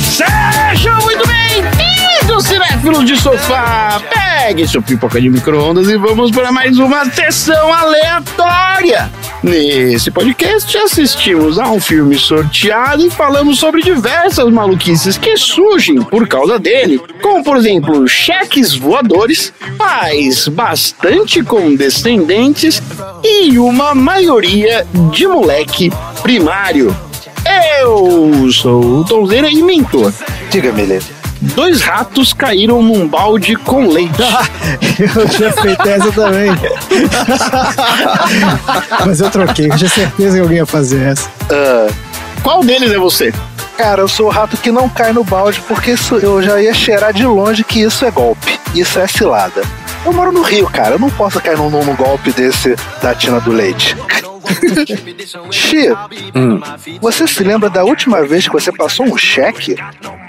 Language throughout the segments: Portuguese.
Sejam muito bem-vindos, cinéfilos de sofá! Pegue sua pipoca de micro-ondas e vamos para mais uma sessão aleatória! Nesse podcast assistimos a um filme sorteado e falamos sobre diversas maluquices que surgem por causa dele, como por exemplo cheques voadores, pais bastante condescendentes e uma maioria de moleque primário. Eu sou o Tonzeira e mentor. Diga-me, Lê. 2 ratos caíram num balde com leite. Eu tinha feito essa também. Mas eu troquei, eu tinha certeza que alguém ia fazer essa. Qual deles é você? Cara, eu sou o rato que não cai no balde porque eu já ia cheirar de longe que isso é golpe. Isso é cilada. Eu moro no Rio, cara. Eu não posso cair num golpe desse da Tina do Leite. Xi, você se lembra da última vez que você passou um cheque?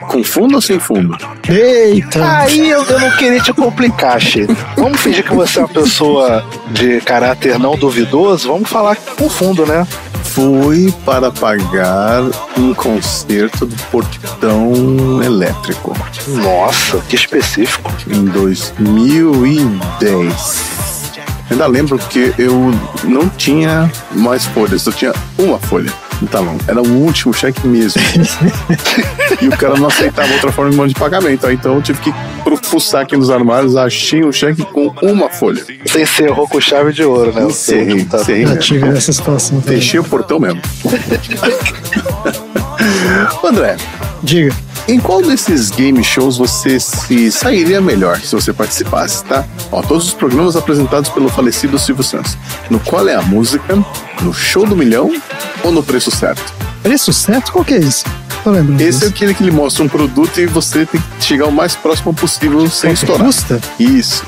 Com fundo ou sem fundo? Eita! Aí eu não queria te complicar, Xi. Vamos fingir que você é uma pessoa de caráter não duvidoso. Vamos falar com fundo, né? Fui para pagar um concerto do Portão Elétrico. Nossa, que específico. Em 2010. Ainda lembro que eu não tinha mais folhas, eu tinha uma folha. Então, era o último cheque mesmo. E o cara não aceitava outra forma de modo de pagamento. Aí, então eu tive que fuçar aqui nos armários, achei um cheque com uma folha. Você encerrou com chave de ouro, né? Encerrei. Já tive essa situação também. Fechei o portão mesmo. André, diga. Em qual desses game shows você se sairia melhor se você participasse, tá? Ó, todos os programas apresentados pelo falecido Silvio Santos. No Qual é a Música, no Show do Milhão ou no Preço Certo? Preço Certo? Qual que é isso? Tô lembrando Esse disso. é aquele que ele mostra um produto e você tem que chegar o mais próximo possível sem estourar. Custa? Isso.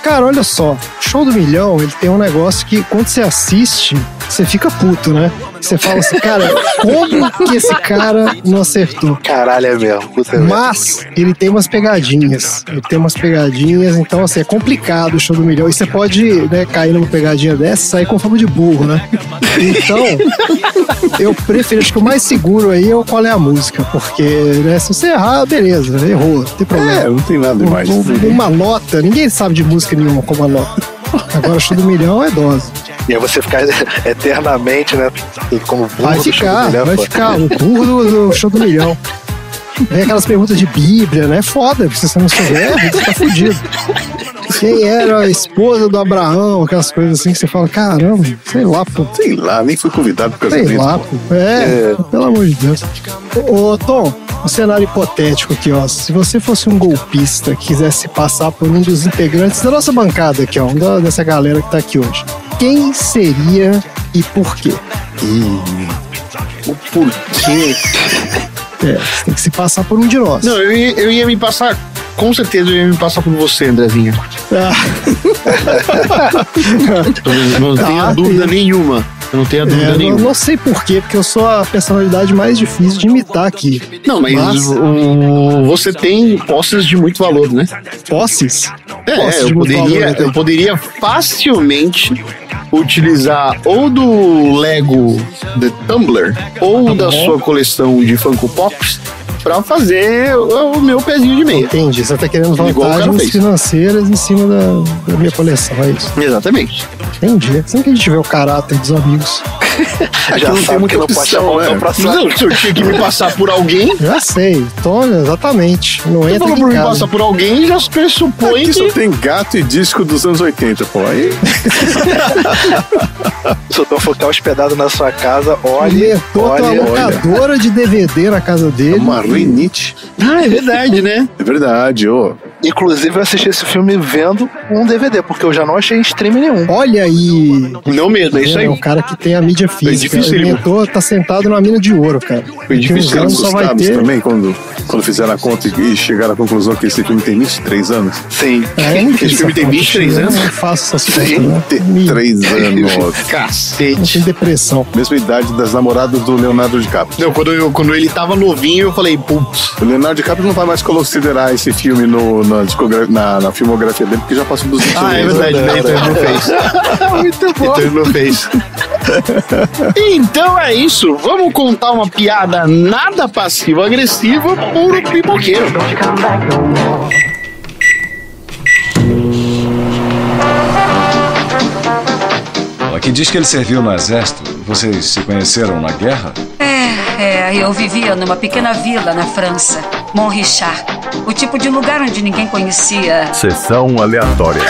Cara, olha só. Show do Milhão, ele tem um negócio que quando você assiste, você fica puto, né? Você fala assim, cara, como que esse cara não acertou? Caralho, é mesmo. Puta Mas ele tem umas pegadinhas. Então assim, é complicado o Show do Milhão. E você pode, né, cair numa pegadinha dessa e sair com fama de burro, né? Então, eu prefiro, acho que o mais seguro aí é o Qual é a Música. Porque, né, se você errar, beleza, errou, não tem problema. Não tem nada demais. Uma nota, ninguém sabe de música nenhuma como a nota. Agora o Show do Milhão é dose. E aí você ficar eternamente, né? Como burro. Vai ficar o burro do Show do Milhão. Vem aquelas perguntas de Bíblia, né? É foda, porque se você não souber, você tá fudido. Quem era a esposa do Abraão? Aquelas coisas assim que você fala, caramba, sei lá, pô. Sei lá, nem fui convidado por casamento. Sei lá, pô. Pelo amor de Deus. Ô, Tom, um cenário hipotético aqui, ó. Se você fosse um golpista que quisesse passar por um dos integrantes da nossa bancada aqui, ó, dessa galera que tá aqui hoje, quem seria e por quê? O porquê? Você tem que se passar por um de nós. Não, eu ia me passar, com certeza eu ia me passar por você, Andrezinho. Não tenho dúvida nenhuma. Eu não tenho dúvida nenhuma. Eu não sei por quê, porque eu sou a personalidade mais difícil de imitar aqui. Não, mas você tem posses de muito valor, né? Posses? Eu poderia facilmente utilizar ou do Lego The Tumbler ou da sua coleção de Funko Pops pra fazer o meu pezinho de meia. Entendi, você tá querendo vantagens financeiras em cima da minha coleção, é isso? Exatamente. Entendi. Sempre que a gente vê o caráter dos amigos. Já não tem muita opção, né? Não, se eu tinha que me passar por alguém... Já sei, Tony, exatamente. Não entra falou aqui por em me casa. passar por alguém, já pressupõe Aqui que... só tem gato e disco dos anos 80, pô. Aí... Se eu tô focar hospedado na sua casa, olha. Tem uma locadora de DVD na casa dele. É uma rinite. Ah, é verdade, né? É verdade, ô. Inclusive, eu assisti esse filme vendo um DVD, porque eu já não achei em stream nenhum. Olha aí. Não mesmo, é isso aí. É o cara que tem a mídia física. difícil, o mentor tá sentado numa mina de ouro, cara. Foi difícil. Uns só vai ter... também, quando fizeram a conta e chegaram à conclusão que esse filme tem 23 anos. Sim. Esse filme tem 23 anos? Eu não faço essas contas, né? 23 anos. Cacete. Tem depressão. Mesma idade das namoradas do Leonardo DiCaprio. Não, quando ele tava novinho, eu falei, putz. O Leonardo DiCaprio não vai mais considerar esse filme no na filmografia dele, porque já passou dos 20 anos. É verdade, né? Então ele não fez. Muito bom. Então ele não fez. Então é isso. Vamos contar uma piada nada passivo-agressiva puro pipoqueiro. Aqui diz que ele serviu no exército. Vocês se conheceram na guerra? Eu vivia numa pequena vila na França, Montrichard. O tipo de lugar onde ninguém conhecia. Sessão aleatória.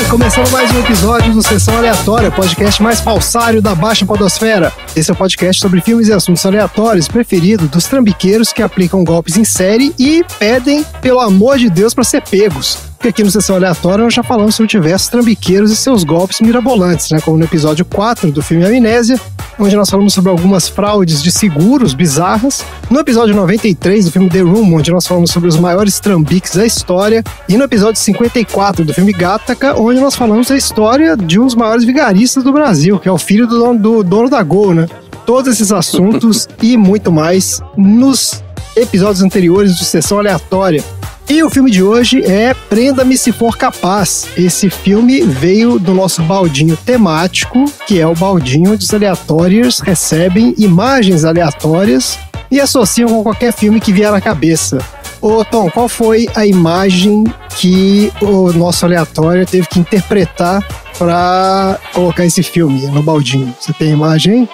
Começando mais um episódio do Sessão Aleatória, podcast mais falsário da Baixa Podosfera. Esse é o podcast sobre filmes e assuntos aleatórios preferido dos trambiqueiros que aplicam golpes em série e pedem, pelo amor de Deus, para ser pegos. Porque aqui no Sessão Aleatória nós já falamos sobre diversos trambiqueiros e seus golpes mirabolantes, né? Como no episódio 4 do filme Amnésia, onde nós falamos sobre algumas fraudes de seguros bizarras. No episódio 93 do filme The Room, onde nós falamos sobre os maiores trambiques da história. E no episódio 54 do filme Gattaca, onde nós falamos da história de um dos maiores vigaristas do Brasil, que é o filho do dono da Gol, né? Todos esses assuntos e muito mais nos episódios anteriores do Sessão Aleatória. E o filme de hoje é Prenda-me Se For Capaz. Esse filme veio do nosso baldinho temático, que é o baldinho onde os aleatórios recebem imagens aleatórias e associam com qualquer filme que vier à cabeça. Ô Tom, qual foi a imagem que o nosso aleatório teve que interpretar para colocar esse filme no baldinho? Você tem a imagem?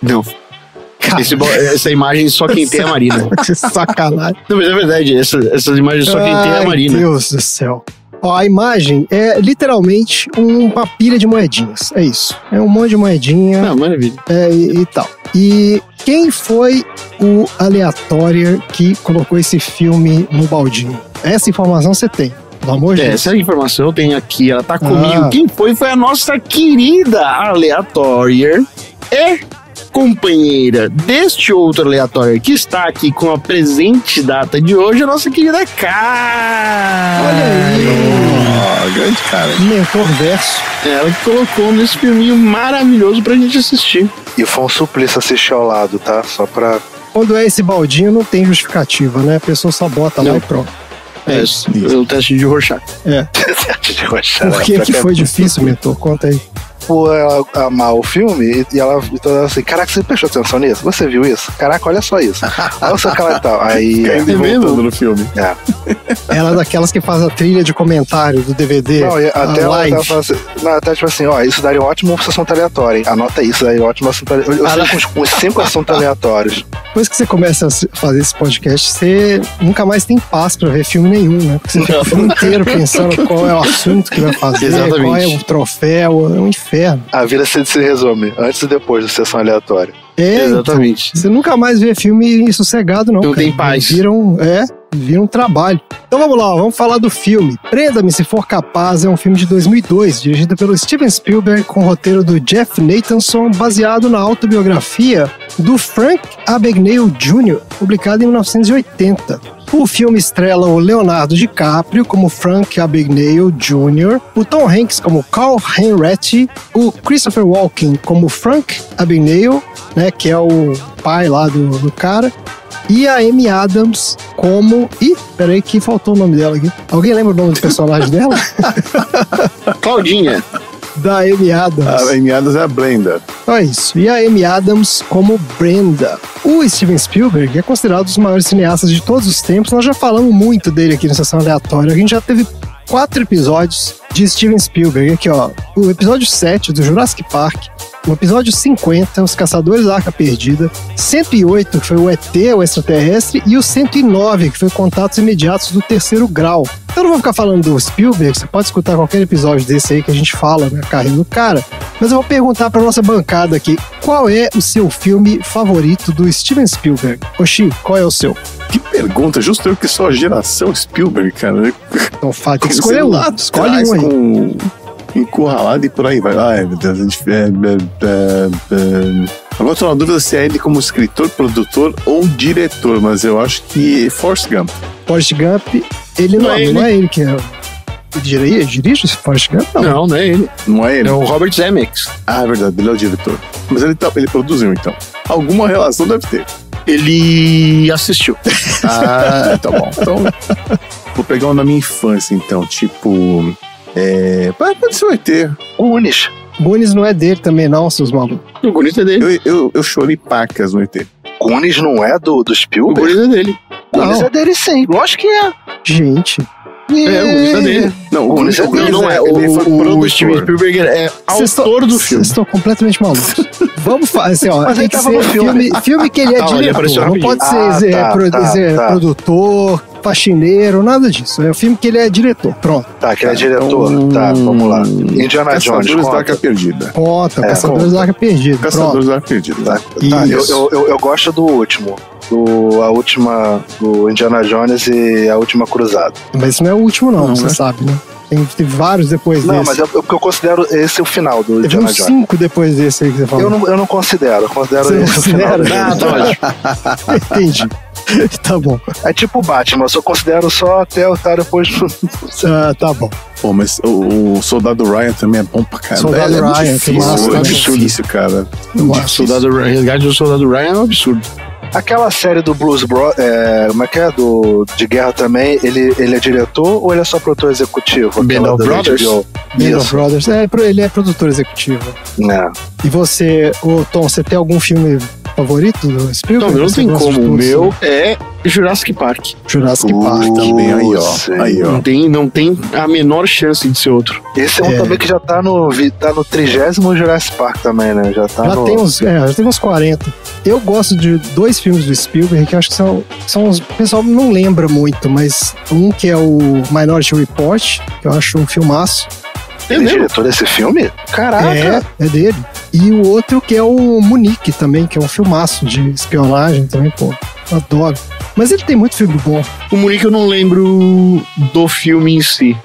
Não. Essa imagem só quem tem é a Marina. Sacanagem. Não, mas é verdade, essas imagens só quem tem é a Marina. Meu Deus do céu. Ó, a imagem é literalmente uma pilha de moedinhas. É isso. É um monte de moedinha. Não, maravilha. E tal. E quem foi o aleatório que colocou esse filme no baldinho? Essa informação você tem. Pelo amor de Deus. Essa informação eu tenho aqui, ela tá comigo. Quem foi a nossa querida aleatória companheira deste outro aleatório que está aqui com a presente data de hoje, a nossa querida Karen. Olha aí. Grande cara. Mentor verso. Ela que colocou nesse filminho maravilhoso pra gente assistir. E foi um suplício assistir ao lado, tá? Só pra... Quando é esse baldinho, não tem justificativa, né? A pessoa só bota lá e pronto. É isso. O teste de Rorschach. Teste de Rorschach. Por que foi difícil, Mentor? Conta aí. Por ela amar o filme e ela toda assim, caraca, você prestou atenção nisso? Você viu isso? Caraca, olha só isso. Aí eu sou aquela e tal. Aí voltando no filme. Ela é daquelas que faz a trilha de comentário do DVD. Não, até ela fala assim, até tipo assim, ó, isso daria um ótimo assunto aleatório, hein? Anota isso, daria um ótimo assunto aleatório. Eu sei com uns 5 assuntos aleatórios. Depois que você começa a fazer esse podcast, você nunca mais tem paz pra ver filme nenhum, né? Porque você fica o filme inteiro pensando qual é o assunto que vai fazer, qual é o troféu, é um inferno. A vida se resume antes e depois da sessão aleatória. Exatamente. Então, você nunca mais vê filme sossegado, não. Não tem paz. Viram um trabalho. Então vamos lá, vamos falar do filme. Prenda-me Se For Capaz é um filme de 2002, dirigido pelo Steven Spielberg, com o roteiro do Jeff Nathanson, baseado na autobiografia do Frank Abagnale Jr., publicado em 1980. O filme estrela o Leonardo DiCaprio como Frank Abagnale Jr., o Tom Hanks como Carl Henretti, o Christopher Walken como Frank Abagnale, né, que é o pai lá do cara, e a Amy Adams como... Ih, peraí que faltou o nome dela aqui. Alguém lembra o nome do personagem dela? Claudinha. Da Amy Adams. A Amy Adams é a Brenda. É isso. E a Amy Adams como Brenda. O Steven Spielberg é considerado um dos maiores cineastas de todos os tempos. Nós já falamos muito dele aqui na Sessão Aleatória. A gente já teve 4 episódios de Steven Spielberg. Aqui, ó. O episódio 7 do Jurassic Park. O episódio 50, Os Caçadores da Arca Perdida. 108, que foi o ET, o extraterrestre. E o 109, que foi Contatos Imediatos do Terceiro Grau. Eu não vou ficar falando do Spielberg, você pode escutar qualquer episódio desse aí que a gente fala na carreira do cara. Mas eu vou perguntar pra nossa bancada aqui, qual é o seu filme favorito do Steven Spielberg? Oxi, qual é o seu? Que pergunta, justo eu que sou a geração Spielberg, cara. Então fala, tem que escolher um. Escolhe um aí. Com encurralado e por aí vai. Ai, meu Deus, a gente... Agora eu tô na dúvida se é ele como escritor, produtor ou diretor, mas eu acho que Forrest Gump. Forrest Gump, ele não é ele que é. Ele dirige esse Forrest Gump? Não é ele. Não é ele? É o Robert Zemeckis. Ah, é verdade, ele é o diretor. Mas ele produziu, então. Alguma relação deve ter. Ele assistiu. Ah, tá bom. Então, vou pegar um da minha infância, então. Tipo... pode ser o ET. Goonies. Goonies não é dele também, não, seus malucos. O Goonies é dele. Eu chorei pacas no ET. Goonies não é do O Spielberg? Goonies é dele. Goonies Não. é dele sim, lógico que é. Gente, O Goonies é dele. Não, o Goonies é dele. Não é. Ele foi O produtor. Steven Spielberg é autor do filme. Vocês estão completamente malucos. Vamos fazer assim, ó. Mas tem ele que tava ser no filme. filme que ele é Ah, ele apareceu diretor. Não rapidinho. pode ser Tá. produtor, faxineiro, nada disso. É o filme que ele é diretor. Pronto. Tá, que é diretor. Tá, vamos lá. Indiana Jones, Caçadores da conta. Arca Perdida. Conta, Caçadores conta. da Arca Perdida. Pronto. Caçadores da Arca Perdida. Tá, Isso. eu gosto do último. Do Indiana Jones e a Última Cruzada. Mas isso não é o último, não, Não, você né? sabe, né? Tem vários depois Não, desse. mas porque eu considero esse o final do Teve Indiana uns Jones. 5 depois desse aí que você falou. Eu não considero. Eu considero Você não esse o final. considera? Ah, tá ótimo. Entendi. Tá bom. É tipo o Batman, eu só considero só até o tá depois. Tá bom. Pô, mas o Soldado Ryan também é bom pra caramba. Soldado É muito Ryan, que difícil, massa, é né? difícil, cara. Eu acho isso. Resgate do Soldado Ryan é um absurdo. Aquela série do Blues Brothers, como é que é? De guerra também, ele é diretor ou ele é só produtor executivo? Band Aquela of da Brothers? HBO? Band of Isso. Brothers. Ele é produtor executivo. É. E você, Tom, você tem algum filme favorito do Spielberg? Então, não Você tem gosta de como. O todos? meu é Jurassic Park. Jurassic Park. Também aí, ó. Sim. Aí, ó. Não tem a menor chance de ser outro. Esse é um também que já tá no 30º Jurassic Park também, né? Já tá Já no... tem uns 40. Eu gosto de 2 filmes do Spielberg que eu acho que são o pessoal não lembra muito, mas um que é o Minority Report, que eu acho um filmaço. Ele é diretor desse filme? Caraca! É dele. E o outro que é o Munique também, que é um filmaço de espionagem também, pô. Adoro. Mas ele tem muito filme bom. O Munique eu não lembro do filme em si.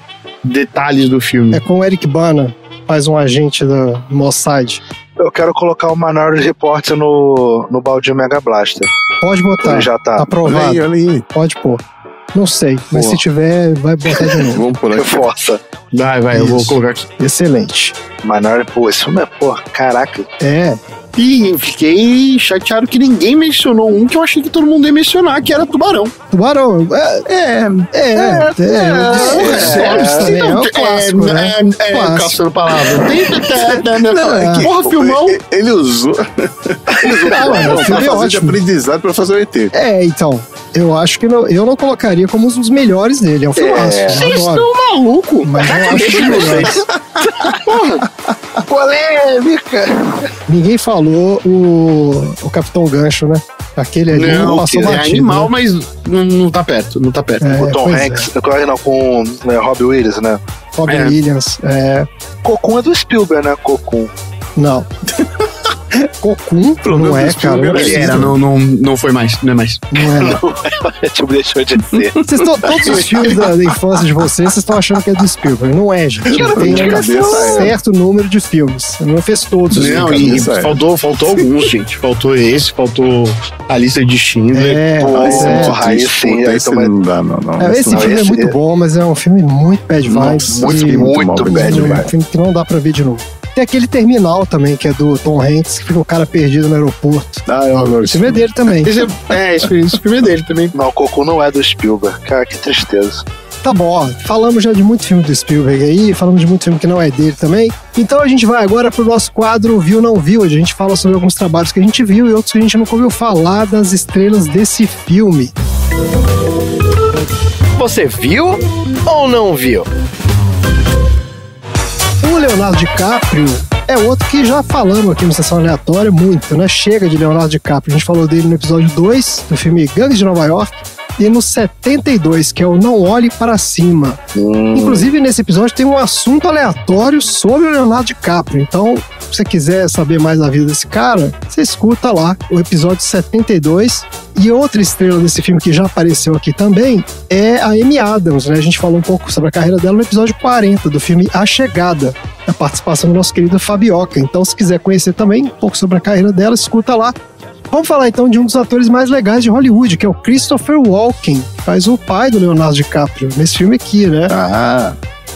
Detalhes do filme. É com o Eric Bana, faz um agente da Mossad. Eu quero colocar o Minority Report no baldinho Mega Blaster. Pode botar. Ele já tá. Olha Aprovado. aí, olha aí. Pode pôr. Não sei, mas Pô. se tiver, vai botar de novo. Vamos por aqui. Reforça. Vai, eu vou Isso. colocar aqui. Excelente. Minority, pô, esse filme é, pô, caraca. É, E fiquei chateado que ninguém mencionou um que eu achei que todo mundo ia mencionar, que era Tubarão. Tubarão. É um clássico, né? Clássico. Caçando palavras. É. Porra, filmão. Ele usou. Não, o pra filme é fazer de ótimo. aprendizado pra fazer o ET. Então, eu acho que eu não colocaria como um dos melhores dele. É um filmaço. Vocês Eu adoro. estão malucos. Mas eu acho que melhores. Polêmica! Ninguém falou o Capitão Gancho, né? Aquele ali Não, passou é batido. animal, né? mas não tá perto. Não tá perto. É, O Tom pois é. Hanks, não, com Robbie Williams, né? Robin É. Williams. Cocum é do Spielberg, né? Cocum. Não. Cocum não é, cara. Não Ele precisa. era, não foi mais. Não é mais. Não é, não. Tipo, deixou de ser. Todos os filmes da infância de vocês estão achando que é do Spielberg. Não é, gente. Tem de um cabeça, certo número de filmes. Não fez todos. Não, Sim, e cabeça, é. faltou alguns, gente. Faltou esse, faltou a lista de Schindler. É, mas é. Porra, aí sim, aí esse toma- não dá, não. Esse não, filme é esse muito é- bom, mas é um filme muito bad vibes. Nossa, e muito mal, bad é um vibes. filme que não dá pra ver de novo. Tem aquele Terminal também, que é do Tom Hanks, que fica o cara perdido no aeroporto. Ah, eu adoro Esse filme é dele também. Esse filme é dele também. Não, Cocum não é do Spielberg. Cara, que tristeza. Tá bom, ó, falamos já de muito filme do Spielberg aí, falamos de muito filme que não é dele também. Então a gente vai agora pro nosso quadro Viu Não Viu, onde a gente fala sobre alguns trabalhos que a gente viu e outros que a gente nunca ouviu falar das estrelas desse filme. Você viu ou não viu? O Leonardo DiCaprio é outro que já falamos aqui no Sessão Aleatória muito, né? Chega de Leonardo DiCaprio. A gente falou dele no episódio 2 do filme Gangues de Nova York e no 72, que é o Não Olhe Para Cima. Inclusive, nesse episódio tem um assunto aleatório sobre o Leonardo DiCaprio. Então, se você quiser saber mais da vida desse cara, você escuta lá o episódio 72. E outra estrela desse filme que já apareceu aqui também é a Amy Adams, né? A gente falou um pouco sobre a carreira dela no episódio 40 do filme A Chegada, a participação do nosso querido Fabioca. Então, se quiser conhecer também um pouco sobre a carreira dela, escuta lá. Vamos falar então de um dos atores mais legais de Hollywood, que é o Christopher Walken, que faz o pai do Leonardo DiCaprio nesse filme aqui, né?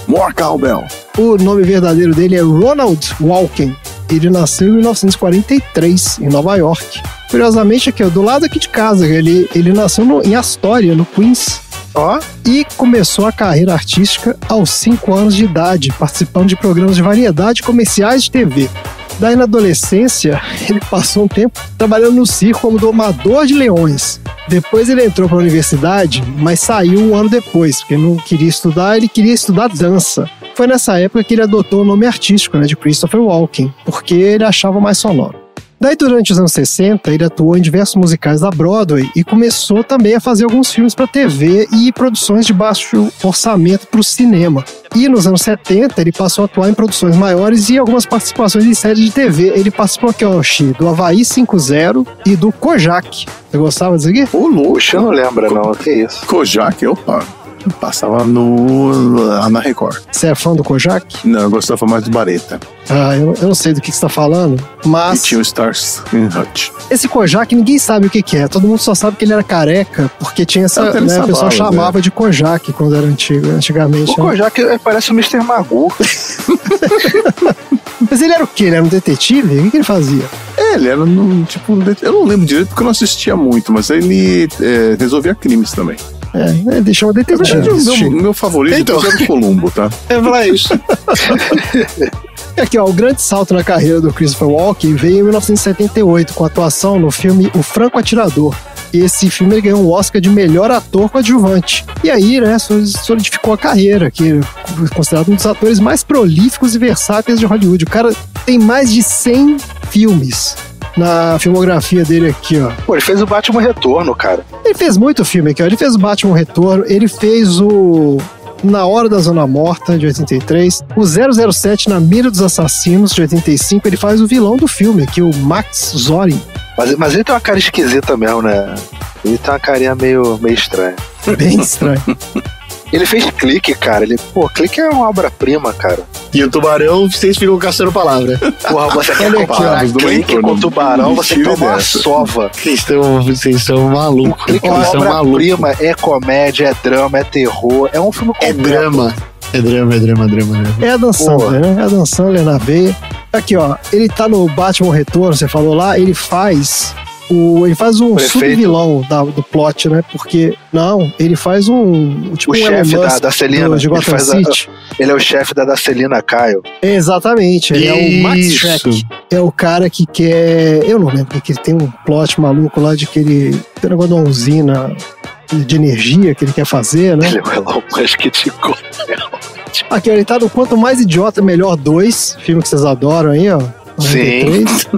More cowbell. O nome verdadeiro dele é Ronald Walken. Ele nasceu em 1943, em Nova York. Curiosamente, aqui, ó, do lado aqui de casa, ele nasceu em Astoria, no Queens. E começou a carreira artística aos 5 anos de idade, participando de programas de variedade e comerciais de TV. Daí, na adolescência, ele passou um tempo trabalhando no circo como domador de leões. Depois ele entrou para a universidade, mas saiu um ano depois, porque não queria estudar, ele queria estudar dança. Foi nessa época que ele adotou o nome artístico, né, de Christopher Walken, porque ele achava mais sonoro. Daí, durante os anos 60, ele atuou em diversos musicais da Broadway e começou também a fazer alguns filmes para TV e produções de baixo orçamento para o cinema. E nos anos 70, ele passou a atuar em produções maiores e algumas participações em séries de TV. Ele participou aqui, ó, do Havaí 5-0 e do Kojak. Você gostava disso aqui? O luxo, eu não lembro não, o que é isso? Kojak, opa. Passava na Record. Você é fã do Kojak? Não, eu gostava mais do Bareta. Eu não sei do que você tá falando, mas... E tinha o Stars in Hutch. Esse Kojak, ninguém sabe o que é. Todo mundo só sabe que ele era careca, porque tinha essa... Né, o pessoal chamava de Kojak quando era antigamente. O Kojak parece o Mr. Magoo. Mas ele era o quê? Ele era um detetive? O que ele fazia? Ele era tipo... Eu não lembro direito porque eu não assistia muito, mas ele resolvia crimes também. Ele chama detetive. Meu favorito então era o Columbo, tá? É pra isso. Aqui, ó, o grande salto na carreira do Christopher Walken veio em 1978, com a atuação no filme O Franco Atirador. E esse filme ele ganhou um Oscar de melhor ator coadjuvante. E aí, né, solidificou a carreira, que é considerado um dos atores mais prolíficos e versáteis de Hollywood. O cara tem mais de 100 filmes na filmografia dele aqui, ó. Pô, ele fez o Batman Retorno, cara. Ele fez muito filme aqui, ó. Ele fez o Batman Retorno, ele fez o Na Hora da Zona Morta, de 83, o 007 Na Mira dos Assassinos, de 85, ele faz o vilão do filme aqui, o Max Zorin. Mas ele tem uma cara esquisita mesmo, né? Ele tem uma carinha meio estranha. Bem estranho. Ele fez Clique, cara. Clique é uma obra-prima, cara. E o Tubarão, vocês ficam caçando palavra. Porra, você quer comparar Clique com o Tubarão, você toma uma sova. Vocês são malucos. Clique é uma obra-prima, é comédia, é drama, é terror. É um filme completo. É drama. É a Dan Sandler, né? É a Dan Sandler na veia. Aqui, ó, ele tá no Batman Retorno, você falou lá, ele faz um subvilão do plot, né? Porque, não, ele faz tipo o chefe da Celina. Ele é o chefe da Celina Kyle. Exatamente, ele é o Max Schreck. É o cara que quer... Eu não lembro, que ele tem um plot maluco lá de que ele tem um negócio de uma usina de energia que ele quer fazer, né? Ele é o Elon Musk de Aqui, ó, ele tá no Quanto Mais Idiota, Melhor 2, filme que vocês adoram aí, ó. Sim. Isso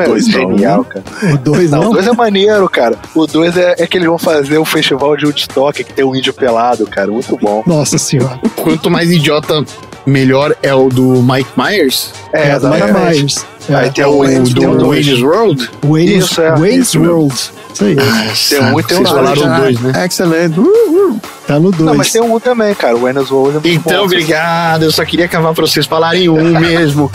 é genial, cara. O 2 não? O 2 é maneiro, cara. O 2 é que eles vão fazer um festival de Woodstock que tem um índio pelado, cara. Muito bom. Nossa senhora. Quanto Mais Idiota, Melhor é o do Mike Myers? É do Mike Myers. Aí tem o do Wayne's World? Wayne's World. Isso aí. Tem um e tem vocês falaram dois, né? Excellent. Tá no 2. Não, mas tem um também, cara. O Wayne's World é muito então, bom. Obrigado. Eu só queria cavar pra vocês falarem um mesmo.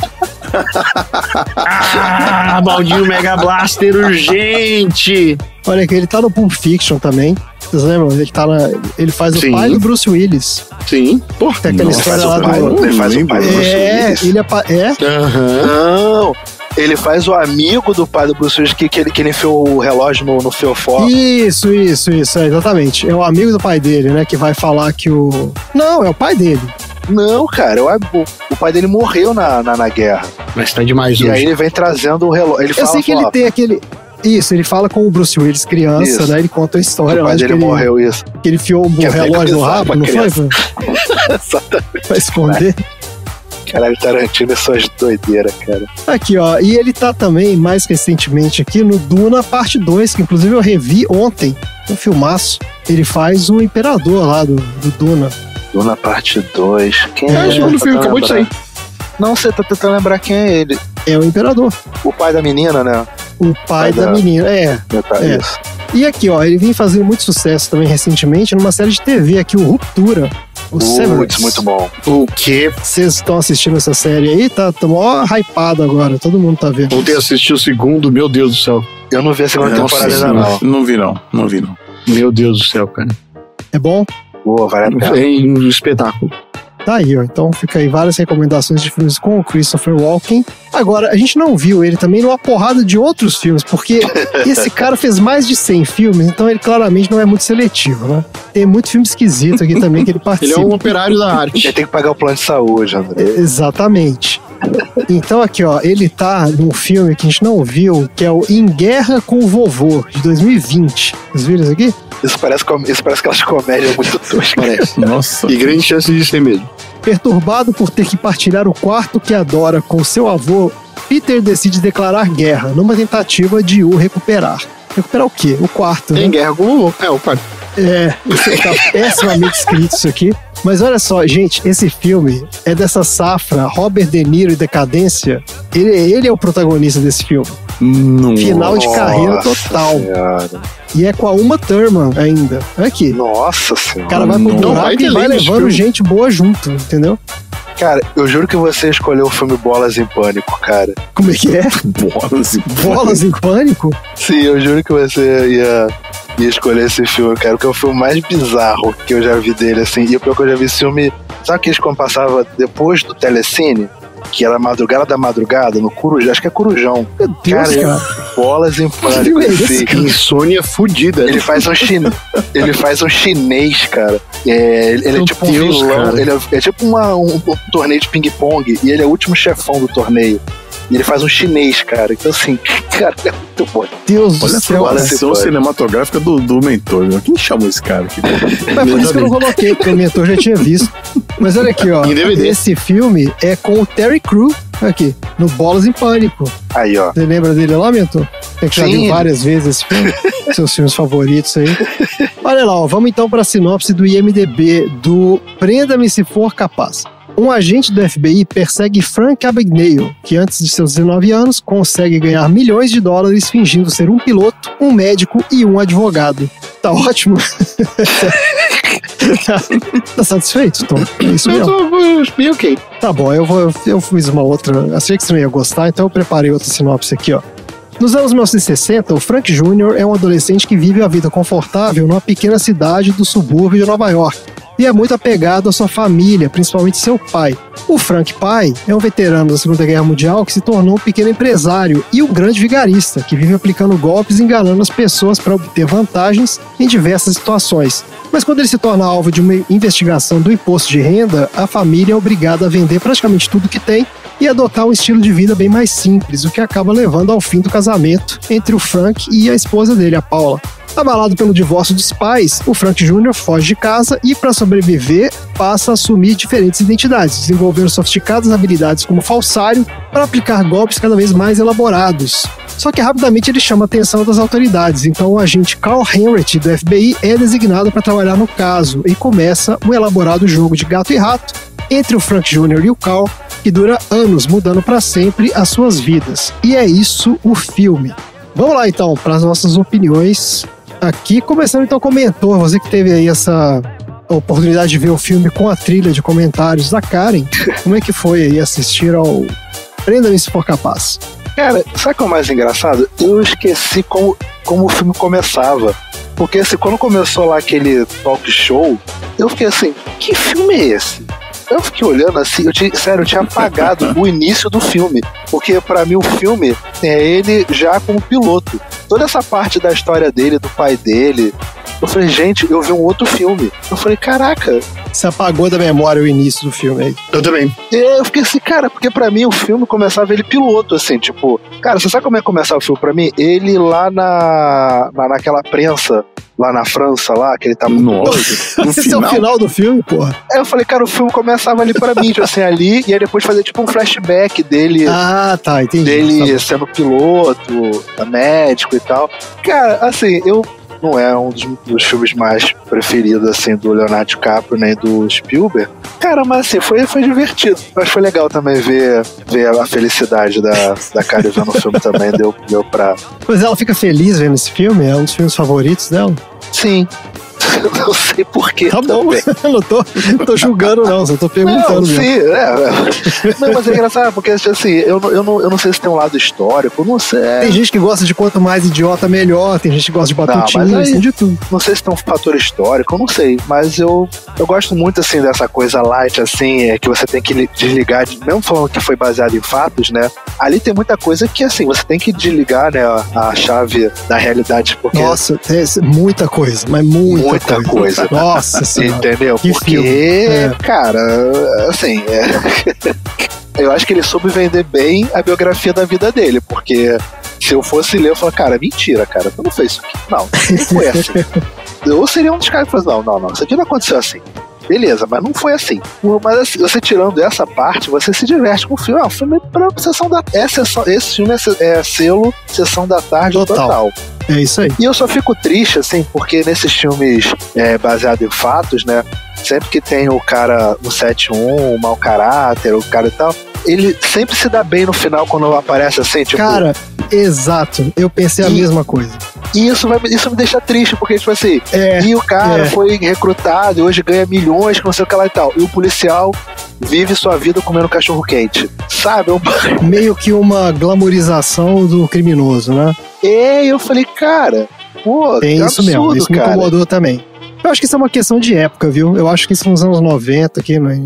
Baldinho Mega Blaster urgente. Olha aqui, ele tá no Pulp Fiction também. Vocês lembram? Ele faz o pai do Bruce Willis. Sim. Pô, tem aquela história lá do... Ele faz o pai do Bruce Willis. Ele é... Não, ele faz o amigo do pai do Bruce Willis que ele enfiou o relógio no fiofó. Isso, exatamente. É o amigo do pai dele, né, que vai falar que o... Não, é o pai dele. Não, cara, o pai dele morreu na guerra. Mas tá demais hoje. E aí ele vem trazendo o relógio. Ele Eu sei que ele tem aquele... Isso, ele fala com o Bruce Willis criança, né? Ele conta a história lá de que ele morreu, isso. Que ele enfiou um relógio no rabo, não foi? Exatamente. Pra esconder. Caralho, Tarantino é só as doideiras, cara. Aqui, ó, e ele tá também, mais recentemente aqui, no Duna Parte 2, que inclusive eu revi ontem, um filmaço. Ele faz o Imperador lá do Duna. Duna Parte 2. Quem é o segundo filme, acabou de sair. Não, você tá tentando lembrar quem é ele. É o Imperador. O pai da menina, né? O pai da menina, Isso. E aqui, ó, ele vem fazendo muito sucesso também recentemente numa série de TV aqui, o Ruptura. O Severance. Muito bom. O quê? Vocês estão assistindo essa série aí? Tá mó hypado agora, todo mundo tá vendo. Ontem assisti o segundo, meu Deus do céu. Eu não vi a segunda temporada ainda, não. Não vi, não. Meu Deus do céu, cara. É bom? Boa, vale a pena. É um espetáculo. Tá aí, ó. Então fica aí várias recomendações de filmes com o Christopher Walken. Agora, a gente não viu ele também numa porrada de outros filmes, porque esse cara fez mais de 100 filmes, então ele claramente não é muito seletivo, né? Tem muito filme esquisito aqui também que ele participa. Ele é um operário da arte. Ele tem que pagar o plano de saúde, André. Exatamente. Então aqui, ó, ele tá num filme que a gente não viu, que é o Em Guerra com o Vovô, de 2020. Vocês viram isso aqui? Isso parece aquelas comédias muito toscas. Parece. Nossa. E grande chance de ser mesmo. Perturbado por ter que partilhar o quarto que adora com seu avô, Peter decide declarar guerra numa tentativa de o recuperar. Recuperar o quê? O quarto, Tem né? guerra com o vovô. É, o quarto. Isso tá pessimamente escrito isso aqui. Mas olha só, gente, esse filme é dessa safra Robert De Niro e Decadência. Ele é o protagonista desse filme. Final de carreira total. Senhora. E é com a Uma Thurman ainda. Olha aqui. Nossa O senhora. cara vai pro Não buraco vai e ter vai lei nesse levando filme. gente boa junto, entendeu? Cara, eu juro que você escolheu o filme Bolas em Pânico, cara. Como é que é? Bolas em Pânico? Sim, eu juro que você ia escolher esse filme, cara, que é o filme mais bizarro que eu já vi dele, assim. E o pior que eu já vi esse filme, sabe aqueles que passava depois do Telecine? Que era Madrugada da Madrugada, no Corujão, acho que é Corujão. Meu Deus, cara. Bolas em Pânico, filme é esse, assim. cara? Insônia fudida. Ele faz um chinês, cara. Ele é Meu tipo um Deus, vilão. cara. Ele é tipo um torneio de ping-pong. E ele é o último chefão do torneio. E ele faz um chinês, cara. Então, assim, cara, é muito bom. Deus do Olha a céu. produção cinematográfica do mentor, meu. Quem chamou esse cara aqui? Mas por isso que eu não coloquei, porque o mentor já tinha visto. Mas olha aqui, ó. Em DVD. Esse filme é com o Terry Crews, aqui, no Bolas em Pânico. Aí, ó. Você lembra dele lá, mentor? Tem que já Sim. viu várias vezes esse filme. Seus filmes favoritos aí. Olha lá, ó, vamos então para a sinopse do IMDB do Prenda-me se for capaz. Um agente do FBI persegue Frank Abagnale, que antes de seus 19 anos consegue ganhar milhões de dólares fingindo ser um piloto, um médico e um advogado. Tá ótimo? Tá satisfeito, Tom? É isso Eu mesmo. tô bem ok. Tá bom, eu fiz uma outra. Achei que você não ia gostar, então eu preparei outra sinopse aqui, ó. Nos anos 1960, o Frank Jr. é um adolescente que vive a vida confortável numa pequena cidade do subúrbio de Nova York e é muito apegado à sua família, principalmente seu pai. O Frank pai é um veterano da Segunda Guerra Mundial que se tornou um pequeno empresário e um grande vigarista que vive aplicando golpes e enganando as pessoas para obter vantagens em diversas situações. Mas quando ele se torna alvo de uma investigação do imposto de renda, a família é obrigada a vender praticamente tudo que tem e adotar um estilo de vida bem mais simples, o que acaba levando ao fim do casamento entre o Frank e a esposa dele, a Paula. Abalado pelo divórcio dos pais, o Frank Jr. foge de casa e, para sobreviver, passa a assumir diferentes identidades, desenvolvendo sofisticadas habilidades como falsário para aplicar golpes cada vez mais elaborados. Só que rapidamente ele chama a atenção das autoridades, então o agente Carl Henrich do FBI é designado para trabalhar no caso e começa um elaborado jogo de gato e rato entre o Frank Jr. e o Carl, que dura anos, mudando para sempre as suas vidas. E é isso o filme. Vamos lá então para as nossas opiniões. Aqui, começando então com o mentor, você que teve aí essa oportunidade de ver o filme com a trilha de comentários da Karen, como é que foi aí assistir ao Prenda-me se for capaz? Cara, sabe o que é o mais engraçado? Eu esqueci como o filme começava. Porque assim, quando começou lá aquele talk show, eu fiquei assim, que filme é esse? Eu fiquei olhando assim, eu tinha apagado o início do filme. Porque pra mim o filme é ele já como piloto. Toda essa parte da história dele, do pai dele. Eu falei, gente, eu vi um outro filme. Eu falei, caraca. Você apagou da memória o início do filme aí. Eu também. Eu fiquei assim, cara, porque pra mim o filme começava ele piloto, assim, tipo... Cara, você sabe como é que começava o filme pra mim? Ele lá naquela prensa, lá na França, lá, que ele tá muito doido. Esse é o final do filme, porra. Aí eu falei, cara, o filme começava ali pra mim, tipo assim, ali, e aí depois fazer tipo um flashback dele... Ah, tá, entendi. Dele Tá sendo piloto, médico e tal. Cara, assim, eu não é um dos filmes mais preferidos, assim, do Leonardo DiCaprio, nem do Spielberg. Cara, mas assim, foi divertido. Mas foi legal também ver a felicidade da Kari vendo o filme também, deu pra... Mas ela fica feliz vendo esse filme? É um dos filmes favoritos dela? Sim. Não sei porquê. Tá bom, eu não tô julgando, não, só tô perguntando. Não, sim, não, mas é engraçado, porque assim, eu não sei se tem um lado histórico, não sei. Tem gente que gosta de quanto mais idiota, melhor, tem gente que gosta de batutinha, tem de tudo. Não sei se tem um fator histórico, eu não sei, mas eu gosto muito, assim, dessa coisa light, assim, que você tem que desligar, mesmo falando que foi baseado em fatos, né, ali tem muita coisa que, assim, você tem que desligar, né, a chave da realidade, porque... Nossa, tem muita coisa, mas muita coisa. Nossa senhora. Entendeu? Que porque, cara, assim, eu acho que ele soube vender bem a biografia da vida dele, porque se eu fosse ler, eu falaria, cara, mentira, cara, tu não fez isso aqui. Não foi assim. Eu seria um dos caras que falaria, não, isso aqui não aconteceu assim. Beleza, mas não foi assim. Mas assim, você tirando essa parte, você se diverte com o filme. O filme é pra sessão da... Esse filme é selo Sessão da Tarde total. É isso aí. E eu só fico triste, assim, porque nesses filmes baseados em fatos, né? Sempre que tem o cara, o 7-1, o mau caráter, o cara e tal, ele sempre se dá bem no final quando aparece assim, tipo... Cara, exato. Eu pensei a mesma coisa. E isso me deixa triste, porque, tipo assim, e o cara foi recrutado e hoje ganha milhões, que não sei o que lá e tal. E o policial vive sua vida comendo cachorro quente. Sabe? Meio que uma glamorização do criminoso, né? Eu falei, cara, pô, tem isso absurdo, mesmo, isso me incomodou também. Eu acho que isso é uma questão de época, viu? Eu acho que isso nos anos 90, aqui, né?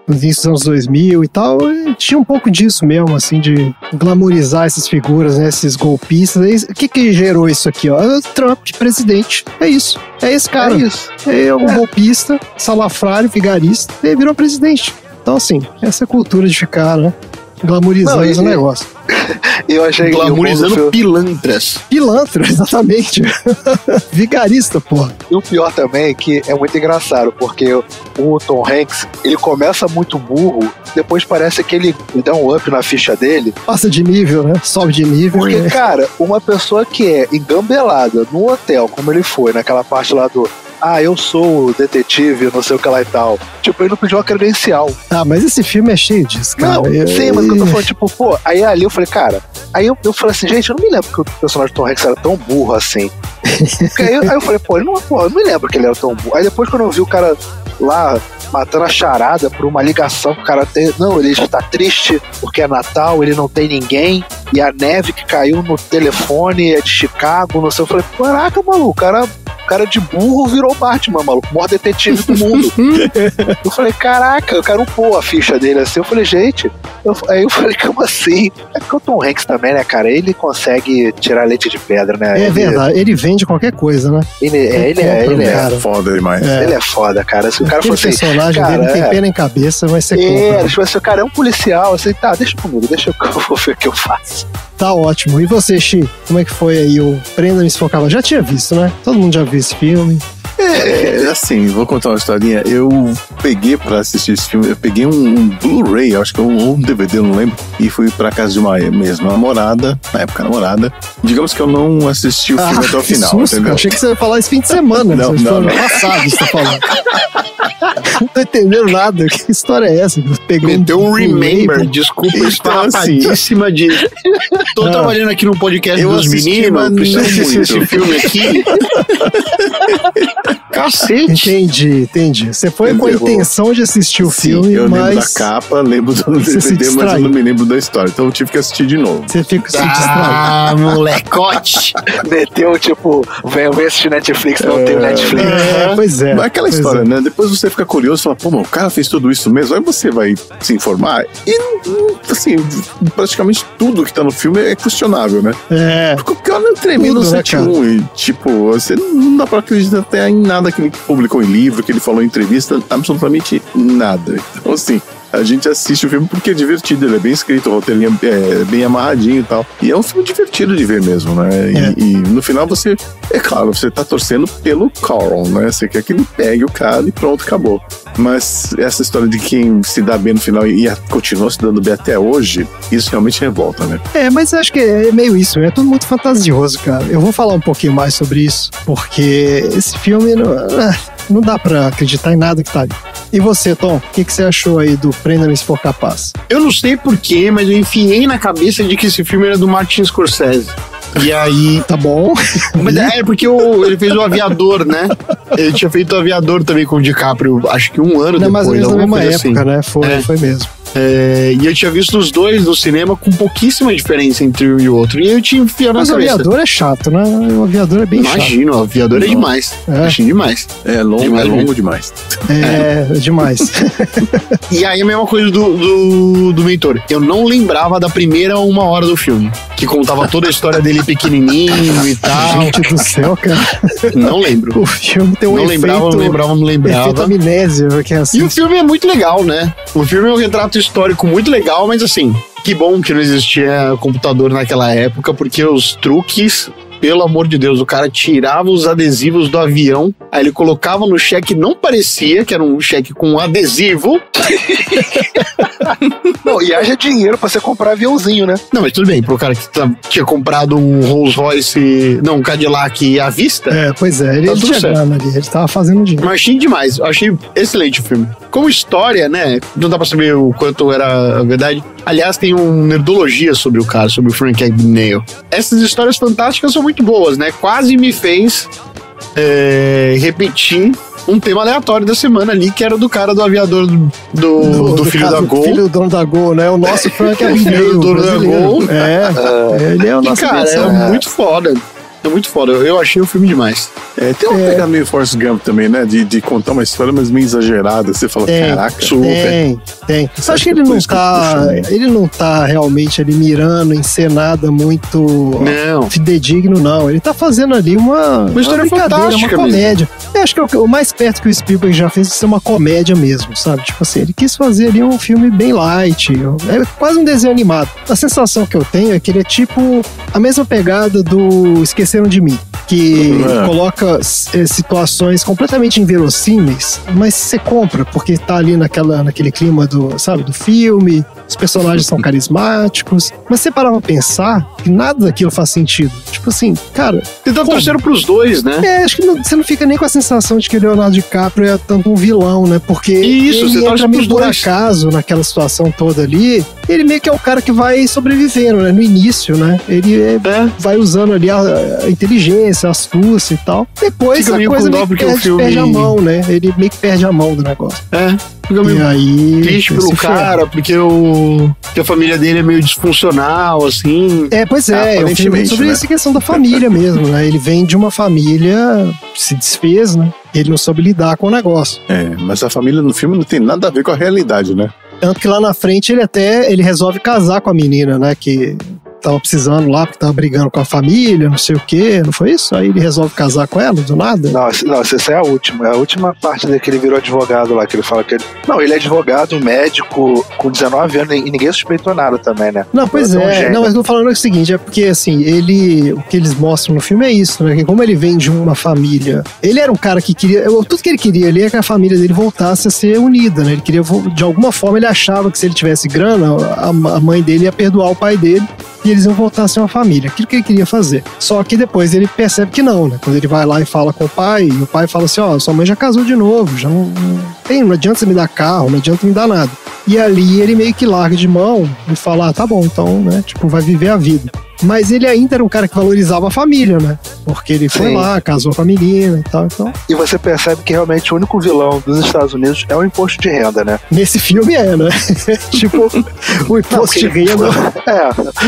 No início dos anos 2000 e tal, tinha um pouco disso mesmo, assim, de glamorizar essas figuras, né? Esses golpistas. O que gerou isso aqui, ó? Trump, presidente. É isso. É esse cara. É isso. É um golpista, salafrário, vigarista, e virou presidente. Então, assim, essa cultura de ficar, né? Glamorizando esse negócio. Eu achei glamorizando pilantras. Pilantra, exatamente. Vigarista, porra. E o pior também é que é muito engraçado, porque o Tom Hanks, ele começa muito burro, depois parece que ele dá um up na ficha dele. Passa de nível, né? Sobe de nível. Porque, cara, uma pessoa que é engambelada no hotel, como ele foi, naquela parte lá do... eu sou o detetive, não sei o que lá e tal. Tipo, ele não pediu uma credencial. Mas esse filme é cheio disso, cara. Não, sim, mas o que eu tô falando, tipo, pô, aí ali eu falei, cara, aí eu falei assim, gente, eu não me lembro que o personagem do Tom Hanks era tão burro assim. aí eu falei, pô, eu não me lembro que ele era tão burro. Aí depois quando eu vi o cara lá matando a charada por uma ligação que o cara tem, não, ele está triste porque é Natal, ele não tem ninguém, e a neve que caiu no telefone é de Chicago, não sei, eu falei, caraca, maluco, cara de burro virou Batman, maluco, o maior detetive do mundo. Eu falei, caraca, eu quero pôr a ficha dele assim. Eu falei, gente, aí eu falei, como assim? É porque o Tom Hanks também, né, cara, ele consegue tirar leite de pedra, né? É verdade, ele vende qualquer coisa, né? Ele é foda demais. Ele é foda, cara. Se o cara fosse personagem cara, dele tem pena em cabeça, vai ser compra. Tipo assim, o cara é um policial, assim, tá, deixa comigo, deixa eu vou ver o que eu faço. Tá ótimo. E você, Xi, como é que foi aí o Prenda-me se for capaz? Já tinha visto, né? Todo mundo já viu esse filme. Assim, vou contar uma historinha. Eu peguei pra assistir esse filme, eu peguei um Blu-ray, acho que um DVD, não lembro, e fui pra casa de uma mesma namorada, na época namorada. Digamos que eu não assisti o filme até o final, susto, entendeu? Eu achei que você ia falar esse fim de semana. Não. Passado, você tá falando. Não tô entendendo nada. Que história é essa? Meteu um remember, desculpa, esfarrapadíssima de... Tô trabalhando aqui no podcast dos meninos, preciso assistir esse filme aqui. Cacete. Entendi. Você foi com a intenção de assistir o filme, eu mas... lembro da capa, lembro do DVD, mas eu não me lembro da história. Então eu tive que assistir de novo. Você fica se distraindo. Molecote. Meteu, tipo, vem assistir Netflix, não tem Netflix. Pois é. Mas é aquela história, né? Depois você fica curioso e fala, pô, o cara fez tudo isso mesmo. Aí você vai se informar e, assim, praticamente tudo que tá no filme é questionável, né? Porque o cara tremendo no 7-1 e, tipo, você não dá pra acreditar até em nada que ele publicou em livro, que ele falou em entrevista, absolutamente nada. Então, assim, A gente assiste o filme porque é divertido, ele é bem escrito, o roteirinho é bem amarradinho e tal. E é um filme divertido de ver mesmo, né? E no final você, é claro, você tá torcendo pelo Carl, né? Você quer que ele pegue o cara e pronto, acabou. Mas essa história de quem se dá bem no final e continua se dando bem até hoje, isso realmente revolta, né? Mas acho que é meio isso, é tudo muito fantasioso, cara. Eu vou falar um pouquinho mais sobre isso, porque esse filme não dá pra acreditar em nada que tá ali. E você, Tom, o que você achou aí do Prenda-me se for capaz? Eu não sei porquê, mas eu enfiei na cabeça de que esse filme era do Martin Scorsese. E aí... Tá bom. Mas porque ele fez o Aviador, né? Ele tinha feito o Aviador também com o DiCaprio, acho que um ano depois. Mas na mesma época, assim, né? Foi mesmo. E eu tinha visto os dois no cinema com pouquíssima diferença entre um e o outro. E eu tinha enfiado na cabeça. Mas o Aviador é chato, né? O Aviador é bem chato. Imagina, o Aviador é demais. Achei demais. É longo demais. Demais. E aí a mesma coisa do Mentor. Eu não lembrava da primeira 1 hora do filme, que contava toda a história dele pequenininho e tal. Gente do céu, cara. Não lembro. O filme tem um não lembrava. Efeito amnésia, que é assim. E o filme é muito legal, né? O filme é um retrato histórico muito legal, mas assim, que bom que não existia computador naquela época, porque os truques, pelo amor de Deus, o cara tirava os adesivos do avião, aí ele colocava no cheque, não parecia que era um cheque com adesivo. Não, e haja dinheiro pra você comprar aviãozinho, né? Não, mas tudo bem, pro cara que tinha comprado um Rolls Royce, não, um Cadillac à vista. Pois é, ele tinha grana ali, ele tava fazendo dinheiro. Mas achei demais, eu achei excelente o filme. Como história, né, não dá pra saber o quanto era a verdade. Aliás, tem uma nerdologia sobre o cara, sobre o Frank Abagnale. Essas histórias fantásticas são muito boas, né? Quase me fez repetir um tema aleatório da semana ali, que era do cara do aviador do filho da Gol. Filho do dono da Gol, né? O nosso Frank Abagnale, do dono da Gol. Ele é o nosso cara, é muito foda. É muito foda, eu achei o filme demais. Tem uma pegada meio Forrest Gump também, né? De contar uma história, mas meio exagerada. Você fala, caraca, super. Tem. Só acho que ele não tá realmente ali mirando em ser nada muito fidedigno, não. Ele tá fazendo ali uma história fantástica, uma comédia. Eu acho que é o mais perto que o Spielberg já fez de ser uma comédia mesmo, sabe? Tipo assim, ele quis fazer ali um filme bem light, é quase um desenho animado. A sensação que eu tenho é que ele é tipo a mesma pegada do Esqueceram de Mim, que coloca situações completamente inverossímeis, mas você compra, porque tá ali naquele clima do filme, os personagens são carismáticos, mas você parava pra pensar que nada daquilo faz sentido. Tipo assim, cara... Tentando torcer pros dois, né? Acho que você não fica nem com a sensação de que o Leonardo DiCaprio é tanto um vilão, né? Porque ele entra meio por acaso naquela situação toda ali. Ele meio que é o cara que vai sobrevivendo, né? No início, né? Ele vai usando ali a inteligência, a astúcia e tal. Depois fica a coisa meio que perde a mão, né? Ele meio que perde a mão do negócio. Fica meio triste pelo cara, porque a família dele é meio disfuncional, assim. Pois é, eu falei sobre essa questão da família mesmo, né? Ele vem de uma família, se desfez, né? Ele não soube lidar com o negócio. Mas a família no filme não tem nada a ver com a realidade, né? Tanto que lá na frente ele resolve casar com a menina, né? Que tava precisando lá, porque tava brigando com a família, não sei o que, não foi isso? Aí ele resolve casar com ela, do nada? Não, essa é a última parte dele que ele virou advogado lá, que ele fala que ele... Não, ele é advogado, médico, com 19 anos, e ninguém suspeitou nada também, né? Não, pois não, mas eu tô falando o seguinte, é porque assim, o que eles mostram no filme é isso, né? Que como ele vem de uma família, ele era um cara que queria, tudo que ele queria ali é que a família dele voltasse a ser unida, né? Ele queria, de alguma forma, ele achava que se ele tivesse grana, a mãe dele ia perdoar o pai dele, e eles iam voltar a ser uma família, aquilo que ele queria fazer. Só que depois ele percebe que não, né? Quando ele vai lá e fala com o pai, e o pai fala assim, sua mãe já casou de novo, já não adianta você me dar carro, não adianta me dar nada. E ali ele meio que larga de mão e fala, tá bom, então, né, tipo, vai viver a vida. Mas ele ainda era um cara que valorizava a família, né? Porque ele foi lá, casou com a menina e tal, então... E você percebe que realmente o único vilão dos Estados Unidos é o imposto de renda, né? Nesse filme né? Tipo, o imposto de renda...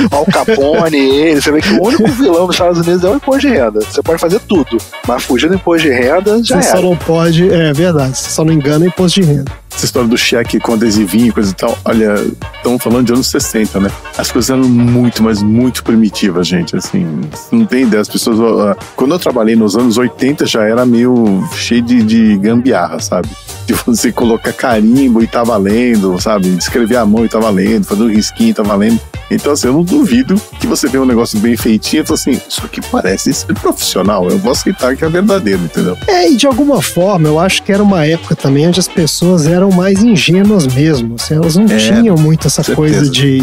Al Capone, ele, você vê que o único vilão dos Estados Unidos é o imposto de renda. Você pode fazer tudo, mas fugir do imposto de renda já Você só não pode... É verdade, você só não engana o imposto de renda. Essa história do cheque com adesivinho e coisa e tal, olha, estamos falando de anos 60, né? As coisas eram muito, mas muito primitivas, gente, assim, não tem ideia, as pessoas, quando eu trabalhei nos anos 80 já era meio cheio de gambiarra, sabe? de você colocar carimbo e tá valendo, sabe? Escrever à mão e tá valendo, fazer um risquinho e tá valendo. Então, assim, eu não duvido que você vê um negócio bem feitinho e fala assim, isso aqui parece ser profissional, eu vou aceitar que é verdadeiro, entendeu? E de alguma forma, eu acho que era uma época também onde as pessoas eram mais ingênuas mesmo, assim, elas não tinham muito essa coisa de,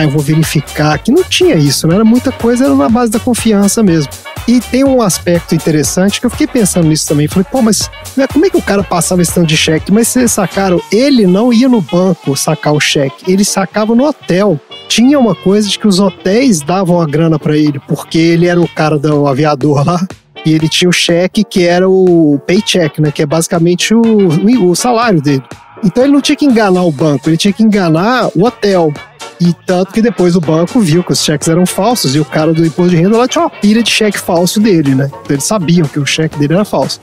eu vou verificar, que não tinha isso, né? Era muita coisa, era na base da confiança mesmo. E tem um aspecto interessante que eu fiquei pensando nisso também, falei, mas como é que o cara passava esse tanto de cheque? Mas vocês sacaram, ele não ia no banco sacar o cheque, ele sacava no hotel. Tinha uma coisa de que os hotéis davam a grana pra ele, porque ele era o cara do aviador lá, e ele tinha o cheque que era o paycheck, né? Que é basicamente o salário dele. Então ele não tinha que enganar o banco, ele tinha que enganar o hotel. E tanto que depois o banco viu que os cheques eram falsos, e o cara do imposto de renda lá tinha uma pilha de cheque falso dele, né? Então eles sabiam que o cheque dele era falso.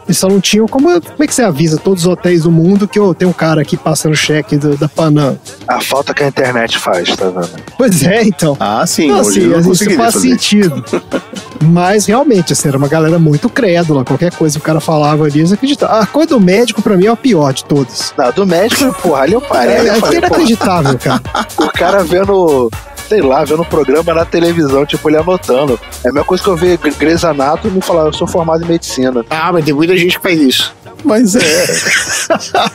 Eles só não tinham como é que você avisa todos os hotéis do mundo que tem um cara aqui passando cheque da Panam? A falta que a internet faz, tá vendo? Pois é, então. Sim, então, hoje eu não isso faz sentido. Mas realmente, assim, era uma galera muito crédula. Qualquer coisa que o cara falava ali, eles acreditavam. A coisa do médico, pra mim, é a pior de todas. Não, do médico, porra, ali eu parei. É inacreditável, cara. O cara vendo o programa na televisão, tipo, ele anotando. É a mesma coisa que eu ver Grey's Anatomy e falar, eu sou formado em medicina. Mas tem muita gente que faz isso. Mas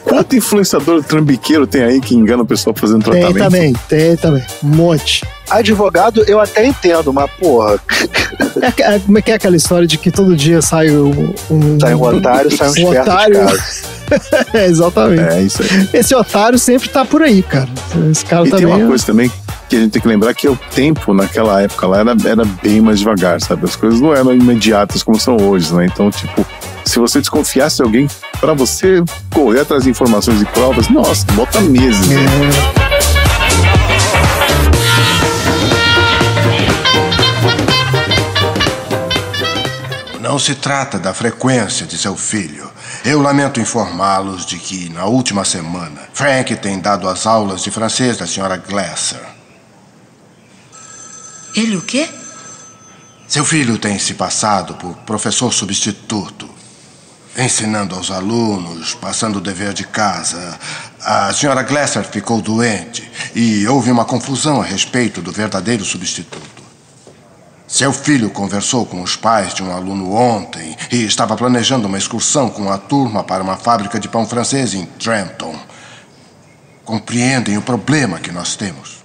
quanto influenciador trambiqueiro tem aí que engana o pessoal fazendo tratamento? Tem também. Um monte. Advogado, eu até entendo, mas porra. Como é que é aquela história de que todo dia sai sai um otário, sai um esperto de casa. Exatamente. É isso aí. Esse otário sempre tá por aí, cara. Esse cara e também. Tem uma coisa também que a gente tem que lembrar, que o tempo naquela época lá era bem mais devagar, sabe? As coisas não eram imediatas como são hoje, né? Então, tipo, se você desconfiasse de alguém, pra você correr atrás de informações e provas, nossa, bota meses. Não se trata da frequência de seu filho. Eu lamento informá-los de que, na última semana, Frank tem dado as aulas de francês da Sra. Glasser. Ele o quê? Seu filho tem se passado por professor substituto, ensinando aos alunos, passando o dever de casa. A Sra. Glasser ficou doente e houve uma confusão a respeito do verdadeiro substituto. Seu filho conversou com os pais de um aluno ontem e estava planejando uma excursão com a turma para uma fábrica de pão francês em Trenton. Compreendem o problema que nós temos?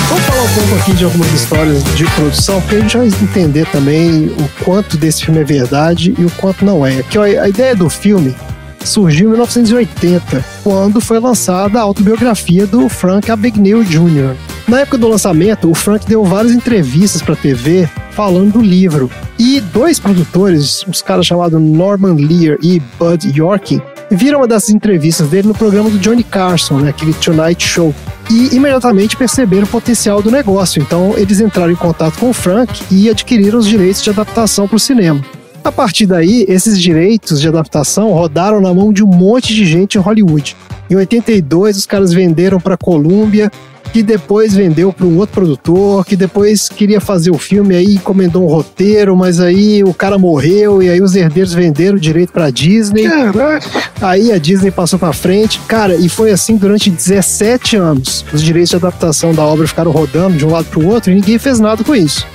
Vamos falar um pouco aqui de algumas histórias de produção, porque a gente vai entender também o quanto desse filme é verdade e o quanto não é. Aqui, ó, a ideia do filme surgiu em 1980, quando foi lançada a autobiografia do Frank Abagnale Jr. Na época do lançamento, o Frank deu várias entrevistas para a TV falando do livro. E dois produtores, uns caras chamados Norman Lear e Bud Yorkin, viram uma dessas entrevistas dele no programa do Johnny Carson, né, aquele Tonight Show, e imediatamente perceberam o potencial do negócio. Então eles entraram em contato com o Frank e adquiriram os direitos de adaptação para o cinema. A partir daí, esses direitos de adaptação rodaram na mão de um monte de gente em Hollywood. Em 82, os caras venderam para a Columbia, que depois vendeu para um outro produtor, que depois queria fazer o filme, aí encomendou um roteiro, mas aí o cara morreu, e aí os herdeiros venderam o direito para a Disney. Caraca. Aí a Disney passou para frente. Cara, e foi assim durante 17 anos. Os direitos de adaptação da obra ficaram rodando de um lado para o outro e ninguém fez nada com isso.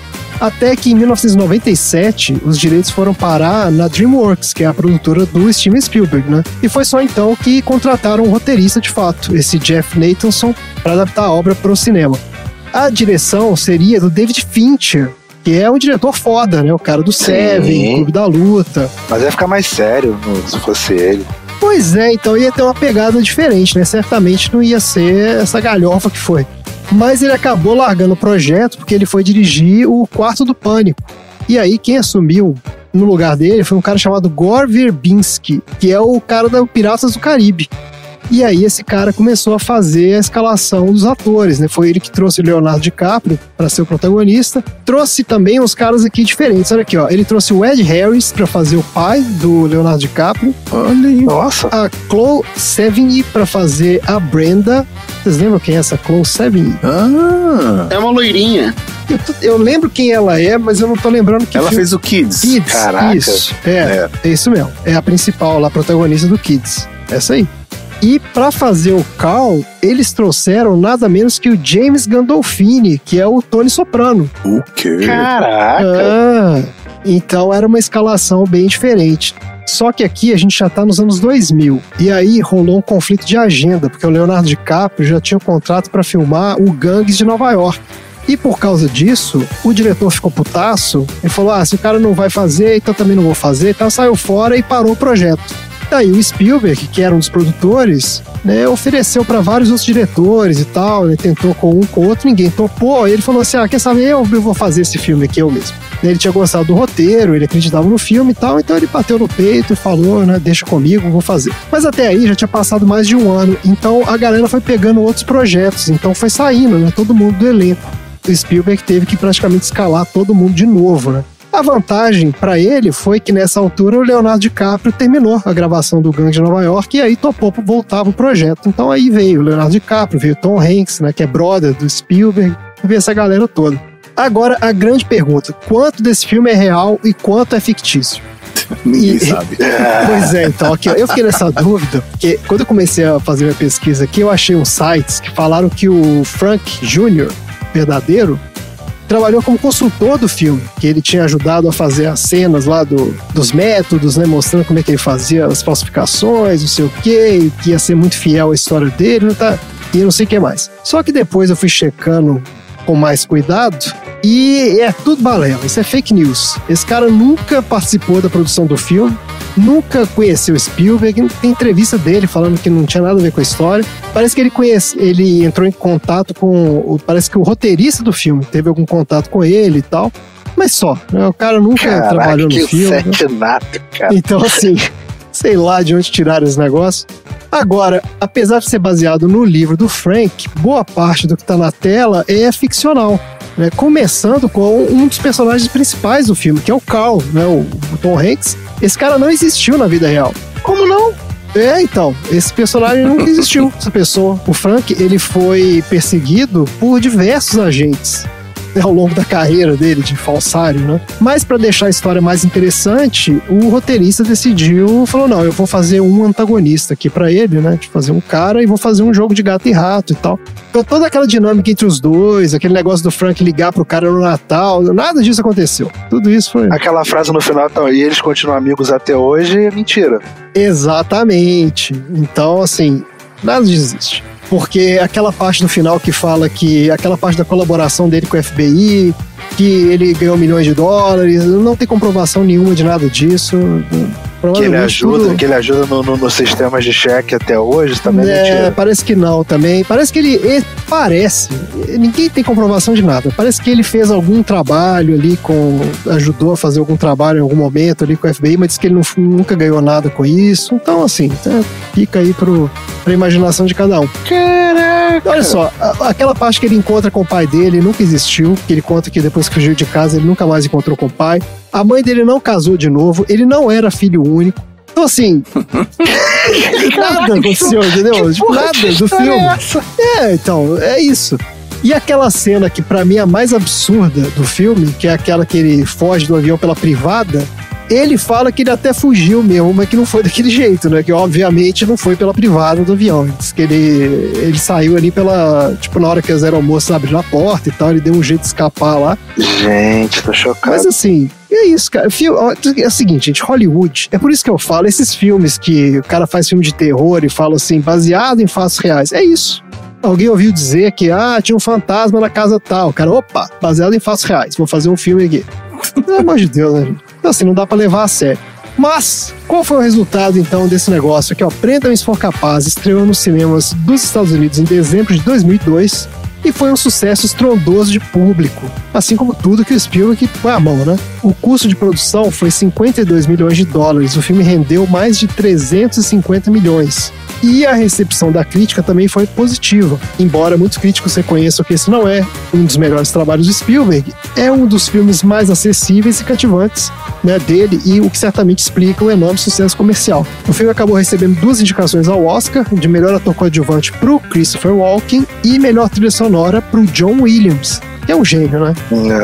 Até que em 1997, os direitos foram parar na DreamWorks, que é a produtora do Steven Spielberg, né? E foi só então que contrataram um roteirista de fato, esse Jeff Nathanson, para adaptar a obra para o cinema. A direção seria do David Fincher, que é um diretor foda, né? O cara do Seven, Clube da Luta. Mas ia ficar mais sério se fosse ele. Pois é, então ia ter uma pegada diferente, né? Certamente não ia ser essa galhofa que foi. Mas ele acabou largando o projeto porque ele foi dirigir o Quarto do Pânico. E aí quem assumiu no lugar dele foi um cara chamado Gore Verbinski, que é o cara da Piratas do Caribe. E aí esse cara começou a fazer a escalação dos atores, né? Foi ele que trouxe o Leonardo DiCaprio para ser o protagonista. Trouxe também uns caras aqui diferentes. Olha aqui, ó. Ele trouxe o Ed Harris para fazer o pai do Leonardo DiCaprio. Olha aí. Nossa. A Chloe Sevigny para fazer a Brenda. Vocês lembram quem é essa Chloe Sevigny? É uma loirinha. Eu lembro quem ela é, mas eu não tô lembrando que Ela filme. fez o Kids. Kids, Caraca. isso. É isso mesmo. É a principal lá, a protagonista do Kids. Essa aí. E pra fazer o Carl, eles trouxeram nada menos que o James Gandolfini, que é o Tony Soprano. O quê? Caraca. Então era uma escalação bem diferente. Só que aqui a gente já tá nos anos 2000. E aí rolou um conflito de agenda, porque o Leonardo DiCaprio já tinha um contrato pra filmar o Gangues de Nova York. E por causa disso, o diretor ficou putaço e falou: se o cara não vai fazer, então também não vou fazer. Então saiu fora e parou o projeto. Daí o Spielberg, que era um dos produtores, né, ofereceu para vários outros diretores e tal, né, tentou com um, com outro, ninguém topou. Aí ele falou assim: quer saber, eu vou fazer esse filme aqui eu mesmo. Ele tinha gostado do roteiro, ele acreditava no filme e tal, então ele bateu no peito e falou, né, deixa comigo, vou fazer. Mas até aí já tinha passado mais de um ano, então a galera foi pegando outros projetos, então foi saindo, né, todo mundo do elenco. O Spielberg teve que praticamente escalar todo mundo de novo, né. A vantagem para ele foi que nessa altura o Leonardo DiCaprio terminou a gravação do Gangue de Nova York e aí topou voltar pro projeto. Então aí veio o Leonardo DiCaprio, veio o Tom Hanks, né, que é brother do Spielberg, veio essa galera toda. Agora, a grande pergunta: quanto desse filme é real e quanto é fictício? Ninguém sabe. Pois é, então aqui, eu fiquei nessa dúvida, porque quando eu comecei a fazer minha pesquisa aqui, eu achei uns sites que falaram que o Frank Jr., verdadeiro, trabalhou como consultor do filme, que ele tinha ajudado a fazer as cenas lá dos métodos, né, mostrando como é que ele fazia as falsificações, não sei o quê, que ia ser muito fiel à história dele, não tá, e não sei o que mais. Só que depois eu fui checando com mais cuidado e é tudo balela, isso é fake news. Esse cara nunca participou da produção do filme, nunca conheceu Spielberg, tem entrevista dele falando que não tinha nada a ver com a história. Parece que ele entrou em contato com, parece que o roteirista do filme teve algum contato com ele e tal, mas só, né? O cara nunca trabalhou no filme. Nato, cara. Então assim, sei lá de onde tiraram esse negócio. Agora, apesar de ser baseado no livro do Frank, boa parte do que tá na tela é ficcional, né? Começando com um dos personagens principais do filme, que é o Carl, né? O Tom Hanks. Esse cara não existiu na vida real. Como não? Então, esse personagem nunca existiu, essa pessoa. O Frank, ele foi perseguido por diversos agentes, né, ao longo da carreira dele de falsário, né? Mas para deixar a história mais interessante, o roteirista falou: não, eu vou fazer um antagonista aqui para ele, né? De fazer um cara e vou fazer um jogo de gato e rato e tal. Então toda aquela dinâmica entre os dois, aquele negócio do Frank ligar pro cara no Natal, nada disso aconteceu. Tudo isso foi... Aquela frase no final, então, e eles continuam amigos até hoje, é mentira. Exatamente. Então, assim, nada disso existe. Porque aquela parte no final que fala que aquela parte da colaboração dele com o FBI, que ele ganhou milhões de dólares, não tem comprovação nenhuma de nada disso. Que ele ajuda nos sistemas de cheque até hoje, também é mentira. Parece que não também. Parece que ele parece. Ninguém tem comprovação de nada. Parece que ele fez algum trabalho ali ajudou a fazer algum trabalho em algum momento ali com o FBI, mas disse que ele nunca ganhou nada com isso. Então, assim, fica aí pra imaginação de cada um. Caraca! Olha só, aquela parte que ele encontra com o pai dele nunca existiu, que ele conta que depois que fugiu de casa ele nunca mais encontrou com o pai. A mãe dele não casou de novo, ele não era filho único. Então, assim, nada aconteceu, entendeu? Tipo, nada do filme. Então, é isso. E aquela cena que pra mim é a mais absurda do filme, que é aquela que ele foge do avião pela privada, ele fala que ele até fugiu mesmo, mas que não foi daquele jeito, né? Que obviamente não foi pela privada do avião. Ele disse que ele saiu ali tipo, na hora que as aeromoças abriram a porta e tal, ele deu um jeito de escapar lá. Gente, tô chocado. Mas assim, é isso, cara. É o seguinte, gente, Hollywood, é por isso que eu falo, esses filmes que o cara faz filme de terror e fala assim, baseado em fatos reais, é isso. Alguém ouviu dizer que, tinha um fantasma na casa tal. Cara, opa, baseado em fatos reais, vou fazer um filme aqui. Pelo amor de Deus, né, gente? Então, assim, não dá pra levar a sério. Mas, qual foi o resultado, então, desse negócio aqui, ó? Prenda-me se for capaz, estreou nos cinemas dos Estados Unidos em dezembro de 2002 e foi um sucesso estrondoso de público, assim como tudo que o Spielberg põe à mão, né? O custo de produção foi 52 milhões de dólares, o filme rendeu mais de 350 milhões. E a recepção da crítica também foi positiva. Embora muitos críticos reconheçam que esse não é um dos melhores trabalhos de Spielberg, é um dos filmes mais acessíveis e cativantes, né, dele, e o que certamente explica o enorme sucesso comercial. O filme acabou recebendo 2 indicações ao Oscar, de melhor ator coadjuvante pro Christopher Walken e melhor trilha sonora pro John Williams. Que é um gênio, né?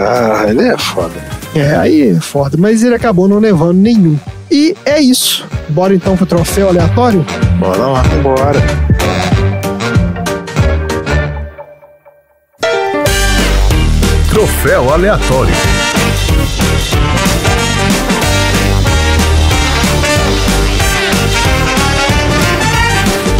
Ah, ele é foda. Aí é foda. Mas ele acabou não levando nenhum. E é isso. Bora então pro troféu aleatório? Bora lá. Bora. Troféu aleatório.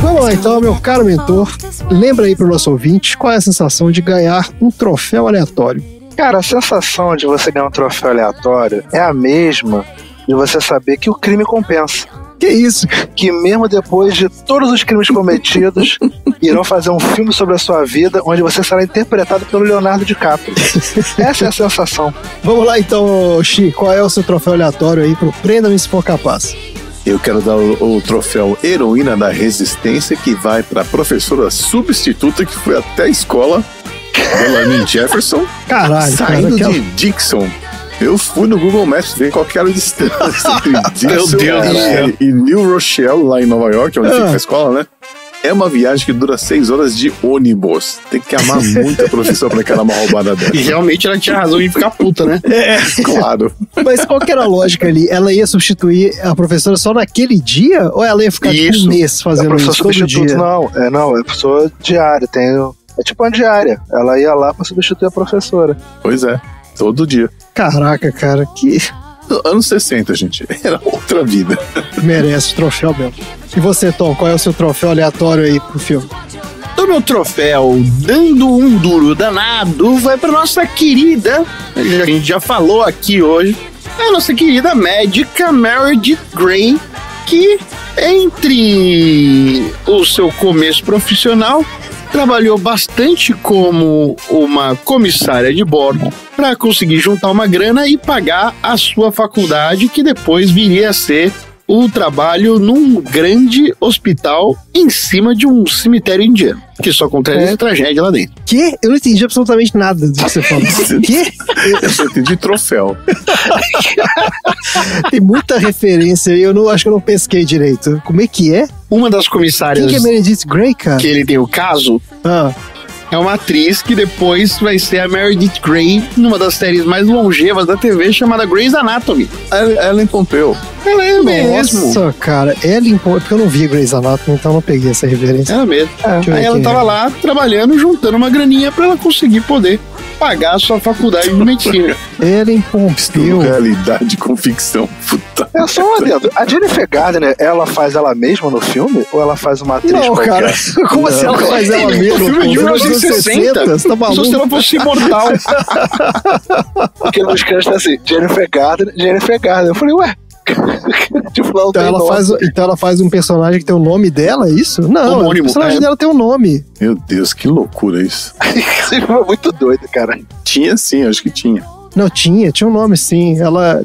Vamos lá então, meu caro mentor. Lembra aí pro nosso ouvinte qual é a sensação de ganhar um troféu aleatório. Cara, a sensação de você ganhar um troféu aleatório é a mesma de você saber que o crime compensa. Que isso? Que mesmo depois de todos os crimes cometidos, irão fazer um filme sobre a sua vida, onde você será interpretado pelo Leonardo DiCaprio. Essa é a sensação. Vamos lá então, Xi, qual é o seu troféu aleatório aí pro Prenda-me se for capaz? Eu quero dar o troféu Heroína da Resistência, que vai para a professora substituta que foi até a escola, Melanie Jefferson. Caralho, saindo cara, de Dixon. Eu fui no Google Maps ver qual que era a distância entre Meu Dixon Deus do céu. e New Rochelle, lá em Nova York, onde fica a escola, né? É uma viagem que dura 6 horas de ônibus. Tem que amar muito a professora pra aquela uma roubada dessa. E realmente ela tinha razão em ficar puta, né? Claro. Mas qual que era a lógica ali? Ela ia substituir a professora só naquele dia? Ou ela ia ficar tipo, um mês fazendo isso todo dia? Não, é professora diária. É tipo uma diária. Ela ia lá pra substituir a professora. Pois é, todo dia. Caraca, cara, que... Anos 60, gente. Era outra vida. Merece o troféu mesmo. E você, Tom, qual é o seu troféu aleatório aí pro filme? O meu troféu, dando um duro danado, vai pra nossa querida, a gente já falou aqui hoje, a nossa querida médica Meredith Grey, que entre o seu começo profissional, trabalhou bastante como uma comissária de bordo para conseguir juntar uma grana e pagar a sua faculdade, que depois viria a ser o trabalho num grande hospital em cima de um cemitério indiano, que só acontece tragédia lá dentro. Que? Eu não entendi absolutamente nada do que você falou. Que? Eu entendi troféu. Tem muita referência aí, acho que eu não pesquei direito. Como é que é? Uma das comissárias... Quem que é Meredith Grey, cara? Que ele tem o caso... É uma atriz que depois vai ser a Meredith Grey numa das séries mais longevas da TV, chamada Grey's Anatomy. Ellen Pompeo. Ela é mesmo. Nossa, cara, Ellen Pompeo, porque eu não vi Grey's Anatomy, então não peguei essa referência. Ela mesmo. Aí ela tava lá trabalhando, juntando uma graninha pra ela conseguir poder pagar a sua faculdade de medicina. Ellen Pompeo. Realidade com ficção. Puta. É só uma dentro. A Jennifer Gardner, ela faz ela mesma no filme? Ou ela faz uma atriz não, qualquer? Cara, como assim ela faz ela mesma? O filme de 1960. Você tá maluco? Só se ela fosse imortal. Porque nos créditos tá assim, Jennifer Gardner. Eu falei, ué, tipo, não então ela faz um personagem que tem o nome dela, é isso? Não, homônimo, o personagem dela tem um nome. Meu Deus, que loucura isso. Isso foi muito doido, cara. Tinha sim, acho que tinha. Não, tinha um nome sim.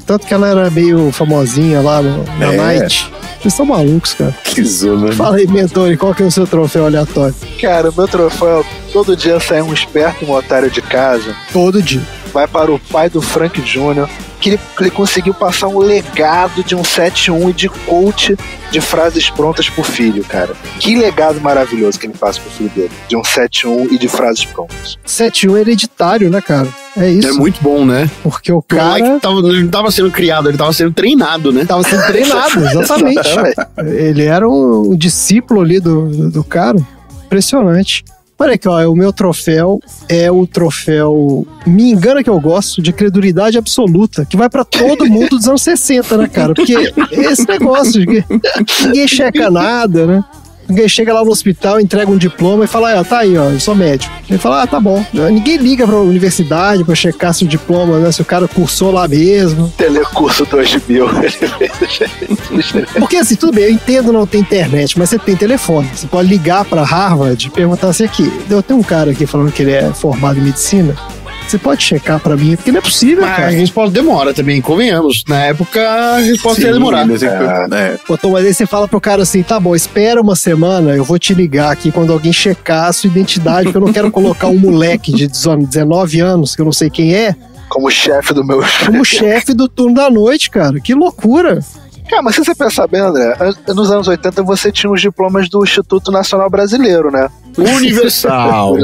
Tanto que ela era meio famosinha lá na Night. Vocês são malucos, cara. Que zona. Fala aí, mentor, qual que é o seu troféu aleatório? Cara, o meu troféu, todo dia sai um esperto e um otário de casa. Todo dia. Vai para o pai do Frank Jr., que ele conseguiu passar um legado de um 7-1 e de coach de frases prontas pro filho, cara. Que legado maravilhoso que ele passa pro filho dele, de um 7-1 e de frases prontas. 7-1 é hereditário, né, cara? É isso. É muito bom, né? Porque o cara... Ele não tava sendo criado, ele tava sendo treinado, né? Tava sendo treinado, exatamente. Ele era um discípulo ali do cara. Impressionante. Olha aqui, ó, o meu troféu é o troféu Me Engana Que Eu Gosto, de credulidade absoluta, que vai pra todo mundo dos anos 60, né, cara? Porque esse negócio de que ninguém checa nada, né? Ninguém chega lá no hospital, entrega um diploma e fala, tá aí, ó, eu sou médico. Ele fala, tá bom. Ninguém liga pra universidade pra checar se o diploma, né, se o cara cursou lá mesmo. Telecurso 2000. Porque assim, tudo bem, eu entendo não ter internet, mas você tem telefone. Você pode ligar pra Harvard e perguntar assim aqui, eu tenho um cara aqui falando que ele é formado em medicina. Você pode checar pra mim, porque não é possível, cara. A resposta demora também, convenhamos. Na época, a resposta ia demorar. Pô, Tom, mas aí você fala pro cara assim, tá bom, espera uma semana, eu vou te ligar aqui quando alguém checar a sua identidade, porque eu não quero colocar um moleque de 19 anos, que eu não sei quem é, como chefe do meu... Como chefe do turno da noite, cara. Que loucura. Cara, mas se você pensar bem, André, nos anos 80 você tinha os diplomas do Instituto Nacional Brasileiro, né? Universal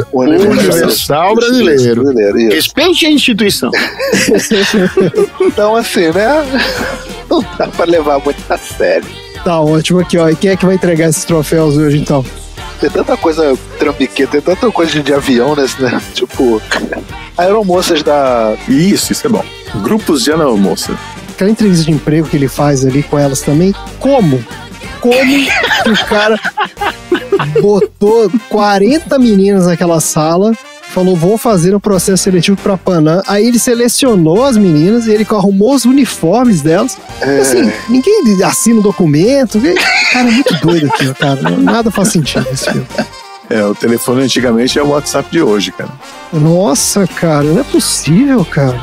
Brasileiro. Isso. Respeite a instituição. Então, assim, né? Não dá pra levar muito a sério. Tá ótimo aqui, ó. E quem é que vai entregar esses troféus hoje, então? Tem tanta coisa trambiqueta, tem tanta coisa de avião, né? Tipo, aeromoças da... Isso é bom. Grupos de aeromoça. Aquela entrevista de emprego que ele faz ali com elas também, como que o cara botou 40 meninas naquela sala, falou, vou fazer um processo seletivo pra Panam, aí ele selecionou as meninas e ele arrumou os uniformes delas. Assim, ninguém assina o documento, cara, é muito doido aquilo, cara, nada faz sentido nesse filme. O telefone antigamente é o WhatsApp de hoje, cara. Nossa, cara, não é possível, cara.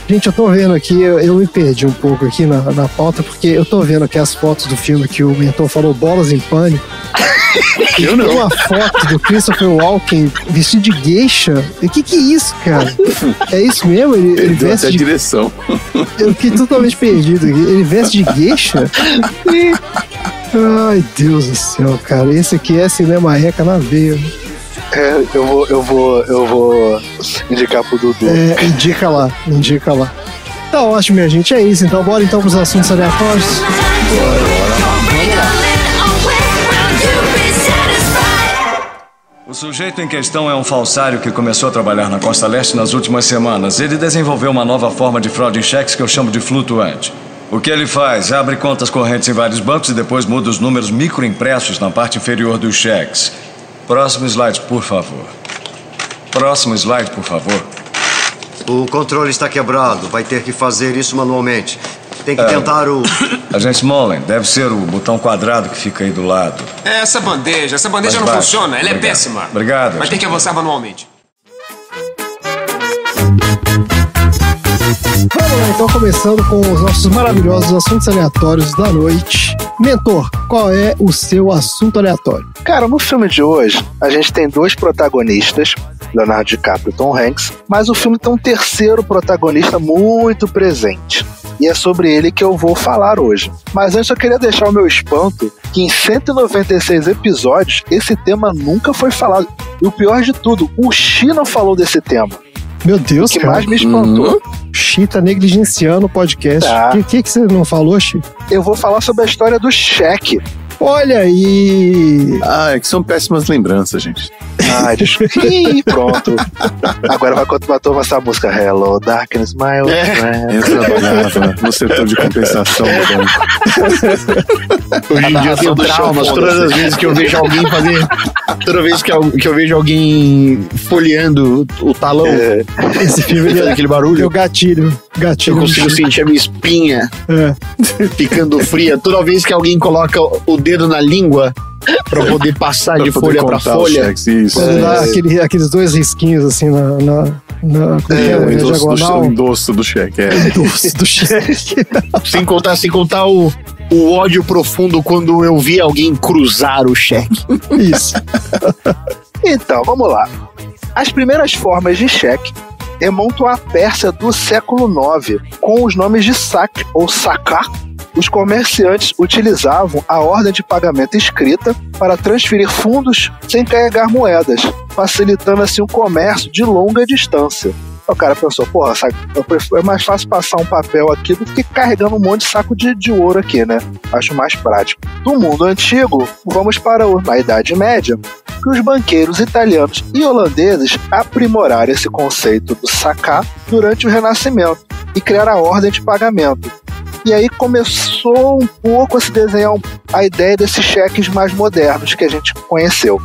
Gente, eu tô vendo aqui, eu me perdi um pouco aqui na pauta, porque eu tô vendo aqui as fotos do filme que o mentor falou, Bolas em Pânico. Eu não. Uma foto do Christopher Walken vestido de geisha. O que é isso, cara? É isso mesmo? Ele deu veste até de... direção. Eu fiquei totalmente perdido aqui. Ele veste de geisha? Ai, Deus do céu, cara. Esse aqui é cinema reca na veia. Eu vou indicar pro Dudu. Indica lá. Tá ótimo, minha gente. É isso. Então, bora então pros assuntos aleatórios. O sujeito em questão é um falsário que começou a trabalhar na Costa Leste nas últimas semanas. Ele desenvolveu uma nova forma de fraude em cheques que eu chamo de flutuante. O que ele faz? Abre contas correntes em vários bancos e depois muda os números microimpressos na parte inferior dos cheques. Próximo slide, por favor. O controle está quebrado. Vai ter que fazer isso manualmente. Tem que tentar o... Agente Mullen, deve ser o botão quadrado que fica aí do lado. Essa bandeja não funciona. Ela é péssima. Obrigado. Vai ter que avançar manualmente. Vamos lá, então, começando com os nossos maravilhosos assuntos aleatórios da noite. Mentor, qual é o seu assunto aleatório? Cara, no filme de hoje, a gente tem 2 protagonistas, Leonardo DiCaprio e Tom Hanks, mas o filme tem um terceiro protagonista muito presente. E é sobre ele que eu vou falar hoje. Mas antes eu queria deixar o meu espanto que em 196 episódios esse tema nunca foi falado. E o pior de tudo, o Xi não falou desse tema. Meu Deus, o que cara. mais me espantou. Xi tá negligenciando o podcast. O que você não falou, Xi? Eu vou falar sobre a história do cheque. Olha aí! É que são péssimas lembranças, gente. Desculpa. Ih, pronto. Agora vai continuar essa música Hello, Darkness, My Old Friend. Eu trabalhava no setor de compensação do banco. Hoje em dia eu tenho traumas. Todas as vezes que eu vejo alguém fazer... Toda vez que eu vejo alguém folheando o talão, esse filme faz aquele barulho. Eu gatilho. Eu consigo sentir a minha espinha ficando fria. Toda vez que alguém coloca o dedo na língua pra poder passar de folha pra folha. Quando dá aqueles 2 risquinhos assim na diagonal. O endosso do cheque. Endosso do cheque. Sem contar o ódio profundo quando eu vi alguém cruzar o cheque. Isso. Então, vamos lá. As primeiras formas de cheque remontam à Pérsia do século IX, com os nomes de saque ou saká. Os comerciantes utilizavam a ordem de pagamento escrita para transferir fundos sem carregar moedas, facilitando assim o comércio de longa distância. O cara pensou, porra, é mais fácil passar um papel aqui do que carregando um monte de saco de ouro aqui, né? Acho mais prático. Do mundo antigo, vamos para na Idade Média, que os banqueiros italianos e holandeses aprimoraram esse conceito do saká durante o Renascimento e criaram a ordem de pagamento. E aí começou um pouco a se desenhar a ideia desses cheques mais modernos que a gente conheceu.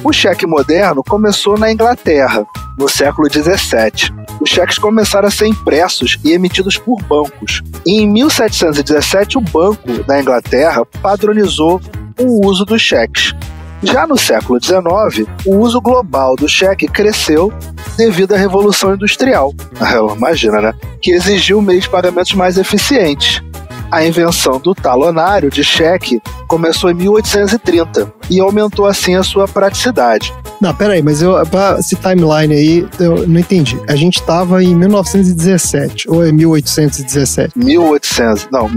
O cheque moderno começou na Inglaterra, no século XVII. Os cheques começaram a ser impressos e emitidos por bancos. E em 1717, o Banco da Inglaterra padronizou o uso dos cheques. Já no século XIX, o uso global do cheque cresceu devido à Revolução Industrial. Imagina, né? Que exigiu meios de pagamentos mais eficientes. A invenção do talonário de cheque começou em 1830 e aumentou assim a sua praticidade. Não, peraí, mas esse timeline aí, eu não entendi. A gente tava em 1917, ou é 1817? 1717.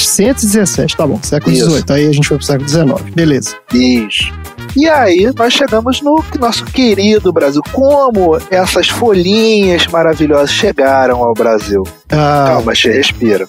1717, tá bom, século XVIII. Aí a gente foi pro século XIX, beleza. Isso. E aí, nós chegamos no nosso querido Brasil. Como essas folhinhas maravilhosas chegaram ao Brasil? Calma, respira.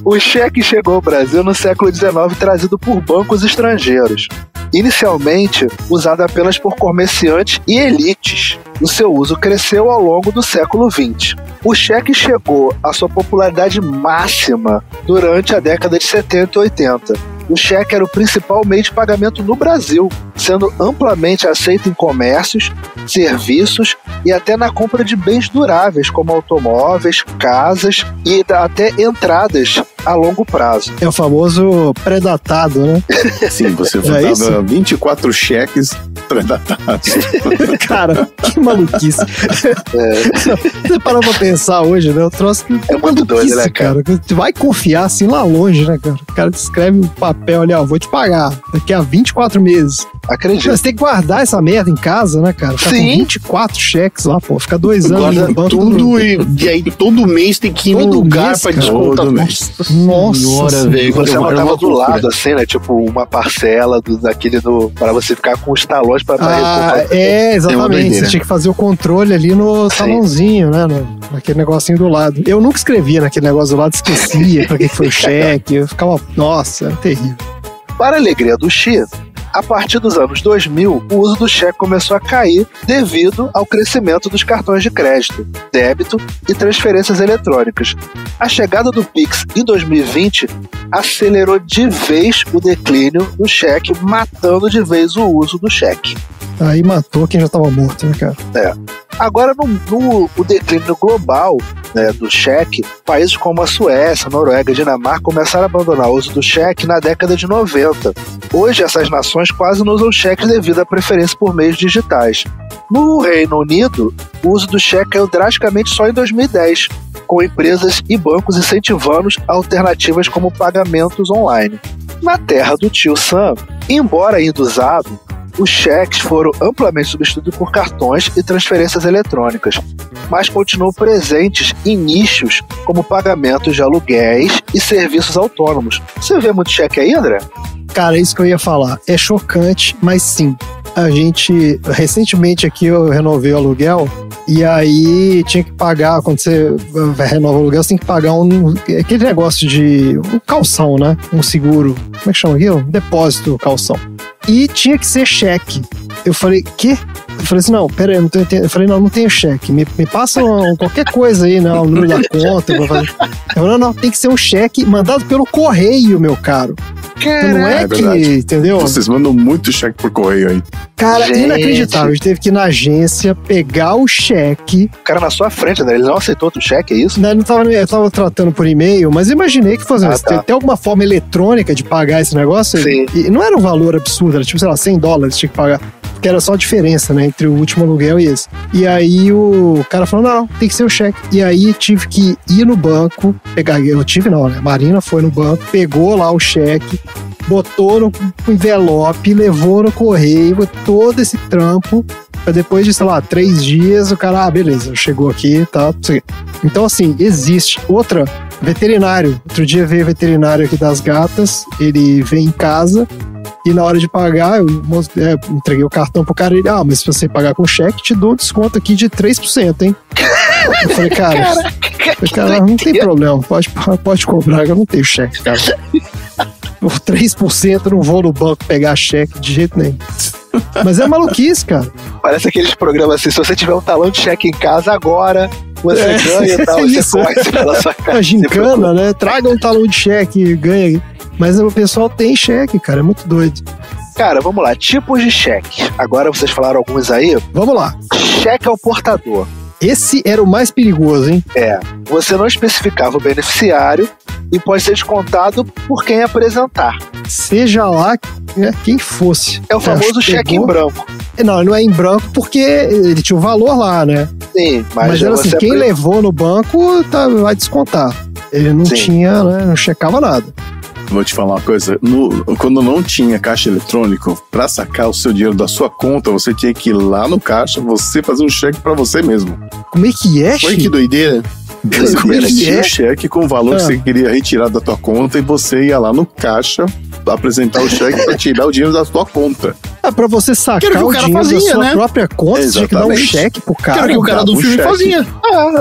O cheque chegou ao Brasil no século XIX, trazido por bancos estrangeiros. Inicialmente, usado apenas por comerciantes e elites. O seu uso cresceu ao longo do século XX. O cheque chegou à sua popularidade máxima durante a década de 70 e 80. O cheque era o principal meio de pagamento no Brasil, sendo amplamente aceito em comércios, serviços e até na compra de bens duráveis, como automóveis, casas e até entradas a longo prazo. É o famoso pré-datado, né? Sim, você botava 24 cheques pré-datados. Cara, que maluquice. Você parou pra pensar hoje, né? O troço que é muito doido, né, cara? Tu vai confiar assim lá longe, né, cara? O cara te escreve um papel, olha, ó, vou te pagar daqui a 24 meses. Acredito. Mas tem que guardar essa merda em casa, né, cara? Ficar com 24 cheques lá, pô. Fica 2 anos no banco. Tudo e aí todo mês tem que ir num lugar pra descontar. Nossa, velho. Você anotava do lado, assim, né? Tipo, uma parcela pra você ficar com os talões pra exatamente. Você tinha que fazer o controle ali no talãozinho, né? Naquele negocinho do lado. Eu nunca escrevia naquele negócio do lado, esquecia pra que foi o cheque. Eu ficava, nossa, é terrível. Para a alegria do Xi, a partir dos anos 2000, o uso do cheque começou a cair devido ao crescimento dos cartões de crédito, débito e transferências eletrônicas. A chegada do Pix em 2020 acelerou de vez o declínio do cheque, matando de vez o uso do cheque. Aí matou quem já estava morto, né, cara? Agora, no declínio global, né, do cheque, países como a Suécia, Noruega e Dinamarca começaram a abandonar o uso do cheque na década de 90. Hoje, essas nações quase não usam cheques devido à preferência por meios digitais. No Reino Unido, o uso do cheque caiu drasticamente só em 2010, com empresas e bancos incentivando alternativas como pagamentos online. Na terra do tio Sam, embora ainda usado, os cheques foram amplamente substituídos por cartões e transferências eletrônicas, mas continuam presentes em nichos como pagamentos de aluguéis e serviços autônomos. Você vê muito cheque aí, André? Cara, é isso que eu ia falar. É chocante, mas sim. Recentemente aqui eu renovei o aluguel e aí tinha que pagar, quando você renova o aluguel, você tem que pagar aquele negócio de um calção, né? Um seguro. Como é que chama aquilo? Depósito calção. E tinha que ser cheque. Eu falei, quê? Eu falei assim, não, pera aí, eu não tô entendendo. Eu falei, não tem cheque. Me passa qualquer coisa aí, né? O número da conta. Eu falei, não, tem que ser um cheque mandado pelo correio, meu caro. Então não é que, entendeu? Vocês mandam muito cheque por correio aí. Cara, inacreditável. A gente teve que ir na agência, pegar o cheque. O cara na sua frente, né? Ele não aceitou outro cheque, é isso? Não, eu tava tratando por e-mail, mas imaginei que fosse tem alguma forma eletrônica de pagar esse negócio. Sim. E não era um valor absurdo, era tipo, sei lá, $100 tinha que pagar. Porque era só a diferença, né, entre o último aluguel e esse. E aí o cara falou, não, tem que ser o cheque. E aí tive que ir no banco, pegar, a Marina foi no banco, pegou lá o cheque, botou no envelope, levou no correio, todo esse trampo, pra depois de, sei lá, 3 dias, o cara, beleza, chegou aqui, tá. Então, assim, existe. Outra, veterinário. Outro dia veio veterinário aqui das gatas, ele veio em casa, e na hora de pagar, eu entreguei o cartão pro cara, ele, mas se você pagar com cheque, te dou um desconto aqui de 3%, hein? Eu falei, cara, não tem problema, pode cobrar, eu não tenho cheque, cara. Por 3% eu não vou no banco pegar cheque de jeito nenhum. Mas é maluquice, cara. Parece aqueles programas assim, se você tiver um talão de cheque em casa agora, você ganha e tal, você corre pela sua casa. A gincana, né? Traga um talão de cheque e ganha. Mas o pessoal tem cheque, cara, é muito doido. Cara, vamos lá, tipos de cheque. Agora vocês falaram alguns aí. Vamos lá. Cheque ao portador. Esse era o mais perigoso, hein? Você não especificava o beneficiário e pode ser descontado por quem apresentar. Seja lá quem fosse. É o famoso cheque em branco. Não é em branco porque ele tinha o valor lá, né? Sim, mas era assim, quem levou no banco vai descontar. Ele não tinha, né? Não checava nada. Vou te falar uma coisa. Quando não tinha caixa eletrônico, pra sacar o seu dinheiro da sua conta, você tinha que ir lá no caixa, você fazer um cheque pra você mesmo. Como é que é, Olha que doideira. Você tinha um cheque com o valor que você queria retirar da tua conta e você ia lá no caixa apresentar o cheque pra tirar o dinheiro da tua conta. Pra você sacar o dinheiro da sua própria conta, você tinha que dar um cheque pro cara. Era o que o cara do filme fazia.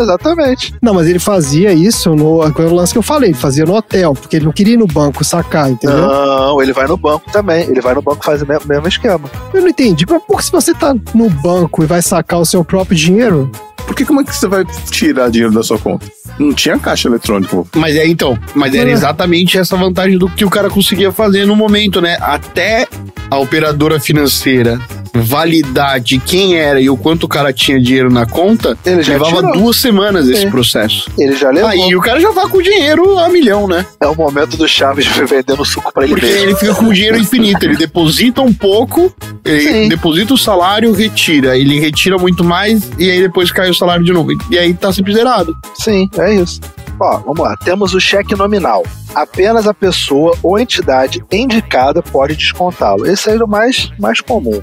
Exatamente. Não, mas ele fazia isso no lance que eu falei, ele fazia no hotel, porque ele não queria ir no banco sacar, entendeu? Não, ele vai no banco também. Ele vai no banco fazer o mesmo esquema. Eu não entendi. Mas por que se você tá no banco e vai sacar o seu próprio dinheiro... Porque como é que você vai tirar dinheiro da sua conta? Não tinha caixa eletrônico. Mas era exatamente essa vantagem do que o cara conseguia fazer no momento, né? Até a operadora financeira validar de quem era e o quanto o cara tinha dinheiro na conta, ele já levava tirou. 2 semanas esse processo. Ele já levou. Aí o cara já tá com o dinheiro a milhão, né? É o momento do Chaves vendendo suco pra ele Porque mesmo. ele fica com o dinheiro infinito. Ele deposita um pouco, ele deposita o salário, retira. Ele retira muito mais e aí depois cai o salário de novo. E aí tá sempre zerado. Sim, é isso. Ó, vamos lá. Temos o cheque nominal. Apenas a pessoa ou entidade indicada pode descontá-lo. Esse é o mais comum.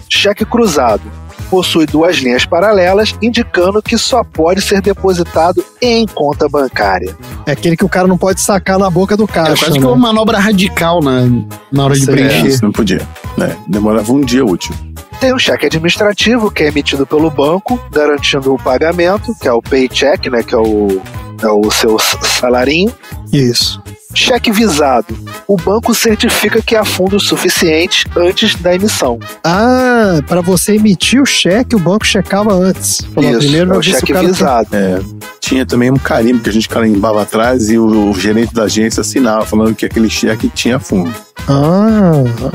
Cheque cruzado. Possui 2 linhas paralelas, indicando que só pode ser depositado em conta bancária. É aquele que o cara não pode sacar na boca do caixa. É quase que uma manobra radical na hora de preencher. Isso não podia. Demorava um dia útil. Tem o cheque administrativo, que é emitido pelo banco, garantindo o pagamento, que é o paycheck, né, que é o seu salarinho. Isso. Cheque visado. O banco certifica que há fundos suficientes antes da emissão. Para você emitir o cheque, o banco checava antes. Isso, primeiro é o cheque visado. Tinha também um carimbo que a gente carimbava atrás e o gerente da agência assinava, falando que aquele cheque tinha fundo.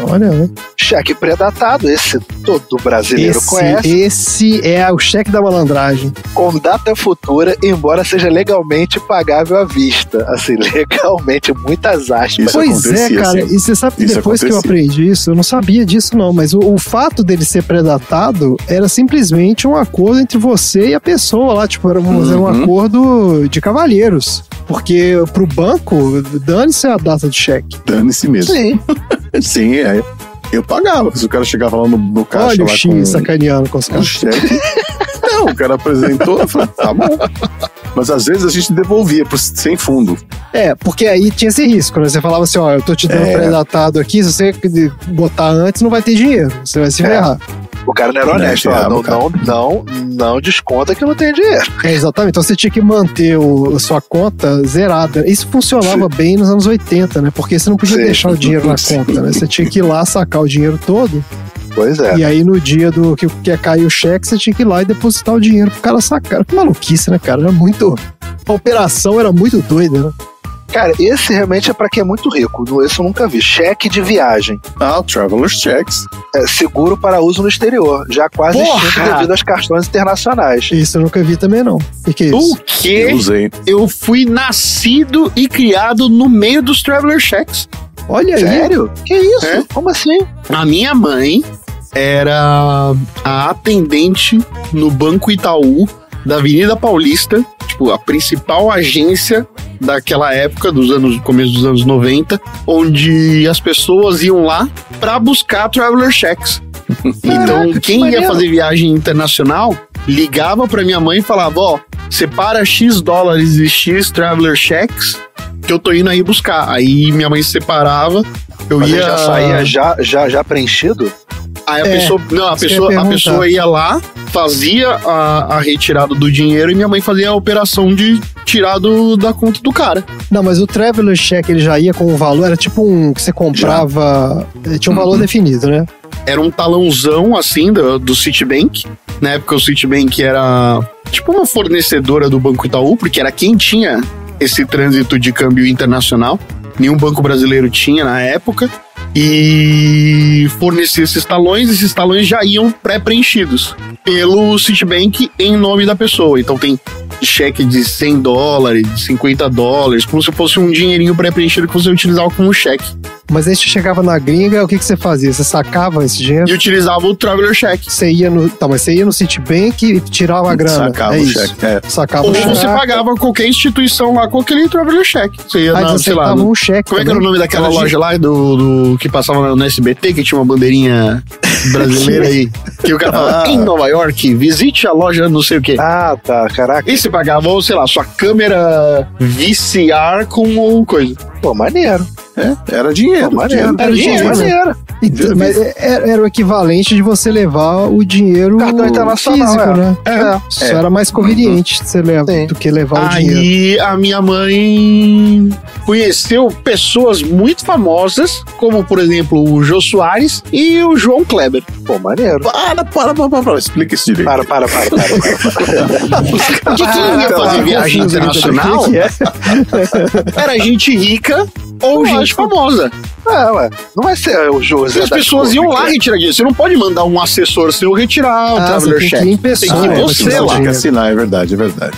Olha aí. Cheque pré-datado, esse todo brasileiro conhece. Esse é o cheque da malandragem. Com data futura, embora seja legalmente pagável à vista. Assim, legalmente, muitas aspas. Pois é, cara, e você sabe que depois que eu aprendi isso, eu não sabia disso não, mas o fato dele ser pré-datado era simplesmente um acordo entre você e a pessoa lá, tipo, era um acordo de cavalheiros. Porque pro banco, dane-se a data de cheque. Dane-se mesmo. Sim. Sim, eu pagava. Se o cara chegava lá no caixa. Olha lá o X sacaneando com os caras. Cheque. Não, o cara apresentou, eu falei, tá bom. Mas às vezes a gente devolvia sem fundo. Porque aí tinha esse risco, né? Você falava assim, ó, eu tô te dando pré-datado aqui, se você botar antes, não vai ter dinheiro. Você vai se ferrar. O cara não era honesto, não desconta que não tem dinheiro. Exatamente, então você tinha que manter a sua conta zerada. Isso funcionava bem nos anos 80, né? Porque você não podia deixar o dinheiro na conta, né? Você tinha que ir lá sacar o dinheiro todo. Pois é. E aí no dia do que ia cair o cheque, você tinha que ir lá e depositar o dinheiro pro cara sacar. Que maluquice, né, cara? Era muito... A operação era muito doida, né? Cara, esse realmente é pra quem é muito rico. Esse eu nunca vi. Cheque de viagem. O Traveler's Checks. É seguro para uso no exterior. Já quase extinto devido aos cartões internacionais. Isso eu nunca vi também, não. O que é isso? O quê? Eu usei. Eu fui nascido e criado no meio dos Traveler Checks. Olha aí. Sério? Que isso? Como assim? A minha mãe era a atendente no Banco Itaú da Avenida Paulista, tipo, a principal agência daquela época, começo dos anos 90, onde as pessoas iam lá pra buscar Traveler Checks. Então, quem ia fazer viagem internacional, ligava pra minha mãe e falava, separa X dólares e X Traveler Checks, que eu tô indo aí buscar. Aí minha mãe separava, Mas já saía já preenchido? Aí a pessoa ia lá, fazia a retirada do dinheiro e minha mãe fazia a operação de tirar da conta do cara. Não, mas o Traveler Check ele já ia com um valor, era tipo um que você comprava, tinha um valor definido, né? Era um talãozão assim do Citibank. Na época o Citibank era tipo uma fornecedora do Banco Itaú, porque era quem tinha esse trânsito de câmbio internacional. Nenhum banco brasileiro tinha na época. E fornecia esses talões já iam pré-preenchidos pelo Citibank em nome da pessoa. Então tem cheque de $100, de $50, como se fosse um dinheirinho pré-preenchido que você utilizava como cheque. Mas aí você chegava na gringa, o que você fazia? Você sacava esse dinheiro? E utilizava o Traveler Check. Você ia no... Tá, mas você ia no Citibank e tirava a grana. Sacava o cheque. Sacava Ou o cheque. você pagava qualquer instituição lá com aquele Traveler Check. Você ia na, sei lá... um cheque como é que era o nome daquela loja lá do que passava no SBT, que tinha uma bandeirinha brasileira aí? Que o cara falava, em Nova York, visite a loja não sei o quê. Ah, tá, caraca. E você pagava, ou sei lá, sua câmera VCR com coisa. Pô, maneiro. Era dinheiro. Pô, maneiro. Era dinheiro. Maneiro. Então, mas era o equivalente de você levar o dinheiro Cartão internacional, físico, né? Isso era mais conveniente você levar do que levar o dinheiro. Aí a minha mãe conheceu pessoas muito famosas, como por exemplo o Jô Soares e o João Kleber. Pô, maneiro. Para. Explica isso direito. Para. De quem ia fazer viagem internacional era gente rica ou gente famosa. Ué. Não vai ser o José. E as pessoas iam lá retirar dinheiro. Você não pode mandar um assessor seu retirar o Traveler Check. Tem que ir você lá. Tem que assinar, é verdade.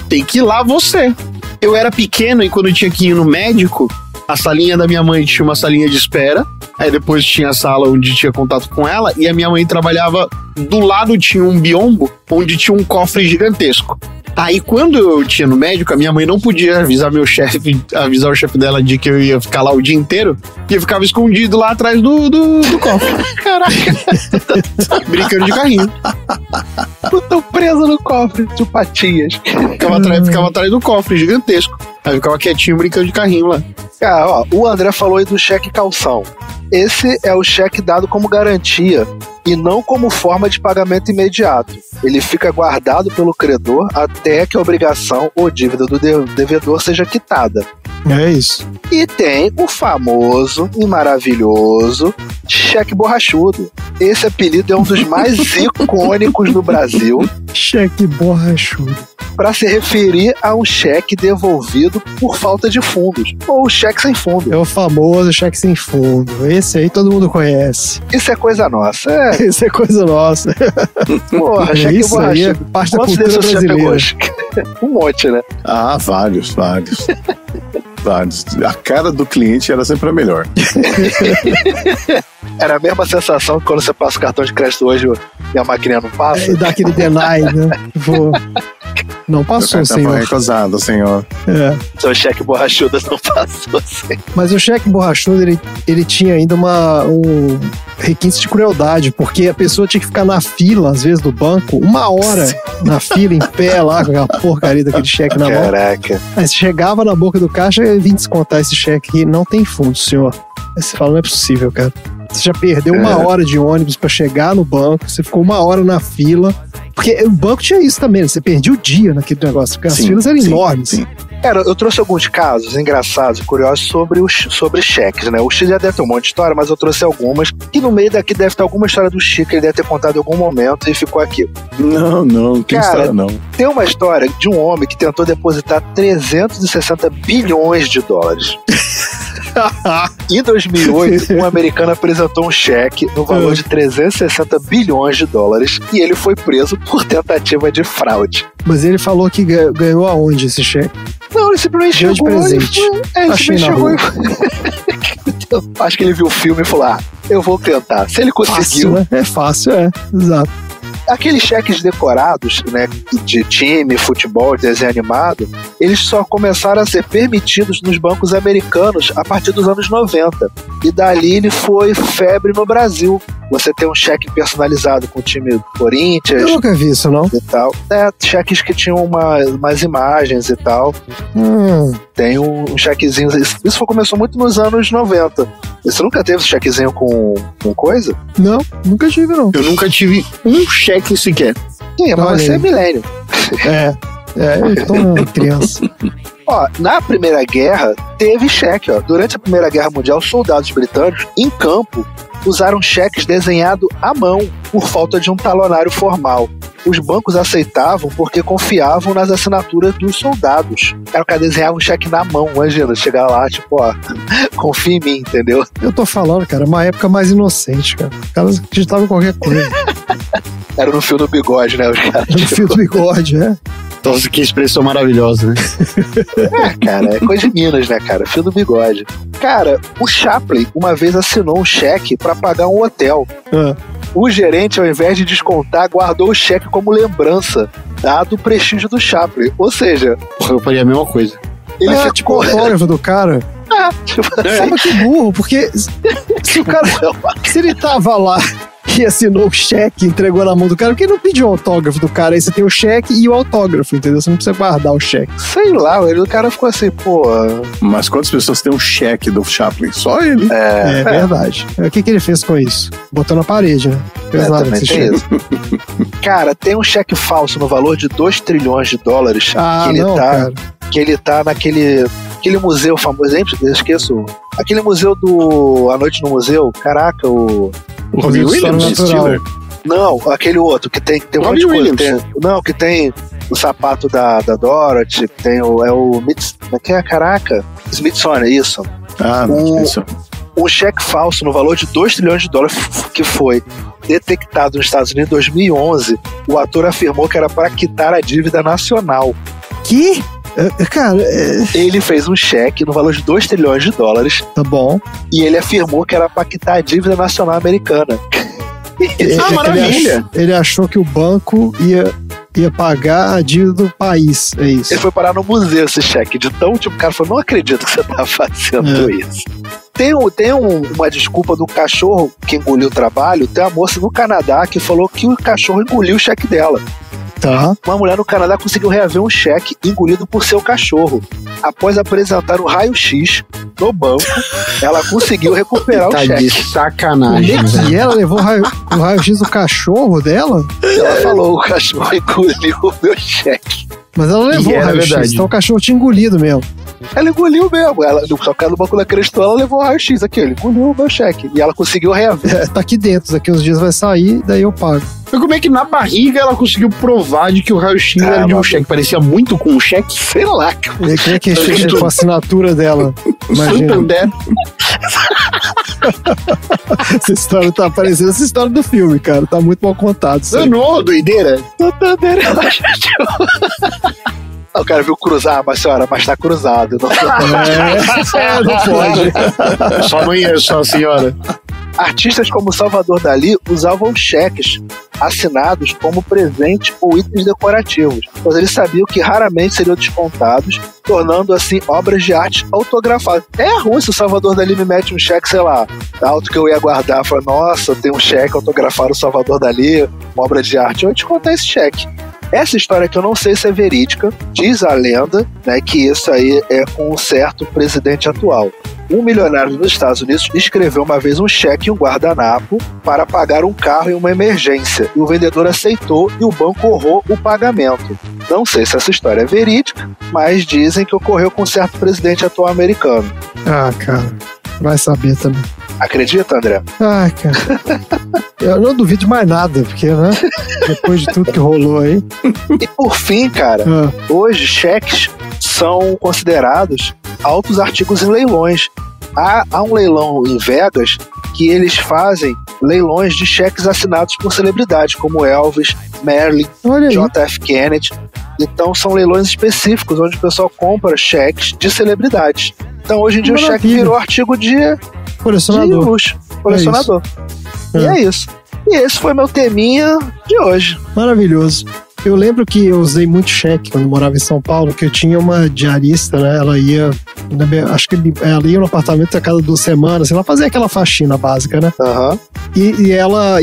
Tem que ir lá você. Eu era pequeno e quando eu tinha que ir no médico, a salinha da minha mãe tinha uma salinha de espera. Aí depois tinha a sala onde tinha contato com ela. E a minha mãe trabalhava... Do lado tinha um biombo, onde tinha um cofre gigantesco. Aí quando eu tinha no médico, a minha mãe não podia avisar o chefe dela de que eu ia ficar lá o dia inteiro. E eu ficava escondido lá atrás do cofre. Caraca. Brincando de carrinho. Eu tô preso no cofre de patinhas. Ficava atrás do cofre gigantesco. Aí eu ficava quietinho brincando de carrinho lá. Cara, ó, o André falou aí do cheque calção. Esse é o cheque dado como garantia e não como forma de pagamento imediato. Ele fica guardado pelo credor até que a obrigação ou dívida do devedor seja quitada. É isso. E tem o famoso e maravilhoso cheque borrachudo. Esse apelido é um dos mais icônicos no Brasil. Cheque borrachudo. Para se referir a um cheque devolvido por falta de fundos, ou cheque sem fundo. É o famoso cheque sem fundo. Esse aí todo mundo conhece. Isso é coisa nossa. Isso é coisa nossa. Porra, cheque isso borrachudo. Aí é parte da cultura brasileira. Um monte, né? Ah, vários. A cara do cliente era sempre a melhor. Era a mesma sensação que quando você passa o cartão de crédito hoje e a maquininha não passa. E dá aquele deny, né? Não passou, senhor. Foi recusado, senhor. Seu cheque borrachudo não passou, senhor. Mas o cheque borrachudo, ele tinha ainda um requinte de crueldade, porque a pessoa tinha que ficar na fila, às vezes, do banco, 1 hora na fila, em pé lá, com aquela porcaria daquele cheque na mão. Caraca. Aí você chegava na boca do caixa e vinha descontar esse cheque aqui. Não tem fundo, senhor. Aí você fala, não é possível, cara. Você já perdeu 1 hora de ônibus pra chegar no banco, você ficou 1 hora na fila. Porque o banco tinha isso também, você perdia o dia naquele negócio, porque as filas eram enormes. Sim. Cara, eu trouxe alguns casos engraçados e curiosos sobre cheques, né? O X já deve ter um monte de história, mas eu trouxe algumas, que no meio daqui deve ter alguma história do Chico, que ele deve ter contado em algum momento e ficou aqui. Não tem história não. Tem uma história de um homem que tentou depositar 360 bilhões de dólares. Em 2008, um americano apresentou um cheque no valor de 360 bilhões de dólares e ele foi preso por tentativa de fraude. Mas ele falou que ganhou aonde esse cheque? Não, ele simplesmente chegou de presente. Ele chegou e... Acho que ele viu o filme e falou, eu vou tentar. Se ele conseguiu... Fácil, né? É fácil, exato. Aqueles cheques decorados, né, de time, futebol, desenho animado, eles só começaram a ser permitidos nos bancos americanos a partir dos anos 90. E dali ele foi febre no Brasil. Você tem um cheque personalizado com o time do Corinthians. Eu nunca vi isso, não. E tal. Cheques que tinham umas imagens e tal. Tem um chequezinho. Isso começou muito nos anos 90. Você nunca teve chequezinho com coisa? Não, nunca tive, não. Eu nunca tive um cheque sequer. Sim, mas você é milênio. Eu tô criança. Ó, na Primeira Guerra, teve cheque, ó. Durante a Primeira Guerra Mundial, soldados britânicos, em campo, usaram cheques desenhados à mão por falta de um talonário formal. Os bancos aceitavam porque confiavam nas assinaturas dos soldados. Era o cara desenhava um cheque na mão, imagina, chegar lá, tipo, ó, confia em mim, entendeu? Eu tô falando, cara, uma época mais inocente, cara. Os caras acreditavam em qualquer coisa. Era no fio do bigode, né, os caras? No fio do bigode, Nossa, que expressão maravilhosa, né? Cara, é coisa de Minas, né, cara? Fio do bigode. Cara, o Chaplin uma vez assinou um cheque pra pagar um hotel. O gerente, ao invés de descontar, guardou o cheque como lembrança, dado o prestígio do Chaplin. Ou seja... Eu faria a mesma coisa. Ele é tipo o autógrafo do cara. Sabe que burro, porque se o cara... Se ele tava lá e assinou o cheque, entregou na mão do cara, porque ele não pediu o autógrafo do cara? Aí você tem o cheque e o autógrafo, entendeu? Você não precisa guardar o cheque. Sei lá, o cara ficou assim, pô... Mas quantas pessoas têm um cheque do Chaplin? Só ele. É verdade. O que ele fez com isso? Botou na parede, né? Fez nada com esse cheque. Cara, tem um cheque falso no valor de 2 trilhões de dólares que ele tá naquele museu famoso, eu esqueço. Aquele museu do A Noite no Museu. Caraca, o Robin Williams? Não, aquele outro que tem um monte de coisa. Que tem o sapato da Dorothy, que tem Smithsonian, isso. Isso. Um cheque falso no valor de 2 trilhões de dólares que foi detectado nos Estados Unidos em 2011. O ator afirmou que era para quitar a dívida nacional. Que? Cara, ele fez um cheque no valor de 2 trilhões de dólares. Tá bom. E ele afirmou que era para quitar a dívida nacional americana. Maravilha! Ele achou que o banco ia pagar a dívida do país, é isso. Ele foi parar no museu esse cheque, de tão tipo, o cara falou, não acredito que você tá fazendo isso. Tem uma desculpa do cachorro que engoliu o trabalho. Tem uma moça no Canadá que falou que o cachorro engoliu o cheque dela. Tá. Uma mulher no Canadá conseguiu reaver um cheque engolido por seu cachorro. Após apresentar o raio-x no banco, ela conseguiu recuperar o cheque. De sacanagem. Como é que ela levou o raio-x do cachorro dela? Ela falou, o cachorro engoliu o meu cheque. Mas ela levou o raio-x, então o cachorro tinha engolido mesmo. Ela engoliu mesmo. Só que no banco da acreditou, ela levou o raio-x aqui, ele engoliu o meu cheque. E ela conseguiu reaver. Tá aqui dentro, daqui uns dias vai sair, daí eu pago. Mas como é que na barriga ela conseguiu provar de que o raio-x era de um cheque? Parecia muito com um cheque, sei lá. Como é que chega com a assinatura dela? Imagina. Essa história tá parecendo essa história do filme, cara. Tá muito mal contado. Não, doideira. O cara viu cruzar, mas senhora, mas tá cruzado. Não pode. Só amanhã, só senhora. Artistas como Salvador Dalí usavam cheques assinados como presente ou itens decorativos, pois eles sabiam que raramente seriam descontados, tornando assim obras de arte autografadas. É ruim se o Salvador Dalí me mete um cheque, sei lá, alto que eu ia guardar, falar, nossa, tem um cheque autografado do Salvador Dalí, uma obra de arte, eu ia te contar esse cheque. Essa história que eu não sei se é verídica, diz a lenda, né, que isso aí é com um certo presidente atual. Um milionário dos Estados Unidos escreveu uma vez um cheque em um guardanapo para pagar um carro em uma emergência, e o vendedor aceitou e o banco honrou o pagamento. Não sei se essa história é verídica, mas dizem que ocorreu com um certo presidente atual americano. Ah, cara, vai saber também. Acredita, André? Ah, cara. Eu não duvido de mais nada, porque, né? Depois de tudo que rolou aí. E por fim, cara, hoje cheques são considerados altos artigos em leilões. Há um leilão em Vegas que eles fazem leilões de cheques assinados por celebridades, como Elvis, Marilyn, J.F. Kennedy. Então são leilões específicos, onde o pessoal compra cheques de celebridades. Então hoje em dia o cheque virou artigo de luxo. Colecionador. E é isso. E esse foi meu teminha de hoje. Maravilhoso. Eu lembro que eu usei muito cheque quando eu morava em São Paulo, que eu tinha uma diarista, né? Ela ia, acho que ela ia no apartamento a cada 2 semanas, ela fazia aquela faxina básica, né? E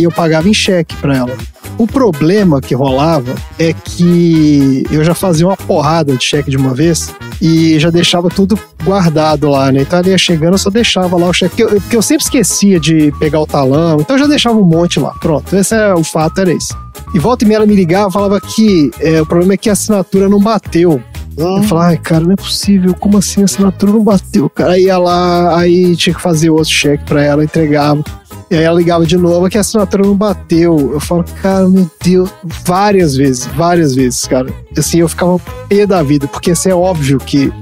eu pagava em cheque pra ela. O problema que rolava é que eu já fazia uma porrada de cheque de uma vez e já deixava tudo guardado lá, né? Então ela ia chegando, eu só deixava lá o cheque, porque eu sempre esquecia de pegar o talão, então eu já deixava um monte lá. Pronto, esse é o fato, era isso. E volta e meia ela me ligava, falava que o problema é que a assinatura não bateu. Eu falava, ai, cara, não é possível, como assim a assinatura não bateu? Cara, aí ia lá, aí tinha que fazer outro cheque pra ela, entregava. E aí ela ligava de novo que a assinatura não bateu. Eu falo, cara, meu Deus, várias vezes, cara. Assim, eu ficava pé da vida, porque assim, é óbvio que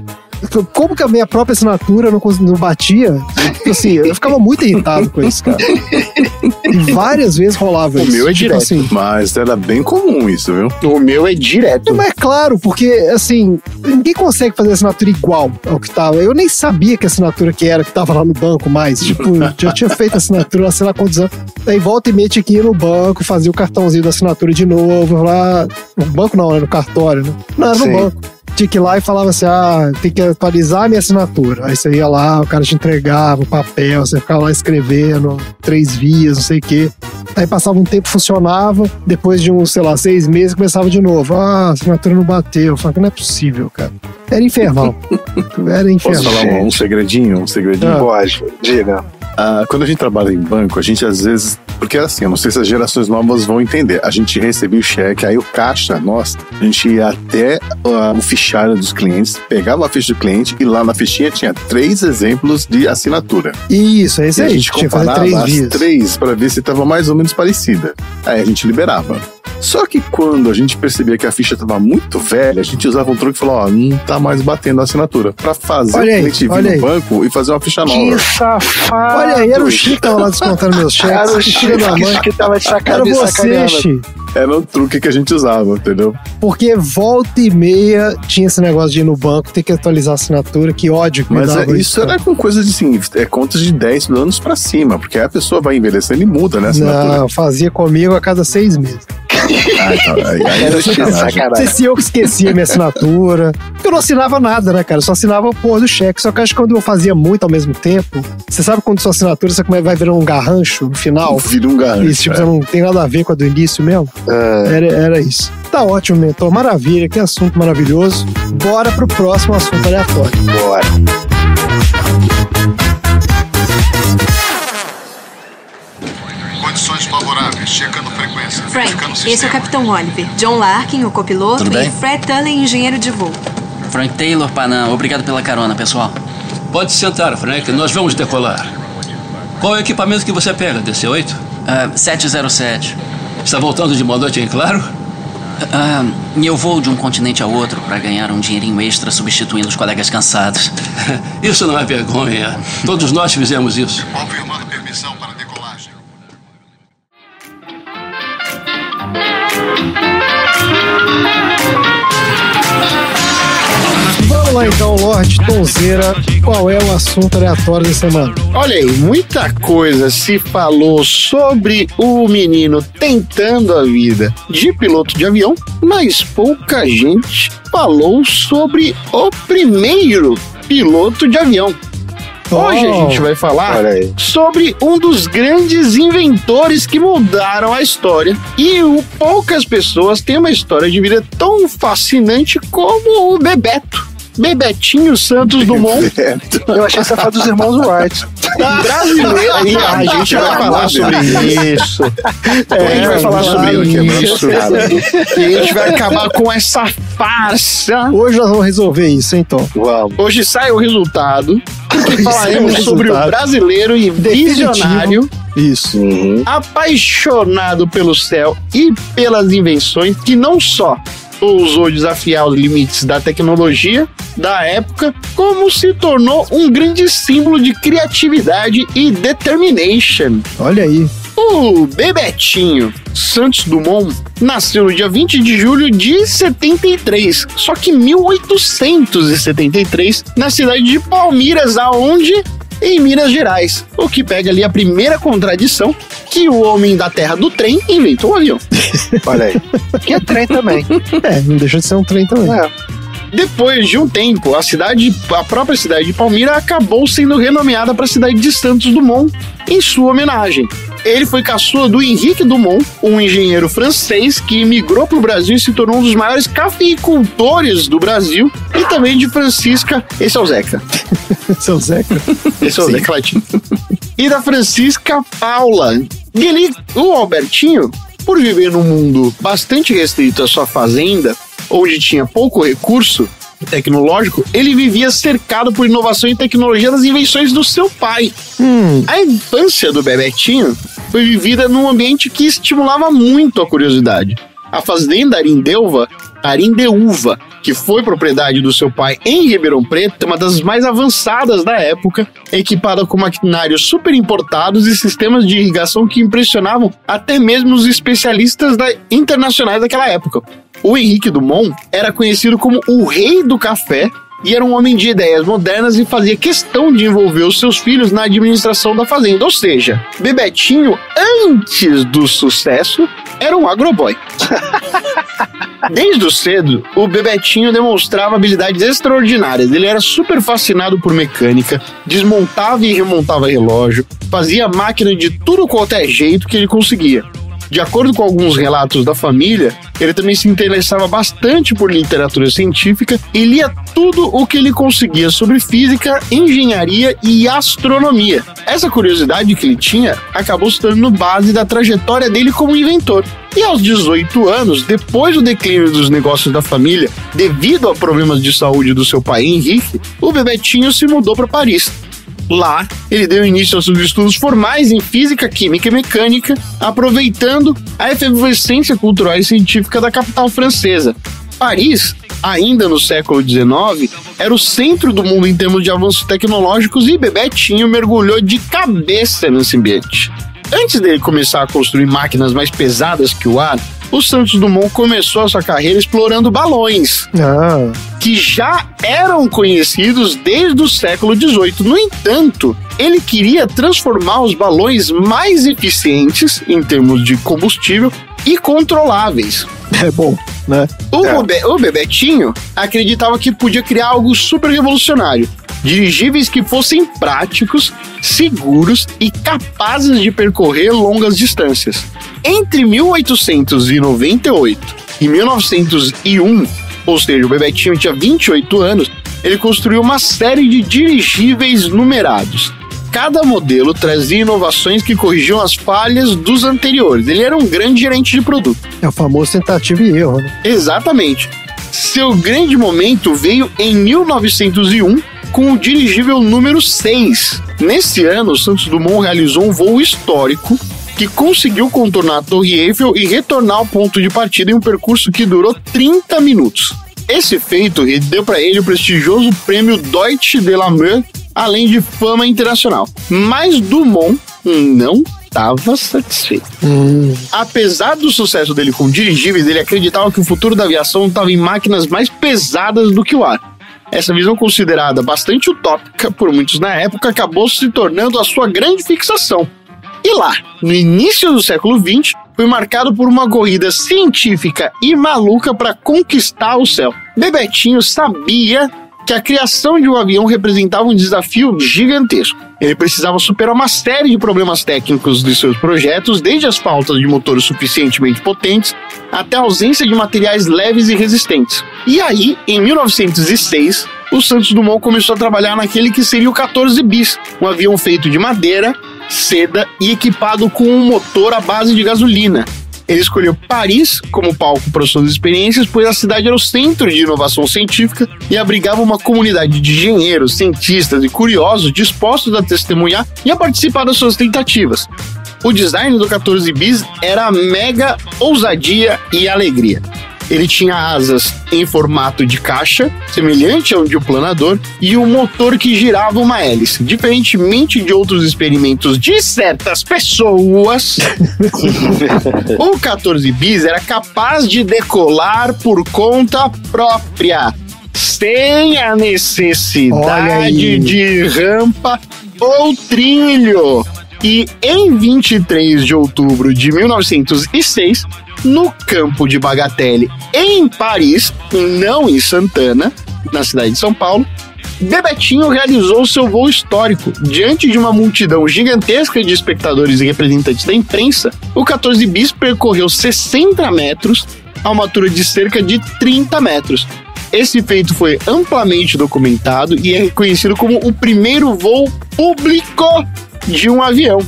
Como que a minha própria assinatura não batia? Assim, eu ficava muito irritado com isso, cara. E várias vezes rolava isso. O meu é direto. Assim, Mas era bem comum isso, viu? O meu é direto. mas é claro, porque, assim, ninguém consegue fazer assinatura igual ao que tava. Eu nem sabia que assinatura que era, que tava lá no banco mais. Tipo, já tinha feito assinatura, sei lá quantos anos. Aí volta e meia tinha que ir no banco, fazia o cartãozinho da assinatura de novo, lá... No banco não, era no cartório, né? Não, era no banco. Tinha que ir lá e falava assim, tem que atualizar a minha assinatura. Aí você ia lá, o cara te entregava o papel, você ficava lá escrevendo 3 vias, não sei o quê. Aí passava um tempo, funcionava, depois de uns, 6 meses, começava de novo. A assinatura não bateu. Eu falei que não é possível, cara. Era infernal. Era infernal. Posso falar um segredinho? Pode, diga. Quando a gente trabalha em banco, a gente às vezes... Porque assim, eu não sei se as gerações novas vão entender. A gente recebia o cheque, aí o caixa, a gente ia até o fichário dos clientes, pegava a ficha do cliente e lá na fichinha tinha 3 exemplos de assinatura. Isso, é isso aí. A gente tinha que fazer comparava 3 as 3 para ver se estava mais ou menos parecida. Aí a gente liberava. Só que quando a gente percebia que a ficha estava muito velha, a gente usava um truque e falou, não tá mais batendo a assinatura. Pra fazer o cliente vir no banco e fazer uma ficha nova. Que safado! Olha aí, era o Chico que tava lá descontando meus cheques. Era o Chico que tava de sacanagem. Era você, Chico. Era um truque que a gente usava, entendeu? Porque volta e meia tinha esse negócio de ir no banco, ter que atualizar a assinatura, que ódio que me dava. Mas isso era com coisa de, assim, contas de 10 anos pra cima, porque aí a pessoa vai envelhecendo e muda, né, a assinatura. Não, fazia comigo a cada 6 meses. Era sacanagem. Não sei se eu que esquecia minha assinatura. Eu não assinava nada, né, cara? Eu só assinava a porra do cheque. Só que acho que quando eu fazia muito ao mesmo tempo, você sabe quando sua assinatura você vai virar um garrancho no final? Vira um garrancho. Isso, tipo, você não tem nada a ver com a do início mesmo. Era isso. Tá ótimo, mentor. Maravilha, que assunto maravilhoso. Bora pro próximo assunto aleatório. Bora. Condições favoráveis, checando frequência. Frank, esse é o Capitão Oliver. John Larkin, o copiloto, e Fred Tully, engenheiro de voo. Frank Taylor, Panam. Obrigado pela carona, pessoal. Pode sentar, Frank. Nós vamos decolar. Qual é o equipamento que você pega, DC-8? 707. Está voltando de Mondote, hein, claro? Eu vou de um continente a outro para ganhar um dinheirinho extra substituindo os colegas cansados. Isso não é vergonha. Todos nós fizemos isso. Confirmando permissão para decolagem. Vamos lá então, Lorde Tonzeira. Qual é o assunto aleatório da semana? Olha aí, muita coisa se falou sobre o menino tentando a vida de piloto de avião, mas pouca gente falou sobre o primeiro piloto de avião. Hoje a gente vai falar sobre um dos grandes inventores que mudaram a história. E poucas pessoas têm uma história de vida tão fascinante como o Bebetinho Santos Dumont. Eu achei que você ia dos irmãos Wright. Brasileiro. E a gente vai falar sobre isso. A gente vai falar sobre isso. E a gente vai acabar com essa farsa. Hoje nós vamos resolver isso, então. Hoje sai o resultado. E falaremos sobre o brasileiro e visionário. Isso. Apaixonado pelo céu e pelas invenções, que não só ousou desafiar os limites da tecnologia da época, como se tornou um grande símbolo de criatividade e determination. Olha aí. O Bebetinho Santos Dumont nasceu no dia 20 de julho de 73, só que 1873, na cidade de Palmiras, aonde? Em Minas Gerais, o que pega ali a primeira contradição que o homem da terra do trem inventou o avião. Olha aí. Que é trem também. Não deixa de ser um trem também. Depois de um tempo, a própria cidade de Palmira acabou sendo renomeada para a cidade de Santos Dumont em sua homenagem. Ele foi caçula do Henrique Dumont, um engenheiro francês que migrou para o Brasil e se tornou um dos maiores cafeicultores do Brasil, e também de Francisca, esse é o Zeca. Esse é o Zeca? Esse é o Zeca Latino. E da Francisca Paula. E ele, o Albertinho, por viver num mundo bastante restrito à sua fazenda, onde tinha pouco recurso tecnológico, ele vivia cercado por inovação e tecnologia das invenções do seu pai. A infância do Bebetinho foi vivida num ambiente que estimulava muito a curiosidade. A fazenda Arindeuva, que foi propriedade do seu pai em Ribeirão Preto, uma das mais avançadas da época, equipada com maquinários super importados e sistemas de irrigação que impressionavam até mesmo os especialistas internacionais daquela época. O Henrique Dumont era conhecido como o rei do café e era um homem de ideias modernas e fazia questão de envolver os seus filhos na administração da fazenda. Ou seja, Bebetinho, antes do sucesso, era um agroboy. Desde cedo, o Bebetinho demonstrava habilidades extraordinárias. Ele era super fascinado por mecânica, desmontava e remontava relógio, fazia máquina de tudo quanto é jeito que ele conseguia. De acordo com alguns relatos da família, ele também se interessava bastante por literatura científica e lia tudo o que ele conseguia sobre física, engenharia e astronomia. Essa curiosidade que ele tinha acabou se tornando base da trajetória dele como inventor. E aos 18 anos, depois do declínio dos negócios da família, devido a problemas de saúde do seu pai Henrique, o Bebetinho se mudou para Paris. Lá, ele deu início aos seus estudos formais em física, química e mecânica, aproveitando a efervescência cultural e científica da capital francesa. Paris, ainda no século XIX, era o centro do mundo em termos de avanços tecnológicos e Bebetinho mergulhou de cabeça nesse ambiente. Antes dele começar a construir máquinas mais pesadas que o ar, o Santos Dumont começou a sua carreira explorando balões, que já eram conhecidos desde o século XVIII. No entanto, ele queria transformar os balões mais eficientes, em termos de combustível, e controláveis. É bom, né? O Bebetinho acreditava que podia criar algo super revolucionário. Dirigíveis que fossem práticos, seguros e capazes de percorrer longas distâncias. Entre 1898 e 1901, ou seja, o Bebetinho tinha 28 anos, ele construiu uma série de dirigíveis numerados. Cada modelo trazia inovações que corrigiam as falhas dos anteriores. Ele era um grande gerente de produto. É o famoso tentativa e erro, né? Exatamente. Seu grande momento veio em 1901, com o dirigível número 6. Nesse ano, Santos Dumont realizou um voo histórico que conseguiu contornar a Torre Eiffel e retornar ao ponto de partida em um percurso que durou 30 minutos. Esse feito deu para ele o prestigioso prêmio Deutsche de la Mer, além de fama internacional. Mas Dumont não estava satisfeito. Apesar do sucesso dele com dirigíveis, ele acreditava que o futuro da aviação estava em máquinas mais pesadas do que o ar. Essa visão, considerada bastante utópica por muitos na época, acabou se tornando a sua grande fixação. E lá, no início do século XX, foi marcado por uma corrida científica e maluca para conquistar o céu. Bebetinho sabia que a criação de um avião representava um desafio gigantesco. Ele precisava superar uma série de problemas técnicos de seus projetos, desde as faltas de motores suficientemente potentes até a ausência de materiais leves e resistentes. E aí, em 1906, o Santos Dumont começou a trabalhar naquele que seria o 14 bis, um avião feito de madeira, seda e equipado com um motor à base de gasolina. Ele escolheu Paris como palco para suas experiências, pois a cidade era o centro de inovação científica e abrigava uma comunidade de engenheiros, cientistas e curiosos dispostos a testemunhar e a participar das suas tentativas. O design do 14 bis era mega ousadia e alegria. Ele tinha asas em formato de caixa, semelhante a um de um planador, e um motor que girava uma hélice. Diferentemente de outros experimentos de certas pessoas, o 14 bis era capaz de decolar por conta própria, sem a necessidade de rampa ou trilho. E em 23 de outubro de 1906, no campo de Bagatelle, em Paris, não em Santana, na cidade de São Paulo, Bebetinho realizou seu voo histórico. Diante de uma multidão gigantesca de espectadores e representantes da imprensa, o 14 bis percorreu 60 metros a uma altura de cerca de 30 metros. Esse feito foi amplamente documentado e é reconhecido como o primeiro voo público de um avião.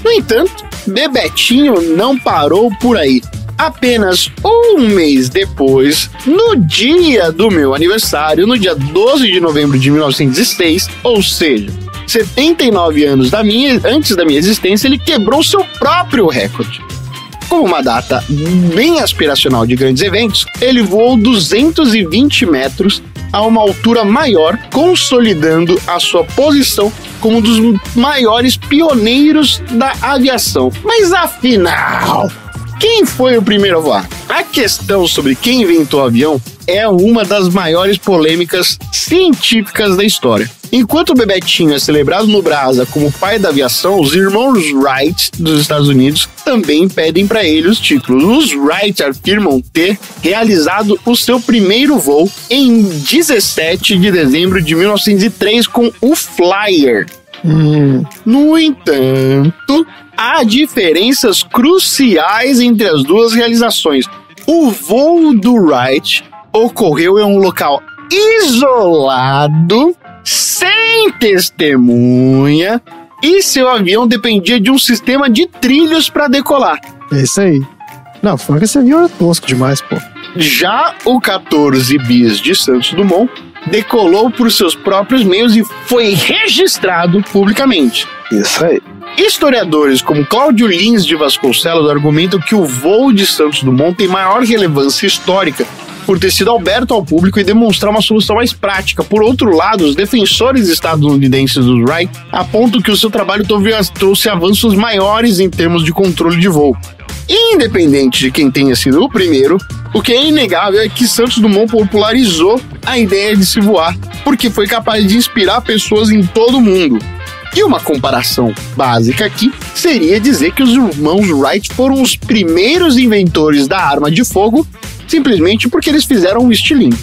No entanto, Bebetinho não parou por aí. Apenas um mês depois, no dia do meu aniversário, no dia 12 de novembro de 1906, ou seja, 79 anos antes da minha existência, ele quebrou seu próprio recorde. Como uma data bem aspiracional de grandes eventos, ele voou 220 metros a uma altura maior, consolidando a sua posição como um dos maiores pioneiros da aviação. Mas afinal, quem foi o primeiro a voar? A questão sobre quem inventou o avião é uma das maiores polêmicas científicas da história. Enquanto o Bebetinho é celebrado no Brasa como o pai da aviação, os irmãos Wright dos Estados Unidos também pedem para ele os títulos. Os Wright afirmam ter realizado o seu primeiro voo em 17 de dezembro de 1903 com o Flyer. No entanto, há diferenças cruciais entre as duas realizações. O voo do Wright ocorreu em um local isolado, sem testemunha, e seu avião dependia de um sistema de trilhos para decolar. É isso aí. Não, foi que esse avião era tosco demais, pô. Já o 14 bis de Santos Dumont decolou por seus próprios meios e foi registrado publicamente. Isso aí. Historiadores como Cláudio Lins de Vasconcelos argumentam que o voo de Santos Dumont tem maior relevância histórica por ter sido aberto ao público e demonstrar uma solução mais prática. Por outro lado, os defensores estadunidenses dos Wright apontam que o seu trabalho trouxe avanços maiores em termos de controle de voo. Independente de quem tenha sido o primeiro, o que é inegável é que Santos Dumont popularizou a ideia de se voar, porque foi capaz de inspirar pessoas em todo o mundo. E uma comparação básica aqui seria dizer que os irmãos Wright foram os primeiros inventores da arma de fogo, simplesmente porque eles fizeram um estilingue.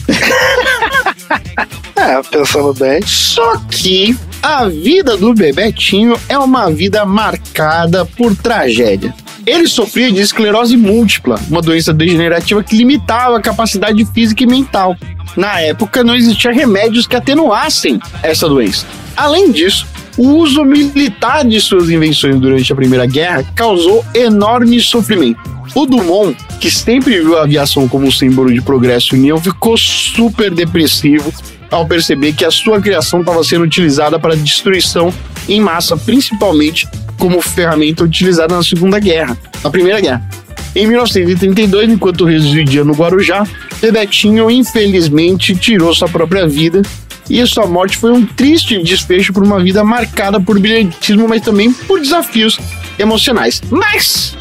Pensando bem. Só que a vida do Bebetinho é uma vida marcada por tragédia. Ele sofria de esclerose múltipla, uma doença degenerativa que limitava a capacidade física e mental. Na época, não existia remédios que atenuassem essa doença. Além disso, o uso militar de suas invenções durante a Primeira Guerra causou enorme sofrimento. O Dumont, que sempre viu a aviação como um símbolo de progresso e união, ficou super depressivo ao perceber que a sua criação estava sendo utilizada para destruição em massa, principalmente como ferramenta utilizada na Primeira Guerra. Em 1932, enquanto residia no Guarujá, Bebetinho infelizmente tirou sua própria vida, e a sua morte foi um triste desfecho por uma vida marcada por brilhantismo, mas também por desafios emocionais. Mas,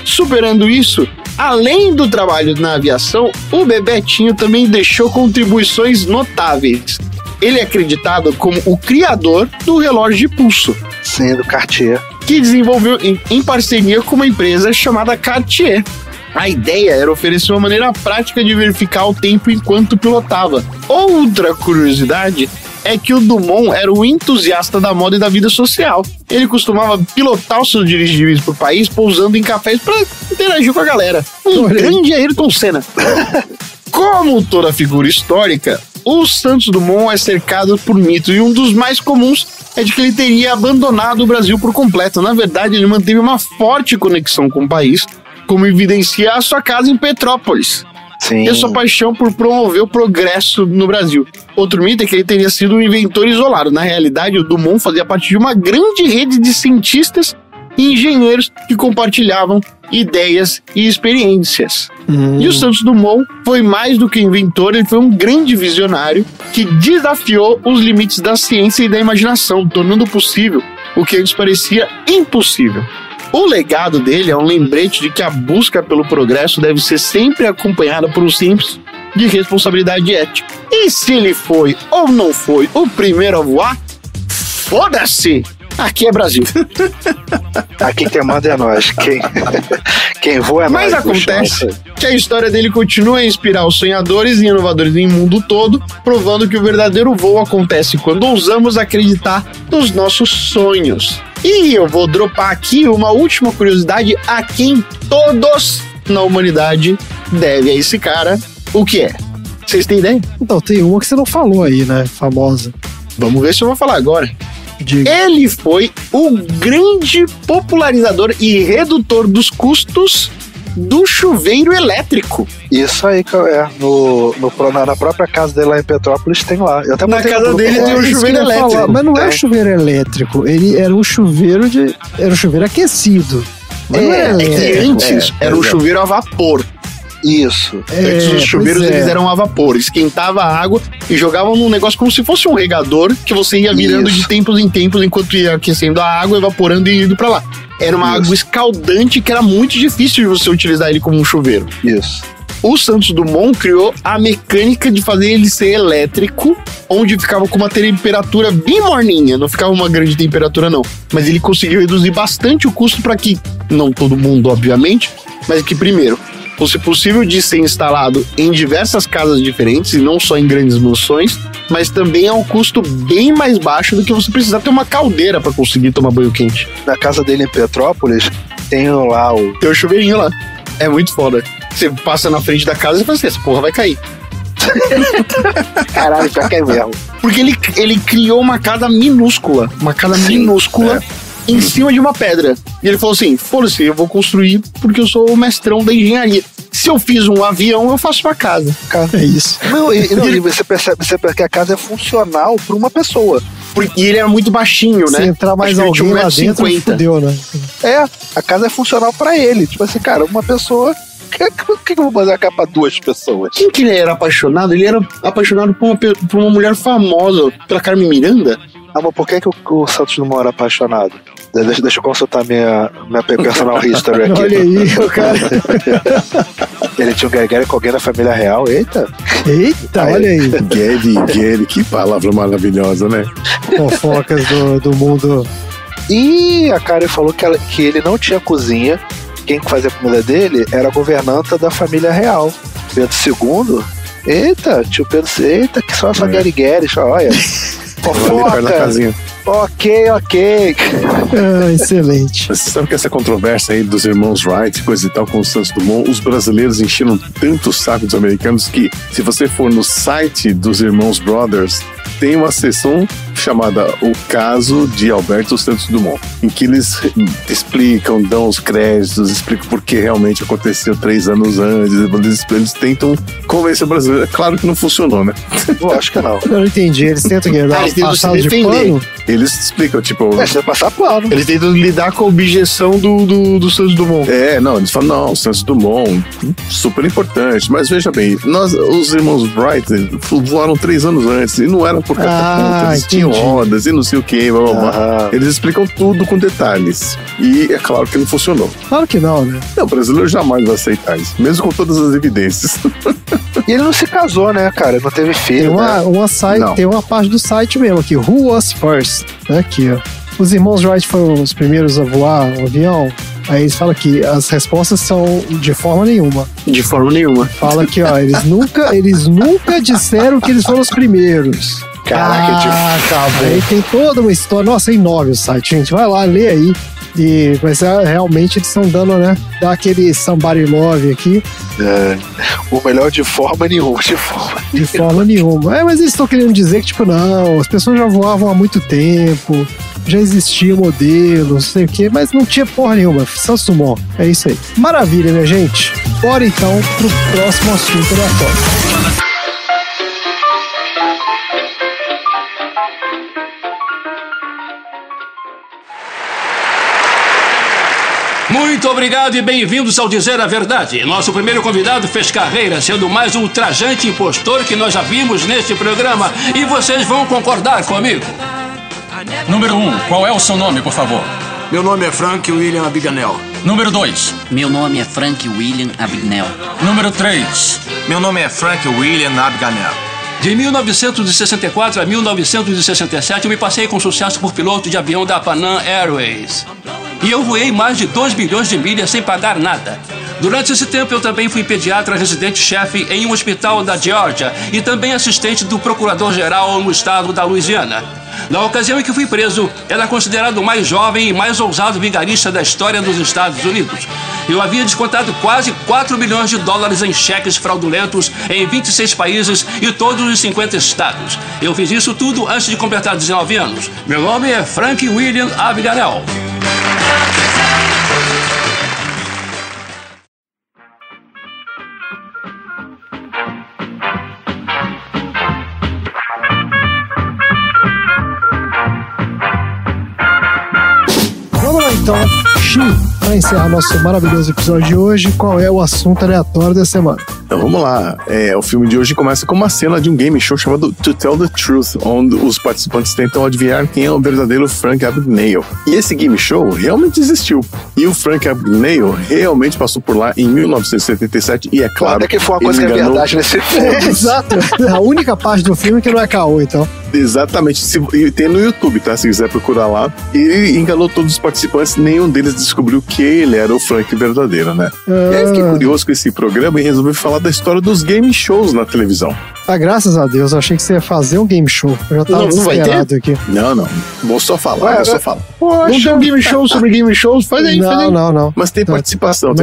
superando isso, além do trabalho na aviação, o Bebetinho também deixou contribuições notáveis. Ele é acreditado como o criador do relógio de pulso. Sim, do Cartier. Que desenvolveu em parceria com uma empresa chamada Cartier. A ideia era oferecer uma maneira prática de verificar o tempo enquanto pilotava. Outra curiosidade é que o Dumont era um entusiasta da moda e da vida social. Ele costumava pilotar os seus dirigíveis por país, pousando em cafés para interagir com a galera. Um grande Ayrton Senna. Como toda figura histórica, o Santos Dumont é cercado por mitos, e um dos mais comuns é de que ele teria abandonado o Brasil por completo. Na verdade, ele manteve uma forte conexão com o país, como evidencia a sua casa em Petrópolis. Sim. E a sua paixão por promover o progresso no Brasil. Outro mito é que ele teria sido um inventor isolado. Na realidade, o Dumont fazia parte de uma grande rede de cientistas e engenheiros que compartilhavam ideias e experiências. E o Santos Dumont foi mais do que inventor, ele foi um grande visionário que desafiou os limites da ciência e da imaginação, tornando possível o que antes parecia impossível. O legado dele é um lembrete de que a busca pelo progresso deve ser sempre acompanhada por um senso de responsabilidade ética. E se ele foi ou não foi o primeiro a voar, foda-se! Aqui é Brasil. Aqui quem manda é nós. Quem voa é nós. Mas acontece que a história dele continua a inspirar os sonhadores e inovadores em mundo todo, provando que o verdadeiro voo acontece quando ousamos acreditar nos nossos sonhos. E eu vou dropar aqui uma última curiosidade a quem todos na humanidade devem a esse cara. O que é? Vocês têm ideia? Então, tem uma que você não falou aí, né? Famosa. Vamos ver se eu vou falar agora. Diga. Ele foi o grande popularizador e redutor dos do chuveiro elétrico. Isso aí, na própria casa dele lá em Petrópolis tem lá. Eu até na casa dele tem um chuveiro elétrico. Mas não é um chuveiro elétrico, ele era um chuveiro aquecido. que antes era um chuveiro a vapor. Isso. Antes os chuveiros eles eram a vapor, esquentava a água e jogavam num negócio como se fosse um regador que você ia virando de tempos em tempos enquanto ia aquecendo a água, evaporando e indo pra lá. Era uma água escaldante que era muito difícil de você utilizar ele como um chuveiro. Isso. O Santos Dumont criou a mecânica de fazer ele ser elétrico, onde ficava com uma temperatura bem morninha, não ficava uma grande temperatura não. Mas ele conseguiu reduzir bastante o custo para que, não todo mundo obviamente, mas que primeiro fosse possível de ser instalado em diversas casas diferentes e não só em grandes mansões, mas também a um custo bem mais baixo do que você precisar ter uma caldeira para conseguir tomar banho quente. Na casa dele em Petrópolis, tem lá Tem o chuveirinho lá. É muito foda. Você passa na frente da casa e fala assim, essa porra vai cair. Caralho, já quer mesmo. Porque ele criou uma casa minúscula. Uma casa minúscula em cima de uma pedra. E ele falou assim, foda-se, eu vou construir porque eu sou o mestrão da engenharia. Se eu fiz um avião, eu faço uma casa. É isso. Não, e você percebe que a casa é funcional para uma pessoa. E ele era muito baixinho, né? Se entrar mais alguém lá dentro, fudeu, né? A casa é funcional para ele. Tipo assim, cara, uma pessoa... Por que eu vou fazer a capa pra 2 pessoas? Quem que ele era apaixonado? Ele era apaixonado por uma mulher famosa, pela Carmen Miranda. Ah, mas por que o Santos Dumont era apaixonado? Deixa eu consultar minha personal history aqui. Olha aí, o cara. Ele tinha um Guergueri com alguém da família real, eita, olha aí. Guergueri, que palavra maravilhosa, né? Fofocas do mundo. E a Karen falou que ele não tinha cozinha. Quem fazia a comida dele era a governanta da família real. Pedro II. Eita, tio Pedro. Eita, que só essa Guergueri, olha. Fofoca. Ok. Excelente. Você sabe que essa controvérsia aí dos irmãos Wright, coisa e tal, com o Santos Dumont, os brasileiros encheram tanto o saco dos americanos que, se você for no site dos irmãos Brothers, tem uma seção chamada O Caso de Alberto Santos Dumont, em que eles explicam, dão os créditos, explicam por que realmente aconteceu 3 anos antes, eles tentam convencer o brasileiro. É claro que não funcionou, né? Eu acho que não. Eu não entendi, eles tentam passar de pano? Eles explicam, tipo... Você passar pano. Eles tentam lidar com a objeção do Santos Dumont. Eles falam, não, Santos Dumont, super importante, mas veja bem, os irmãos Wright voaram 3 anos antes, e não era por conta, eles tinham rodas e não sei o que, blá blá blá. Eles explicam tudo com detalhes. E é claro que não funcionou. Claro que não, né? Não, o brasileiro jamais vai aceitar isso, mesmo com todas as evidências. E ele não se casou, né, cara? Não teve filho. Tem uma parte do site mesmo aqui, Who Was First? Aqui, ó. Os irmãos Wright foram os primeiros a voar o avião. Aí eles falam que as respostas são de forma nenhuma. De forma nenhuma. Fala aqui, ó, eles nunca disseram que eles foram os primeiros. Caraca, aí tem toda uma história. Nossa, é enorme o site, gente. Vai lá, lê aí. Mas realmente eles estão dando, né? Dá aquele somebody love aqui. O melhor de forma nenhuma. De forma nenhuma. Mas eles estão querendo dizer que, tipo, não, as pessoas já voavam há muito tempo, já existia modelo, não sei o quê, mas não tinha porra nenhuma. Santos Dumont. É isso aí. Maravilha, minha gente. Bora então pro próximo assunto aleatório. Muito obrigado e bem-vindos ao Dizer a Verdade. Nosso primeiro convidado fez carreira sendo o mais ultrajante impostor que nós já vimos neste programa. E vocês vão concordar comigo. Número 1, qual é o seu nome, por favor? Meu nome é Frank William Abagnale. Número 2. Meu nome é Frank William Abagnale. Número 3. Meu nome é Frank William Abagnale. De 1964 a 1967, eu me passei com sucesso por piloto de avião da Panam Airways. E eu voei mais de 2 bilhões de milhas sem pagar nada. Durante esse tempo, eu também fui pediatra residente-chefe em um hospital da Geórgia e também assistente do procurador-geral no estado da Louisiana. Na ocasião em que fui preso, era considerado o mais jovem e mais ousado vigarista da história dos Estados Unidos. Eu havia descontado quase 4 milhões de dólares em cheques fraudulentos em 26 países e todos os 50 estados. Eu fiz isso tudo antes de completar 19 anos. Meu nome é Frank William Abagnale. Então, para encerrar nosso maravilhoso episódio de hoje, qual é o assunto aleatório da semana? Então vamos lá. O filme de hoje começa com uma cena de um game show chamado To Tell the Truth, onde os participantes tentam adivinhar quem é o verdadeiro Frank Abagnale. E esse game show realmente existiu. E o Frank Abagnale realmente passou por lá em 1977 e é claro... Até que foi uma coisa que é verdade nesse filme. Exato. A única parte do filme que não é caô, então. Exatamente. E tem no YouTube, tá? Se quiser procurar lá. Ele enganou todos os participantes, nenhum deles descobriu que ele era o Frank verdadeiro, né? E aí eu fiquei curioso com esse programa e resolvi falar da história dos game shows na televisão. Graças a Deus, eu achei que você ia fazer um game show. Eu já tava desesperado aqui. Não. Vou só falar, Poxa, não tem um game show sobre game shows? Faz aí, Não. Mas tem participação,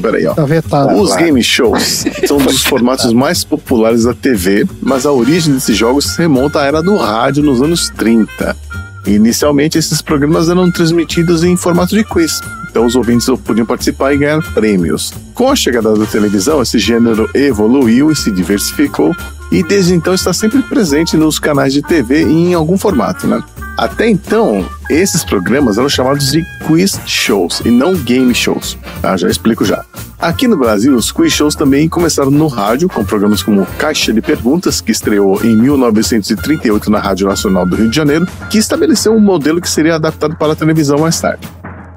peraí, ó. Tá vetado. Os game shows são um dos formatos mais populares da TV, mas a origem desses jogos se remonta à era do rádio nos anos 30. Inicialmente, esses programas eram transmitidos em formato de quiz. Então os ouvintes podiam participar e ganhar prêmios. Com a chegada da televisão, esse gênero evoluiu e se diversificou, e desde então está sempre presente nos canais de TV em algum formato, né? Até então, esses programas eram chamados de quiz shows e não game shows. Já explico já. Aqui no Brasil, os quiz shows também começaram no rádio, com programas como Caixa de Perguntas, que estreou em 1938 na Rádio Nacional do Rio de Janeiro, que estabeleceu um modelo que seria adaptado para a televisão mais tarde.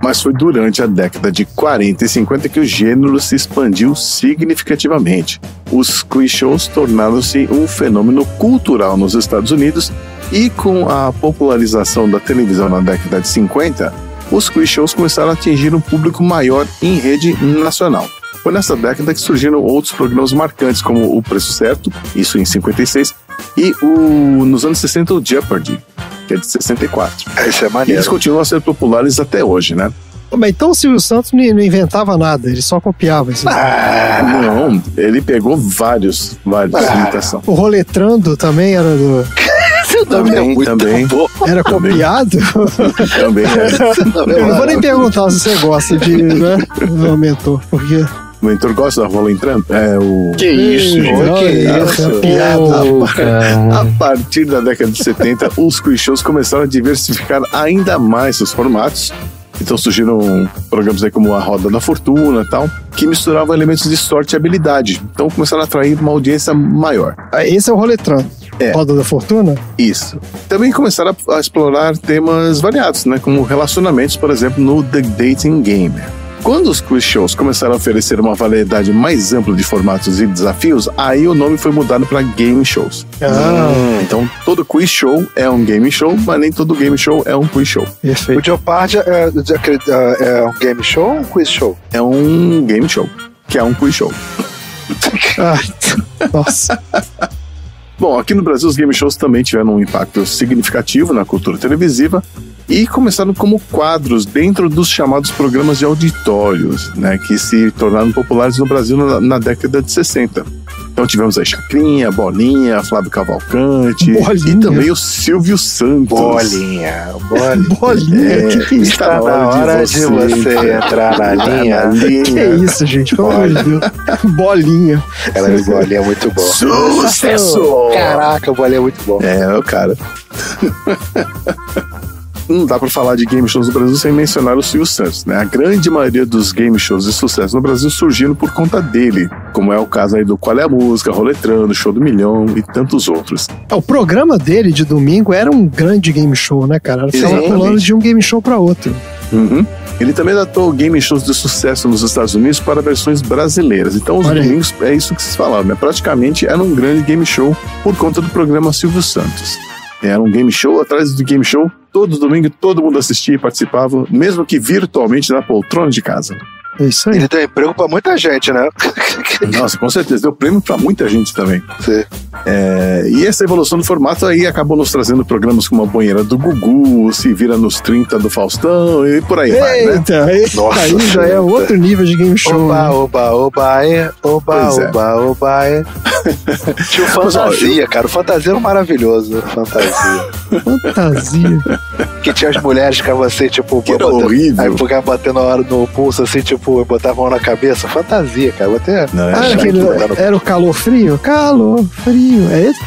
Mas foi durante a década de 40 e 50 que o gênero se expandiu significativamente. Os quiz shows tornaram-se um fenômeno cultural nos Estados Unidos e, com a popularização da televisão na década de 50, os quiz shows começaram a atingir um público maior em rede nacional. Foi nessa década que surgiram outros programas marcantes, como O Preço Certo, isso em 56, e nos anos 60 o Jeopardy, que é de 64. Isso é maneiro. E eles continuam a ser populares até hoje, né? Mas então o Silvio Santos não inventava nada, ele só copiava isso. Não, ele pegou vários imitação. O Roletrando também era do... Também. Era copiado? Também era. Eu não vou nem perguntar se você gosta de, né, meu mentor, porque... O mentor gosta da rola entrando? Que isso, gente? A partir da década de 70, os quiz shows começaram a diversificar ainda mais seus formatos. Então surgiram programas aí como a Roda da Fortuna e tal, que misturavam elementos de sorte e habilidade. Então começaram a atrair uma audiência maior. Esse é o Roletrando. Roda da Fortuna? Isso. Também começaram a explorar temas variados, né? Como relacionamentos, por exemplo, no The Dating Game. Quando os quiz shows começaram a oferecer uma variedade mais ampla de formatos e desafios, aí o nome foi mudado para game shows. Então, todo quiz show é um game show, mas nem todo game show é um quiz show. O Jeopardy é um game show ou um quiz show? É um game show, que é um quiz show. Nossa. Bom, aqui no Brasil os game shows também tiveram um impacto significativo na cultura televisiva e começaram como quadros dentro dos chamados programas de auditórios, né, que se tornaram populares no Brasil na década de 60. Então tivemos aí Chacrinha, Bolinha, Flávio Cavalcante e também o Silvio Santos. Bolinha. Que está na hora de você entrar na linha. Que isso, gente, pelo amor de Deus. Bolinha. Cara, o Bolinha é muito bom. Sucesso! Caraca, o Bolinha é muito bom. O cara. Não dá pra falar de game shows no Brasil sem mencionar o Silvio Santos, né? A grande maioria dos game shows de sucesso no Brasil surgiram por conta dele, como é o caso aí do Qual é a Música, Roletrando, Show do Milhão e tantos outros. O programa dele de domingo era um grande game show, né, cara? Ele ficava pulando de um game show pra outro. Ele também adaptou game shows de sucesso nos Estados Unidos para versões brasileiras. Então os domingos, é isso que vocês falaram, né? Praticamente era um grande game show por conta do programa Silvio Santos. Era um game show atrás do game show. Todo domingo todo mundo assistia e participava, mesmo que virtualmente na poltrona de casa. É isso aí. Ele deu emprego pra muita gente, né? Nossa, com certeza. Deu prêmio pra muita gente também. Sim. E essa evolução do formato aí acabou nos trazendo programas como a Banheira do Gugu, Se Vira nos 30 do Faustão e por aí vai, né? Nossa, aí já é outro nível de game show. Oba. Tinha o Fantasia, cara. O Fantasia era maravilhoso. Fantasia. Que tinha as mulheres com você, tipo... Que era horrível. Aí ficava batendo a hora no pulso, assim, tipo, botava a mão na cabeça. Fantasia, cara. Era o calor frio? Calor frio. É esse?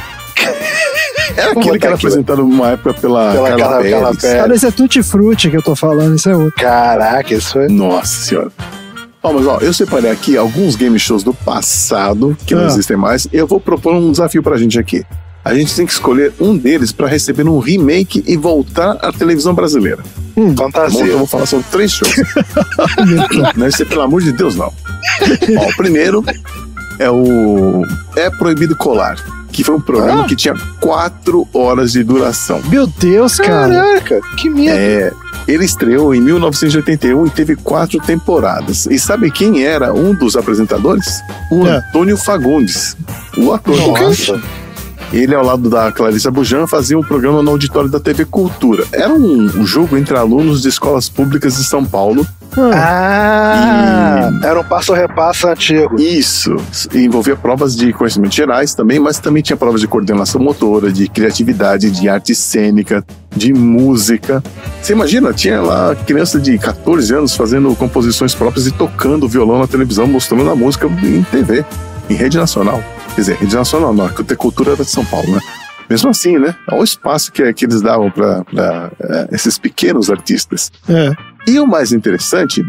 Era aquele que era apresentado numa época pela Carla Pérez. Cara, esse é Tutti Frutti que eu tô falando, isso é outro. Caraca, isso é... Nossa senhora. Mas eu separei aqui alguns game shows do passado, que não existem mais. Eu vou propor um desafio pra gente aqui. A gente tem que escolher um deles pra receber um remake e voltar à televisão brasileira. Fantasia. Bom, então eu vou falar sobre 3 shows. Não é pelo amor de Deus, não. O primeiro é o É Proibido Colar, que foi um programa que tinha 4 horas de duração. Meu Deus, cara. Caraca, que medo. Ele estreou em 1981 e teve 4 temporadas. E sabe quem era um dos apresentadores? O Antônio Fagundes, o ator. Nossa. Ele, ao lado da Clarissa Bujan, fazia um programa no auditório da TV Cultura. Era um jogo entre alunos de escolas públicas de São Paulo. Era um passo-repasso antigo. Isso. Envolvia provas de conhecimentos gerais também, mas também tinha provas de coordenação motora, de criatividade, de arte cênica, de música. Você imagina, tinha lá criança de 14 anos fazendo composições próprias e tocando violão na televisão, mostrando a música em TV, em rede nacional. Quer dizer, rede nacional não, a cultura era de São Paulo, né? Mesmo assim, né? Olha o espaço que eles davam para esses pequenos artistas. E o mais interessante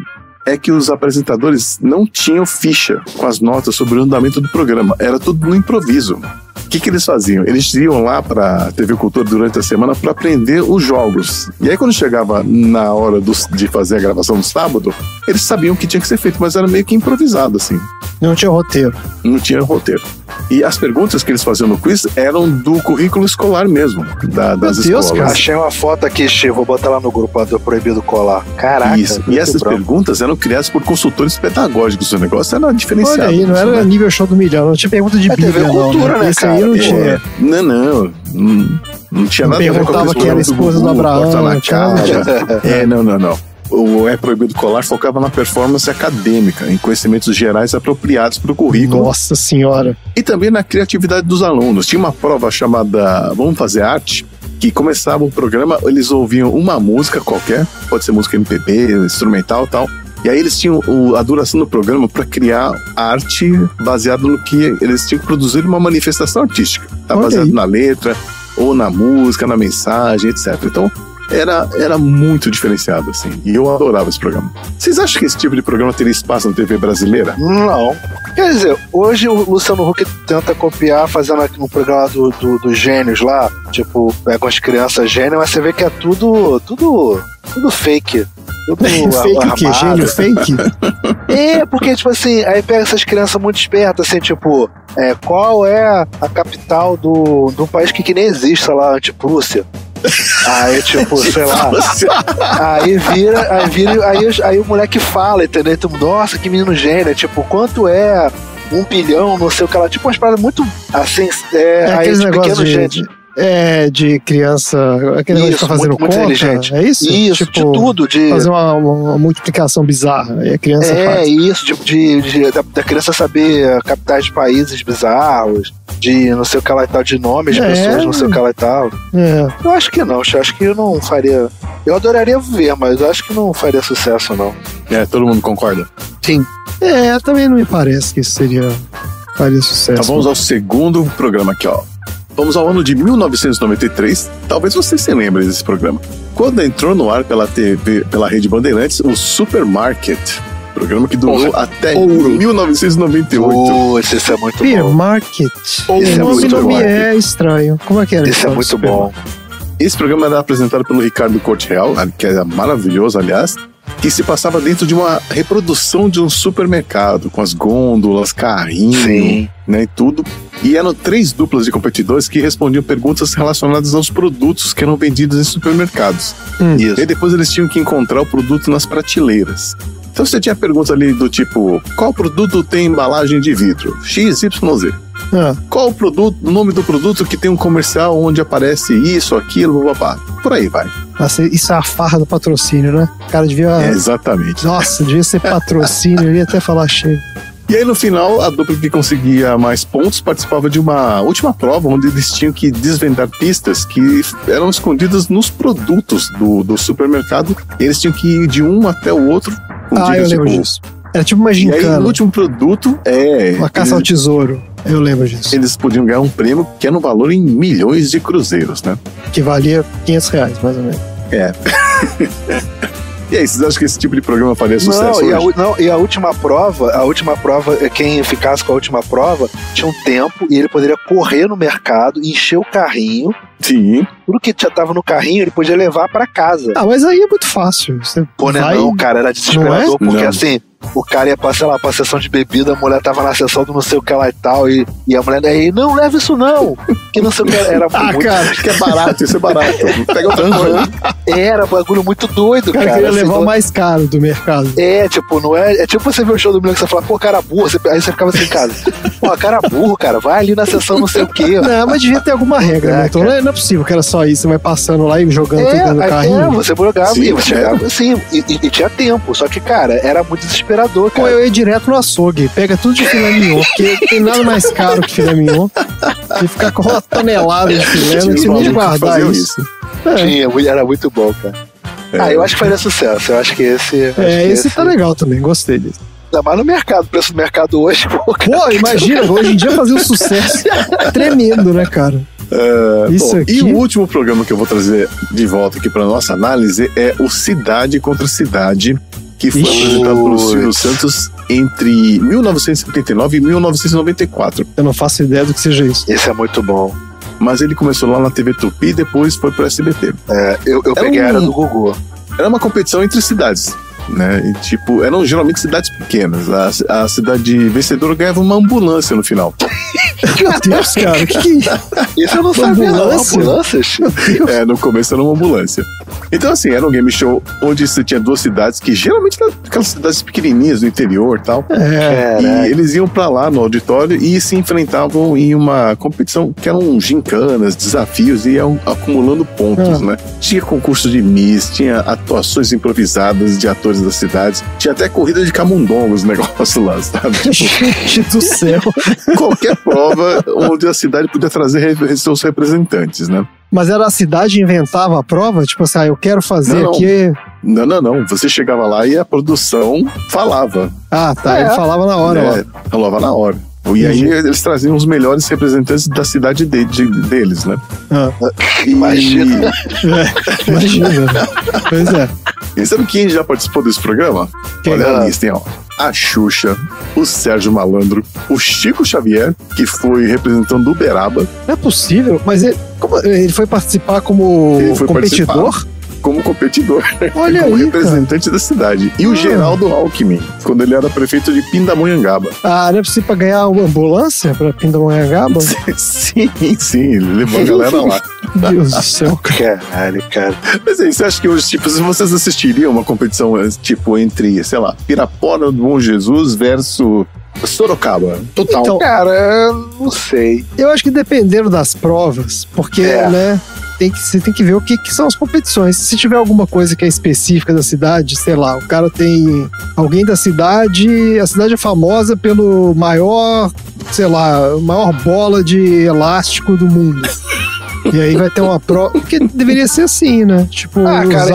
é que os apresentadores não tinham ficha com as notas sobre o andamento do programa. Era tudo no improviso. O que eles faziam? Eles iam lá para a TV Cultura durante a semana para aprender os jogos. E aí, quando chegava na hora de fazer a gravação no sábado, eles sabiam o que tinha que ser feito, mas era meio que improvisado, assim. Não tinha roteiro. Não tinha roteiro. E as perguntas que eles faziam no quiz eram do currículo escolar mesmo, das escolas. Cara. Achei uma foto aqui, Chico, vou botar lá no grupo do Proibido Colar. Caraca. Isso. E essas perguntas eram criadas por consultores pedagógicos. O negócio era diferenciado. Olha aí, não era nível show do milhão, não tinha pergunta de Bíblia, cultura, né, esse cara? aí não tinha. Não tinha nada a ver com perguntava quem era a esposa do Abraão. Não. O É Proibido Colar focava na performance acadêmica, em conhecimentos gerais apropriados para o currículo. Nossa senhora! E também na criatividade dos alunos. Tinha uma prova chamada Vamos Fazer Arte, que começava o programa, eles ouviam uma música qualquer, pode ser música MPB, instrumental e tal, e aí eles tinham a duração do programa para criar arte baseada no que eles tinham que produzir uma manifestação artística. Tá baseado na letra, ou na música, na mensagem, etc. Então, era muito diferenciado, assim. E eu adorava esse programa. Vocês acham que esse tipo de programa teria espaço na TV brasileira? Não. Quer dizer, hoje o Luciano Huck tenta copiar, fazendo aqui no programa dos gênios lá. Tipo, pega as crianças gênios, mas você vê que é tudo fake. Tudo fake o quê? Gênio fake? Porque, tipo assim, aí pega essas crianças muito espertas, assim, tipo, qual é a capital do país que nem existe, sei lá, Antiprússia? Aí, tipo, sei lá. Aí o moleque fala, entendeu? Então, nossa, que menino gênio. Tipo, quanto é 1 bilhão, não sei o que lá. Tipo, umas paradas muito assim. Aqueles negócios de criança. Aquele negócio que tá fazendo conta. Inteligente. É isso? Isso, tipo, de tudo. Fazer uma multiplicação bizarra. Aí a criança faz. Isso, tipo, da criança saber capitais de países bizarros. De não sei o que lá e tal, de nomes de pessoas, não sei o que lá e tal. Eu acho que não, acho que não faria. Eu adoraria ver, mas eu acho que não faria sucesso, não. Todo mundo concorda? Sim. Também não me parece que isso faria sucesso. Então vamos ao segundo programa aqui, ó. Vamos ao ano de 1993. Talvez vocês se lembrem desse programa. Quando entrou no ar pela TV, pela Rede Bandeirantes, o Supermarket. Programa que durou até 1998. Esse é muito Beer bom. Market. Esse não me é estranho. Como é que era? Esse é muito bom. Esse programa era apresentado pelo Ricardo Corte Real, que é maravilhoso, aliás, que se passava dentro de uma reprodução de um supermercado, com as gôndolas, carrinho, né, e tudo. E eram 3 duplas de competidores que respondiam perguntas relacionadas aos produtos que eram vendidos em supermercados. E depois eles tinham que encontrar o produto nas prateleiras. Então você tinha perguntas ali do tipo, qual produto tem embalagem de vidro? XYZ. Qual o nome do produto que tem um comercial onde aparece isso, aquilo, papá. Por aí vai. Nossa, isso é a farra do patrocínio, né? O cara devia... Exatamente. Nossa, devia ser patrocínio, eu ia até falar cheio. E aí no final, a dupla que conseguia mais pontos participava de uma última prova onde eles tinham que desvendar pistas que eram escondidas nos produtos do supermercado. E eles tinham que ir de um até o outro. Eu lembro disso. Era tipo uma gincana. E aí o último produto uma caça ao tesouro. Eu lembro disso. Eles podiam ganhar um prêmio que era um valor em milhões de cruzeiros, né? Que valia R$500, mais ou menos. É. E aí, vocês acham que esse tipo de programa faria sucesso hoje? E a última prova, quem ficasse com a última prova, tinha um tempo e ele poderia correr no mercado, encher o carrinho. Sim. Tudo que já tava no carrinho, ele podia levar pra casa. Ah, mas aí é muito fácil. Você não, cara, era desesperador, porque assim, o cara ia pra, sei lá, pra sessão de bebida, a mulher tava na sessão do não sei o que lá e tal, e a mulher aí, não, leva isso não, que não sei o que, era muito... cara, acho que é barato, isso é barato. Pega outra coisa. Era um bagulho muito doido, cara. Queria assim, levar o mais caro do mercado. Tipo, não é... É tipo você ver o show do Milhão que você fala, pô, cara burro, aí você ficava assim em casa. Pô, cara burro, cara, vai ali na sessão não sei o que. Não, mas devia ter alguma regra, né? Então não é possível que era só isso, você vai passando lá e jogando tudo dentro do carrinho. Você jogava, e você chegava assim, e tinha tempo, só que, cara, era muito desesperador, cara. Pô, eu ia direto no açougue, pega tudo de filé mignon, porque tem nada mais caro que filé mignon. E ficar com uma tonelada de filé, não precisa nem de guardar isso. Era muito bom, cara. Eu acho que faria sucesso, eu acho que esse... esse tá legal também, gostei desse. Ainda mais no mercado, preço do mercado hoje. Pô, imagina, hoje em dia fazer um sucesso tremendo, né, cara? Isso aqui... E o último programa que eu vou trazer de volta aqui pra nossa análise é o Cidade contra Cidade, que foi apresentado pelo Silvio Santos entre 1979 e 1994. Eu não faço ideia do que seja isso. Esse é muito bom. Mas ele começou lá na TV Tupi e depois foi pro SBT. Eu peguei a era do Gugu. Era uma competição entre cidades, né? E, tipo, eram geralmente cidades pequenas. A cidade vencedora ganhava uma ambulância no final. Meu Deus, cara, que é isso? Isso eu não sabia, não. Ambulâncias? No começo era uma ambulância. Então, assim, era um game show onde você tinha duas cidades, que geralmente eram aquelas cidades pequenininhas do interior e tal. E eles iam pra lá no auditório e se enfrentavam em uma competição que eram gincanas, desafios, e iam acumulando pontos, né? Tinha concurso de Miss, tinha atuações improvisadas de atores das cidades, tinha até corrida de camundongos, negócio lá, sabe? Gente do céu! Qualquer prova onde a cidade podia trazer seus representantes, né? Mas era a cidade que inventava a prova? Tipo assim, eu quero fazer aqui... Não. Você chegava lá e a produção falava. Ah, tá. Ele falava na hora. Falava na hora. E aí eles traziam os melhores representantes da cidade deles, né? Imagina. Imagina. Pois é. E sabe quem já participou desse programa? Olha a lista, hein, ó. A Xuxa, o Sérgio Malandro, o Chico Xavier, que foi representando o Uberaba. Não é possível, mas ele foi participar como competidor? Como competidor, olha como aí, representante da cidade. E o Geraldo Alckmin, quando ele era prefeito de Pindamonhangaba. Ah, não é possível pra ganhar uma ambulância pra Pindamonhangaba? Sim, ele levou a galera lá. Deus do céu, caralho, cara. Mas aí, você acha que hoje, tipo, se vocês assistiriam uma competição, tipo, entre, sei lá, Pirapora do Bom Jesus versus Sorocaba? Total. Então, cara, não sei. Eu acho que dependendo das provas, porque, né, você tem que ver o que são as competições. Se tiver alguma coisa que é específica da cidade, sei lá, o cara tem alguém da cidade, a cidade é famosa pelo maior, sei lá, maior bola de elástico do mundo. E aí vai ter uma prova, porque deveria ser assim, né? Tipo, cara,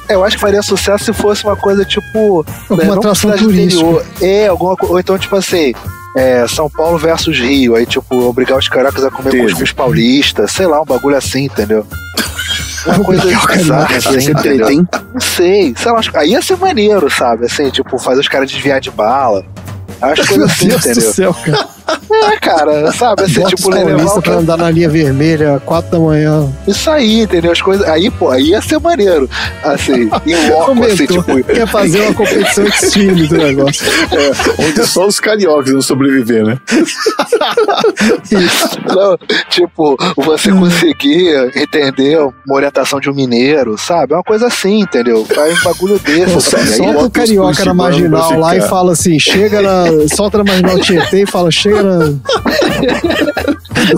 eu acho que faria sucesso se fosse uma coisa tipo alguma atração turística. Ou então tipo assim, São Paulo versus Rio, aí tipo, obrigar os cariocas a comer cuscuz paulista, sei lá, um bagulho assim, entendeu? Uma coisa bizarra, assim, entendeu? Não sei lá, aí ia ser maneiro, sabe? Assim, tipo, fazer os caras desviar de bala. Acho que assim, Deus do céu, cara. Cara, sabe? Assim, tipo, levar pra andar na linha vermelha 4 da manhã. Isso aí, entendeu? As coisas. Aí, pô, aí ia ser maneiro. Assim, em loco, assim, tipo. Quer fazer uma competição extreme do negócio. Onde só os cariocas vão sobreviver, né? Isso. Não, tipo, você conseguir, entendeu? Uma orientação de um mineiro, sabe? É uma coisa assim, entendeu? Faz um bagulho desse. Solta o carioca na marginal lá e fala assim: solta na marginal Tietê e fala: chega do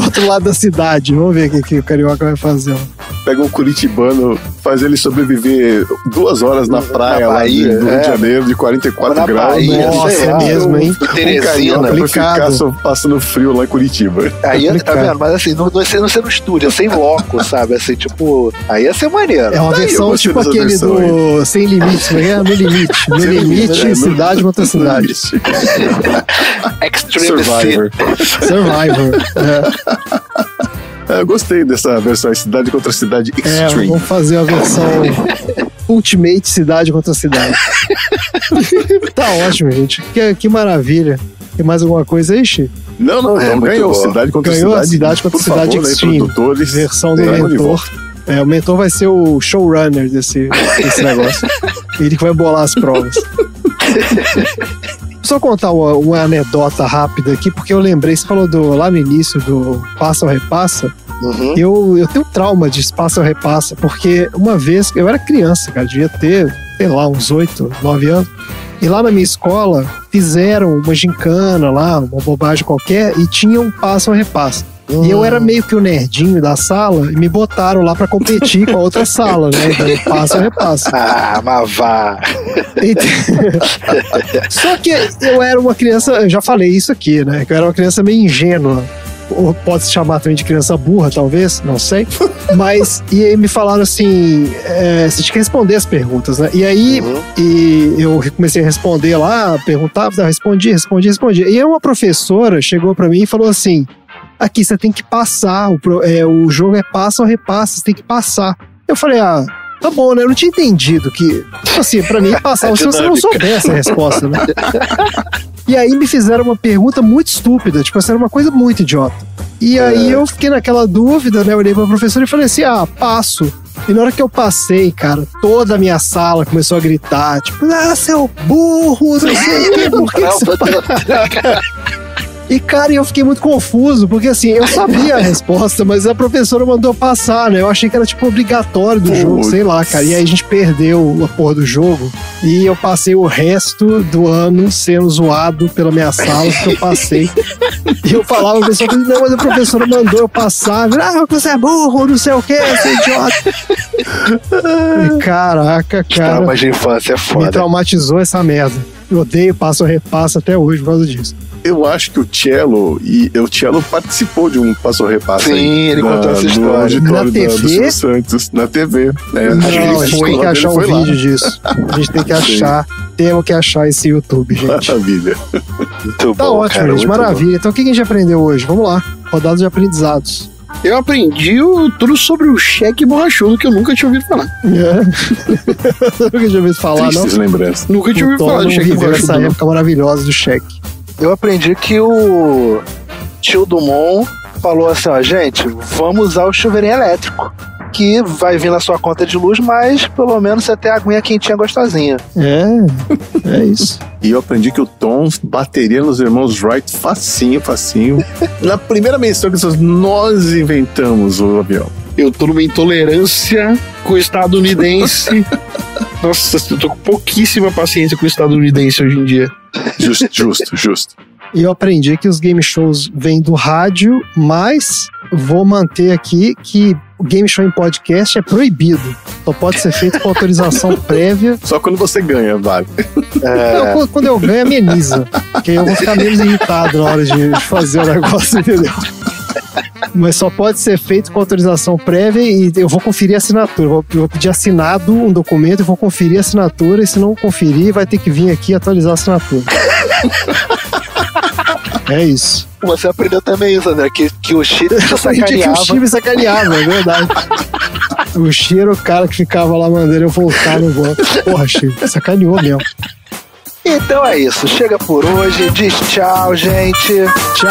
outro lado da cidade. Vamos ver o que o carioca vai fazer. pega um curitibano, faz ele sobreviver 2 horas na praia lá do Rio de Janeiro, de 44 graus. Bahia, nossa, é mesmo, hein? Teresina, pra ficar só passando frio lá em Curitiba. Aí, tá vendo? Mas assim, não ser no estúdio, sem loco, sabe? Assim, tipo, aí ia ser maneiro. É uma versão tipo aquele versão do aí. Sem Limites, não é? No Limite. No Limite, cidade contra cidade. Extreme Survivor. Eu gostei dessa versão, cidade contra cidade extreme. Vamos fazer a versão Ultimate cidade contra cidade. Tá ótimo, gente. Que maravilha. Tem mais alguma coisa aí, Chi? Não, ganhou cidade contra cidade contra cidade extreme. Versão do mentor. O mentor vai ser o showrunner desse negócio. Ele que vai bolar as provas. Só contar uma anedota rápida aqui, porque eu lembrei, você falou lá no início do Passa ou Repassa. Uhum. Eu tenho trauma de Passa ou Repassa, porque uma vez, eu era criança, cara, devia ter, sei lá, uns 8, 9 anos, e lá na minha escola fizeram uma gincana lá, uma bobagem qualquer, e tinha um Passa ou Repassa. E eu era meio que o nerdinho da sala e me botaram lá pra competir com a outra sala, né? Então, Passa ou Repassa. Mas vá. Só que eu era uma criança, eu já falei isso aqui, né? Que eu era uma criança meio ingênua. Ou pode se chamar também de criança burra, talvez, não sei. Mas, e aí me falaram assim, você tinha que responder as perguntas, né? E aí, eu comecei a responder lá, perguntava, respondia. E aí uma professora chegou pra mim e falou assim, aqui você tem que passar, o jogo é passa ou repassa, você tem que passar. Eu falei, tá bom, né? Eu não tinha entendido que, assim, pra mim passava se você não soubesse a resposta, né? E aí me fizeram uma pergunta muito estúpida, tipo assim, era uma coisa muito idiota. E aí eu fiquei naquela dúvida, né? Eu olhei pra professora e falei assim, passo. E na hora que eu passei, cara, toda a minha sala começou a gritar, tipo, seu burro, não sei o quê, por que você passa? E, cara, eu fiquei muito confuso, porque assim, eu sabia a resposta, mas a professora mandou passar, né? Eu achei que era tipo obrigatório do jogo, sei lá, cara. E aí a gente perdeu a porra do jogo e eu passei o resto do ano sendo zoado pela minha sala, porque eu passei. E eu falava pra pessoa, não, mas a professora mandou eu passar, você é burro, não sei o que, você é idiota. E, caraca, cara. Traumas de infância é foda. Me traumatizou essa merda. Eu odeio Passa ou Repassa até hoje por causa disso. Eu acho que o Cello participou de um Passa ou Repassa. Sim, ele contou essa história. Na TV? Santos, na TV. Não, a gente tem que achar um vídeo disso. A gente tem que achar. Temos que achar esse YouTube, gente. Maravilha. Muito tá bom, ótimo, cara, gente. Maravilha. Bom. Então o que a gente aprendeu hoje? Vamos lá. Rodadas de aprendizados. Eu aprendi tudo sobre o cheque borrachudo que eu nunca tinha ouvido falar. Nunca tinha ouvido falar, Tristes lembranças. Nunca tinha ouvido falar do cheque borrachudo. Essa época maravilhosa do cheque. Eu aprendi que o tio Dumont falou assim, gente, vamos usar o chuveirinho elétrico, que vai vir na sua conta de luz, mas pelo menos você tem a aguinha quentinha gostosinha. É isso. E eu aprendi que o Tom bateria nos irmãos Wright facinho. Na primeira menção que nós inventamos o avião. Eu tô numa intolerância com o estadunidense. Nossa, eu tô com pouquíssima paciência com o estadunidense hoje em dia. Justo. E eu aprendi que os game shows vêm do rádio, mas vou manter aqui que o game show em podcast é proibido. Só pode ser feito com autorização prévia. Só quando você ganha, vale. Não, quando eu ganho, ameniza. Porque eu vou ficar menos irritado na hora de fazer o negócio, entendeu? Mas só pode ser feito com autorização prévia e eu vou conferir a assinatura. Eu vou pedir assinado um documento e vou conferir a assinatura, e se não conferir, vai ter que vir aqui e atualizar a assinatura. É isso. Você aprendeu também isso, André, que o Chiro sacaneava. O Chiro sacaneava, é verdade. O Chiro era o cara que ficava lá mandando eu voltar no bloco. Porra, Chiro, sacaneou mesmo. Então é isso, chega por hoje, diz tchau, gente. Tchau.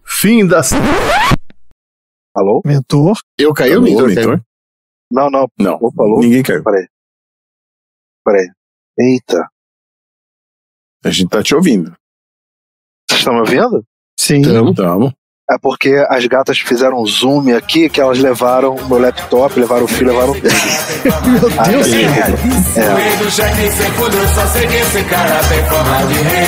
Fim das... Alô? Mentor? Eu caí, o mentor? Não. Opa, alô? Ninguém caiu. Peraí. Eita. A gente tá te ouvindo. Vocês estão me ouvindo? Sim. Estamos. É porque as gatas fizeram um zoom aqui, que elas levaram o meu laptop, levaram o fio, levaram tudo. Meu Deus, Só sei que esse cara tem forma de rei.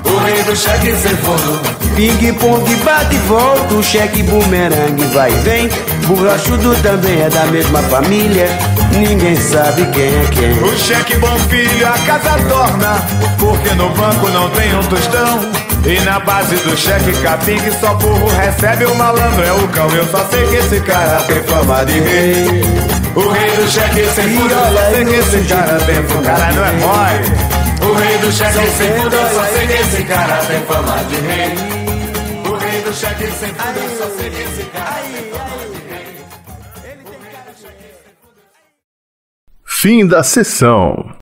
o rei do cheque sem fundo. Ping-pong bate e volta, o cheque bumerangue vai e vem. Borrachudo também é da mesma família, ninguém sabe quem é quem. O cheque bom filho a casa torna, porque no banco não tem um tostão. E na base do cheque capingue só burro recebe, o malandro é o cão. Eu só sei que esse cara tem fama de rei. O rei do cheque sem fundo, eu só sei que esse cara tem fama. O cara não é mole. O rei do cheque sem fundo, eu só sei que esse cara tem fama de rei. O rei do cheque sem fundo, eu só sei que esse cara tem fama de rei. Fim da sessão.